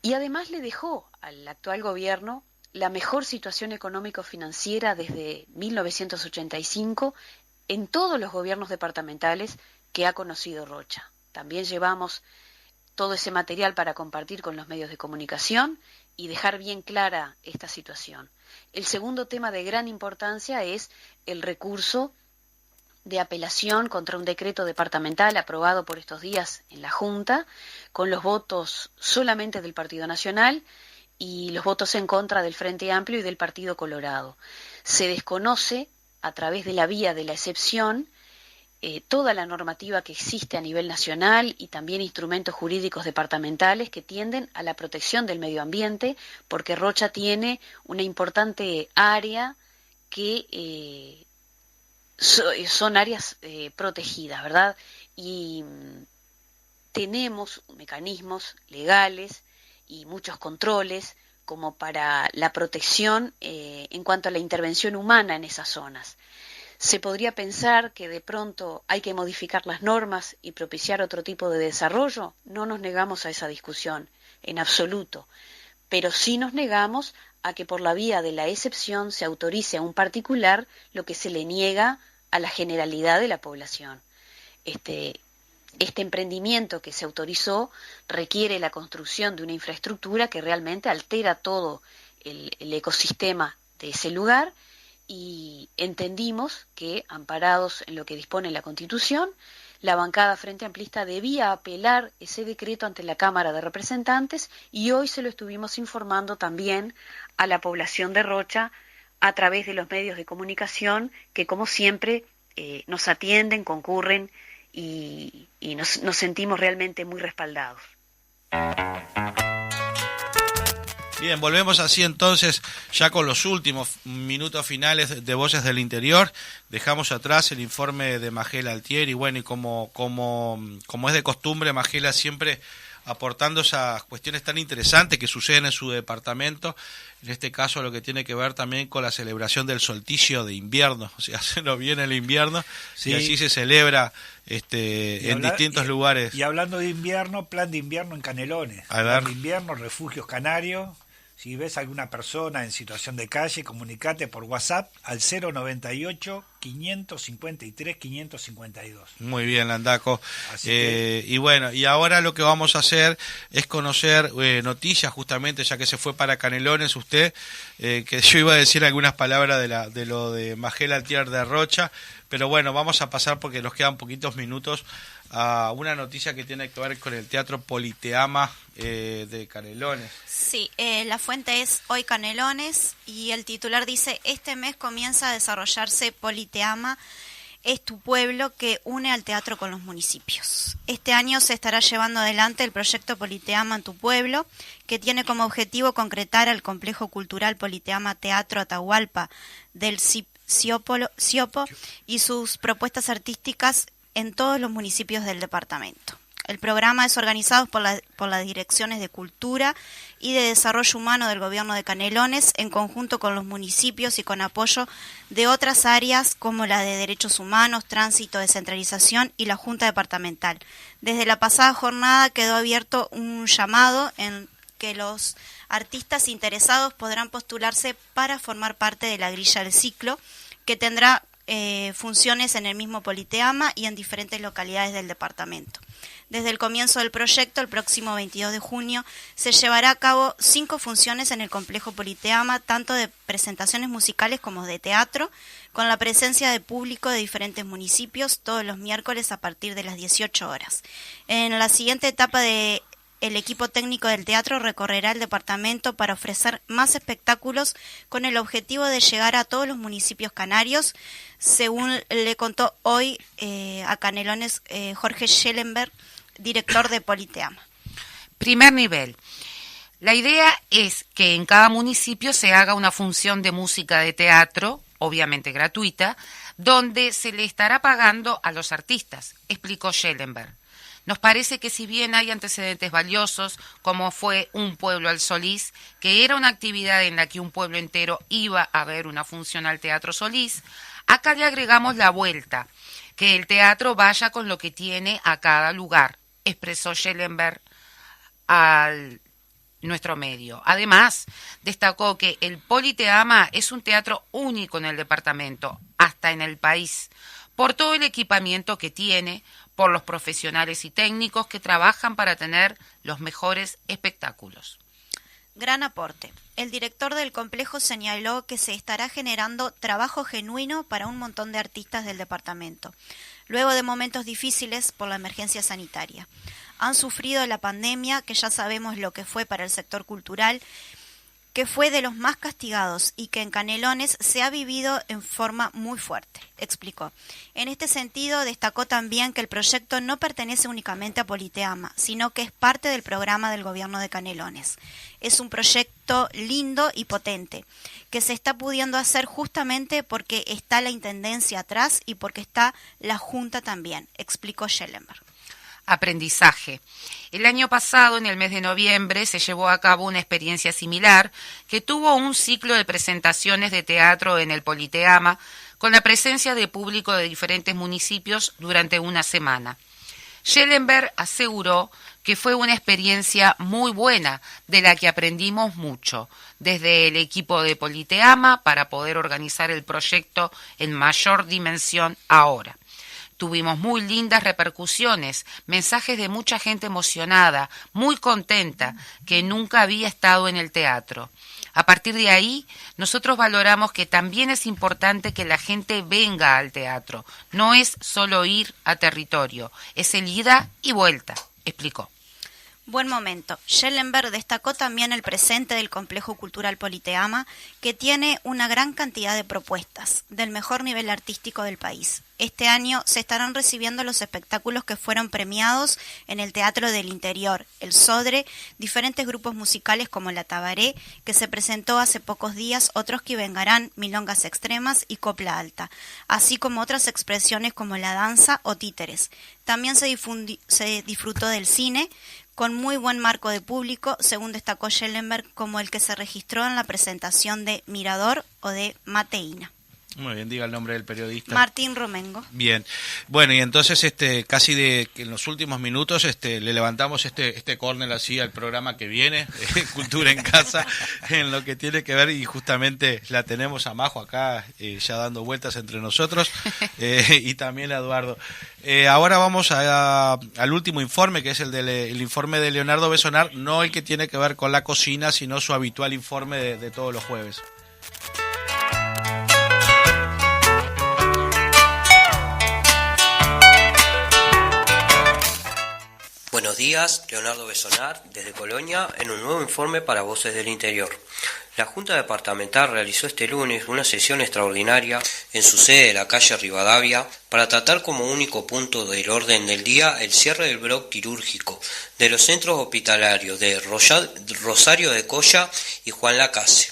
Speaker 9: Y además le dejó al actual gobierno la mejor situación económico-financiera desde 1985 en todos los gobiernos departamentales que ha conocido Rocha. También llevamos todo ese material para compartir con los medios de comunicación y dejar bien clara esta situación. El segundo tema de gran importancia es el recurso de apelación contra un decreto departamental aprobado por estos días en la Junta, con los votos solamente del Partido Nacional y los votos en contra del Frente Amplio y del Partido Colorado. Se desconoce, a través de la vía de la excepción, toda la normativa que existe a nivel nacional y también instrumentos jurídicos departamentales que tienden a la protección del medio ambiente, porque Rocha tiene una importante área que son áreas protegidas, ¿verdad? Y tenemos mecanismos legales y muchos controles como para la protección en cuanto a la intervención humana en esas zonas. Se podría pensar que de pronto hay que modificar las normas y propiciar otro tipo de desarrollo. No nos negamos a esa discusión, en absoluto. pero sí nos negamos a que por la vía de la excepción se autorice a un particular lo que se le niega a la generalidad de la población. Este emprendimiento que se autorizó requiere la construcción de una infraestructura que realmente altera todo el ecosistema de ese lugar, y entendimos que, amparados en lo que dispone la Constitución, la bancada Frente Amplista debía apelar ese decreto ante la Cámara de Representantes, y hoy se lo estuvimos informando también a la población de Rocha a través de los medios de comunicación que, como siempre, nos atienden, concurren y nos sentimos realmente muy respaldados.
Speaker 1: Bien, volvemos así entonces ya con los últimos minutos finales de Voces del Interior. Dejamos atrás el informe de Magela Altieri, y bueno, y como es de costumbre, Magela siempre aportando esas cuestiones tan interesantes que suceden en su departamento, en este caso lo que tiene que ver también con la celebración del solsticio de invierno, o sea, se nos viene el invierno, sí, y así se celebra en distintos lugares.
Speaker 4: Y hablando de invierno, plan de invierno en Canelones, plan de invierno, refugios canarios. Si ves alguna persona en situación de calle, comunicate por WhatsApp al 098-553-552.
Speaker 1: Muy bien, Landaco. Y bueno, y ahora lo que vamos a hacer es conocer noticias, justamente, ya que se fue para Canelones usted, que yo iba a decir algunas palabras de lo de Magela Altieri de Rocha, pero bueno, vamos a pasar, porque nos quedan poquitos minutos, a una noticia que tiene que ver con el Teatro Politeama de Canelones.
Speaker 3: Sí, la fuente es Hoy Canelones, y el titular dice: este mes comienza a desarrollarse Politeama, es tu pueblo, que une al teatro con los municipios. Este año se estará llevando adelante el proyecto Politeama en tu pueblo, que tiene como objetivo concretar al complejo cultural Politeama Teatro Atahualpa del Siopo y sus propuestas artísticas en todos los municipios del departamento. El programa es organizado por las Direcciones de Cultura y de Desarrollo Humano del Gobierno de Canelones, en conjunto con los municipios y con apoyo de otras áreas como la de Derechos Humanos, Tránsito, Descentralización y la Junta Departamental. Desde la pasada jornada quedó abierto un llamado en que los artistas interesados podrán postularse para formar parte de la grilla del ciclo, que tendrá funciones en el mismo Politeama y en diferentes localidades del departamento. Desde el comienzo del proyecto, el próximo 22 de junio, se llevará a cabo 5 funciones en el complejo Politeama, tanto de presentaciones musicales como de teatro, con la presencia de público de diferentes municipios todos los miércoles a partir de las 18 horas. En la siguiente etapa el equipo técnico del teatro recorrerá el departamento para ofrecer más espectáculos con el objetivo de llegar a todos los municipios canarios, según le contó hoy a Canelones Jorge Schellenberg, director de Politeama.
Speaker 2: Primer nivel. La idea es que en cada municipio se haga una función de música de teatro, obviamente gratuita, donde se le estará pagando a los artistas, explicó Schellenberg. Nos parece que si bien hay antecedentes valiosos, como fue Un Pueblo al Solís, que era una actividad en la que un pueblo entero iba a ver una función al Teatro Solís, acá le agregamos la vuelta, que el teatro vaya con lo que tiene a cada lugar, expresó Schellenberg al nuestro medio. Además, destacó que el Politeama es un teatro único en el departamento, hasta en el país, por todo el equipamiento que tiene, por los profesionales y técnicos que trabajan para tener los mejores espectáculos.
Speaker 3: Gran aporte. El director del complejo señaló que se estará generando trabajo genuino para un montón de artistas del departamento, luego de momentos difíciles por la emergencia sanitaria. Han sufrido la pandemia, que ya sabemos lo que fue para el sector cultural, que fue de los más castigados y que en Canelones se ha vivido en forma muy fuerte, explicó. En este sentido, destacó también que el proyecto no pertenece únicamente a Politeama, sino que es parte del programa del gobierno de Canelones. Es un proyecto lindo y potente, que se está pudiendo hacer justamente porque está la Intendencia atrás y porque está la Junta también, explicó Schellenberg.
Speaker 2: Aprendizaje. El año pasado, en el mes de noviembre, se llevó a cabo una experiencia similar que tuvo un ciclo de presentaciones de teatro en el Politeama con la presencia de público de diferentes municipios durante una semana. Schellenberg aseguró que fue una experiencia muy buena, de la que aprendimos mucho, desde el equipo de Politeama para poder organizar el proyecto en mayor dimensión ahora. Tuvimos muy lindas repercusiones, mensajes de mucha gente emocionada, muy contenta, que nunca había estado en el teatro. A partir de ahí, nosotros valoramos que también es importante que la gente venga al teatro. No es solo ir a territorio, es el ida y vuelta, explicó.
Speaker 3: Buen momento. Schellenberg destacó también el presente del Complejo Cultural Politeama, que tiene una gran cantidad de propuestas, del mejor nivel artístico del país. Este año se estarán recibiendo los espectáculos que fueron premiados en el Teatro del Interior, el Sodre, diferentes grupos musicales como la Tabaré, que se presentó hace pocos días, otros que vengarán, milongas extremas y copla alta, así como otras expresiones como la danza o títeres. También se disfrutó del cine, con muy buen marco de público, según destacó Schellenberg, como el que se registró en la presentación de Mirador o de Mateína.
Speaker 1: Muy bien, diga el nombre del periodista.
Speaker 3: Martín Romengo.
Speaker 1: Bien, bueno, y entonces casi en los últimos minutos le levantamos este córner así al programa que viene, Cultura en Casa, en lo que tiene que ver, y justamente la tenemos a Majo acá ya dando vueltas entre nosotros, y también a Eduardo. Ahora vamos al último informe, que es el informe de Leonardo Besonar, no el que tiene que ver con la cocina, sino su habitual informe de todos los jueves.
Speaker 6: Buenos días, Leonardo Besonar, desde Colonia, en un nuevo informe para Voces del Interior. La Junta Departamental realizó este lunes una sesión extraordinaria en su sede de la calle Rivadavia para tratar como único punto del orden del día el cierre del bloque quirúrgico de los centros hospitalarios de Rosario de Coya y Juan Lacase.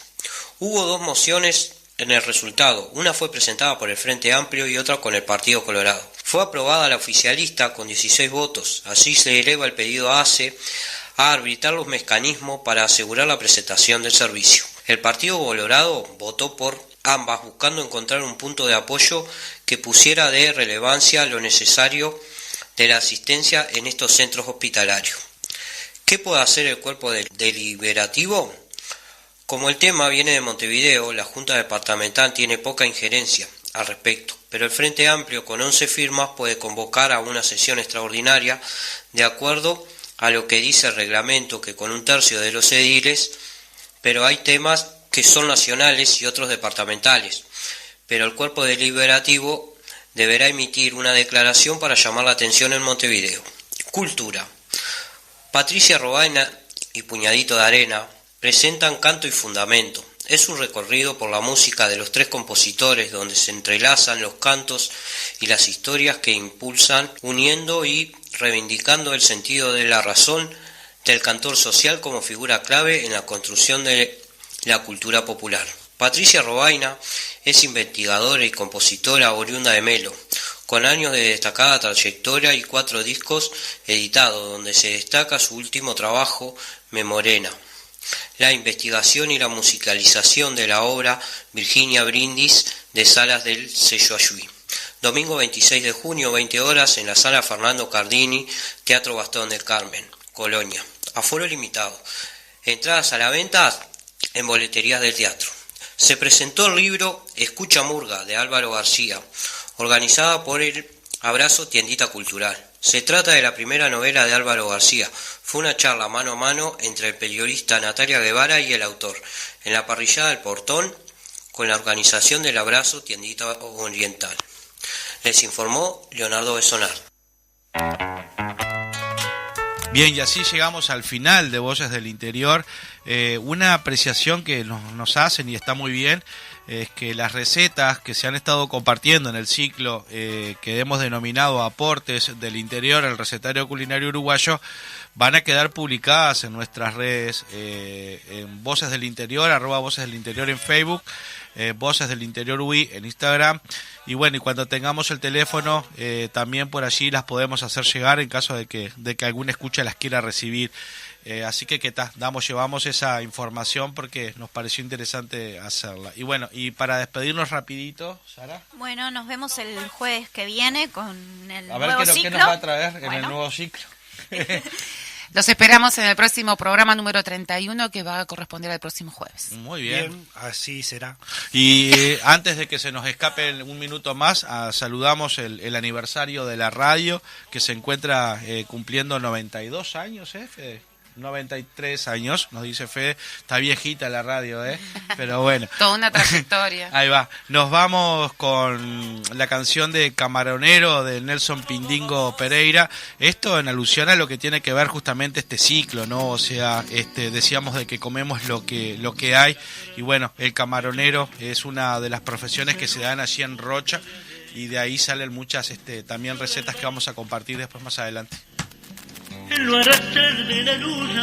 Speaker 6: Hubo dos mociones en el resultado, una fue presentada por el Frente Amplio y otra con el Partido Colorado. Fue aprobada la oficialista con 16 votos, así se eleva el pedido a ACE a arbitrar los mecanismos para asegurar la presentación del servicio. El Partido Colorado votó por ambas buscando encontrar un punto de apoyo que pusiera de relevancia lo necesario de la asistencia en estos centros hospitalarios. ¿Qué puede hacer el cuerpo deliberativo? Como el tema viene de Montevideo, la Junta Departamental tiene poca injerencia al respecto, pero el Frente Amplio con 11 firmas puede convocar a una sesión extraordinaria de acuerdo a lo que dice el reglamento, que con 1/3 de los ediles, pero hay temas que son nacionales y otros departamentales, pero el cuerpo deliberativo deberá emitir una declaración para llamar la atención en Montevideo. Cultura. Patricia Robaina y Puñadito de Arena presentan Canto y Fundamento. Es un recorrido por la música de los 3 compositores donde se entrelazan los cantos y las historias que impulsan, uniendo y reivindicando el sentido de la razón del cantor social como figura clave en la construcción de la cultura popular. Patricia Robaina es investigadora y compositora oriunda de Melo, con años de destacada trayectoria y 4 discos editados, donde se destaca su último trabajo, Memorena. La investigación y la musicalización de la obra Virginia Brindis de Salas del sello Ayuí. Domingo 26 de junio, 20 horas, en la sala Fernando Cardini, Teatro Gastón del Carmen, Colonia. Aforo limitado. Entradas a la venta en boleterías del teatro. Se presentó el libro Escucha Murga, de Álvaro García, organizada por el Abrazo Tiendita Cultural. Se trata de la primera novela de Álvaro García. Fue una charla mano a mano entre el periodista Natalia Guevara y el autor, en la parrillada del Portón, con la organización del Abrazo Tiendita Oriental. Les informó Leonardo Besonar.
Speaker 1: Bien, y así llegamos al final de Voces del Interior. Una apreciación que nos hacen, y está muy bien, es que las recetas que se han estado compartiendo en el ciclo que hemos denominado Aportes del Interior, el recetario culinario uruguayo, van a quedar publicadas en nuestras redes, en Voces del Interior, @Voces del Interior en Facebook, Voces del Interior UI en Instagram, y bueno, y cuando tengamos el teléfono también por allí las podemos hacer llegar en caso de que alguna escucha las quiera recibir. Así que llevamos esa información porque nos pareció interesante hacerla. Y bueno, y para despedirnos rapidito, Sara.
Speaker 3: Bueno, nos vemos el jueves que viene con el
Speaker 1: A ver
Speaker 3: nuevo
Speaker 1: qué
Speaker 3: ciclo.
Speaker 1: nos va a traer en el nuevo ciclo.
Speaker 2: Los esperamos en el próximo programa número 31 que va a corresponder al próximo jueves.
Speaker 1: Muy bien.
Speaker 4: Así será.
Speaker 1: Y antes de que se nos escape un minuto más, saludamos el aniversario de la radio que se encuentra cumpliendo 92 años, Fede. 93 años, nos dice Fede. Está viejita la radio, pero bueno.
Speaker 2: Toda una trayectoria.
Speaker 1: Ahí va. Nos vamos con la canción de Camaronero de Nelson Pindingo Pereira. Esto en alusión a lo que tiene que ver justamente este ciclo, ¿no? O sea, decíamos de que comemos lo que hay. Y bueno, el camaronero es una de las profesiones que se dan allí en Rocha. Y de ahí salen muchas también recetas que vamos a compartir después más adelante.
Speaker 11: En lo arrastrar de la luna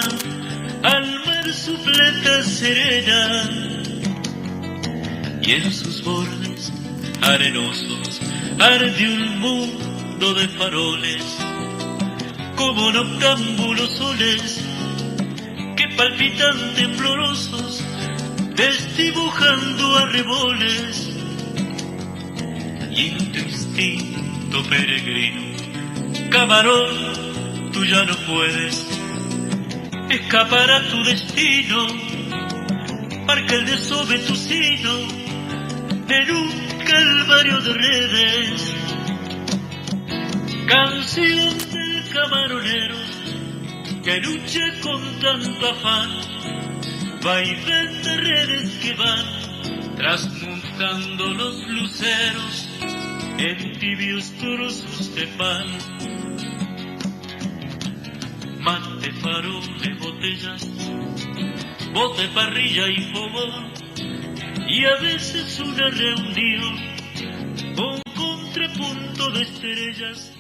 Speaker 11: al mar su plata serena, y en sus bordes arenosos arde un mundo de faroles, como noctámbulos soles que palpitan temblorosos, desdibujando arreboles, y en tu instinto peregrino, camarón, tú ya no puedes escapar a tu destino, marca el desove tu sino en un calvario de redes. Canción del camaronero que lucha con tanto afán, vaivén de redes que van transmutando los luceros en tibios trozos de pan. Mate, faroles, botellas, bote, parrilla y fogón, y a veces una reunión con contrapunto de estrellas.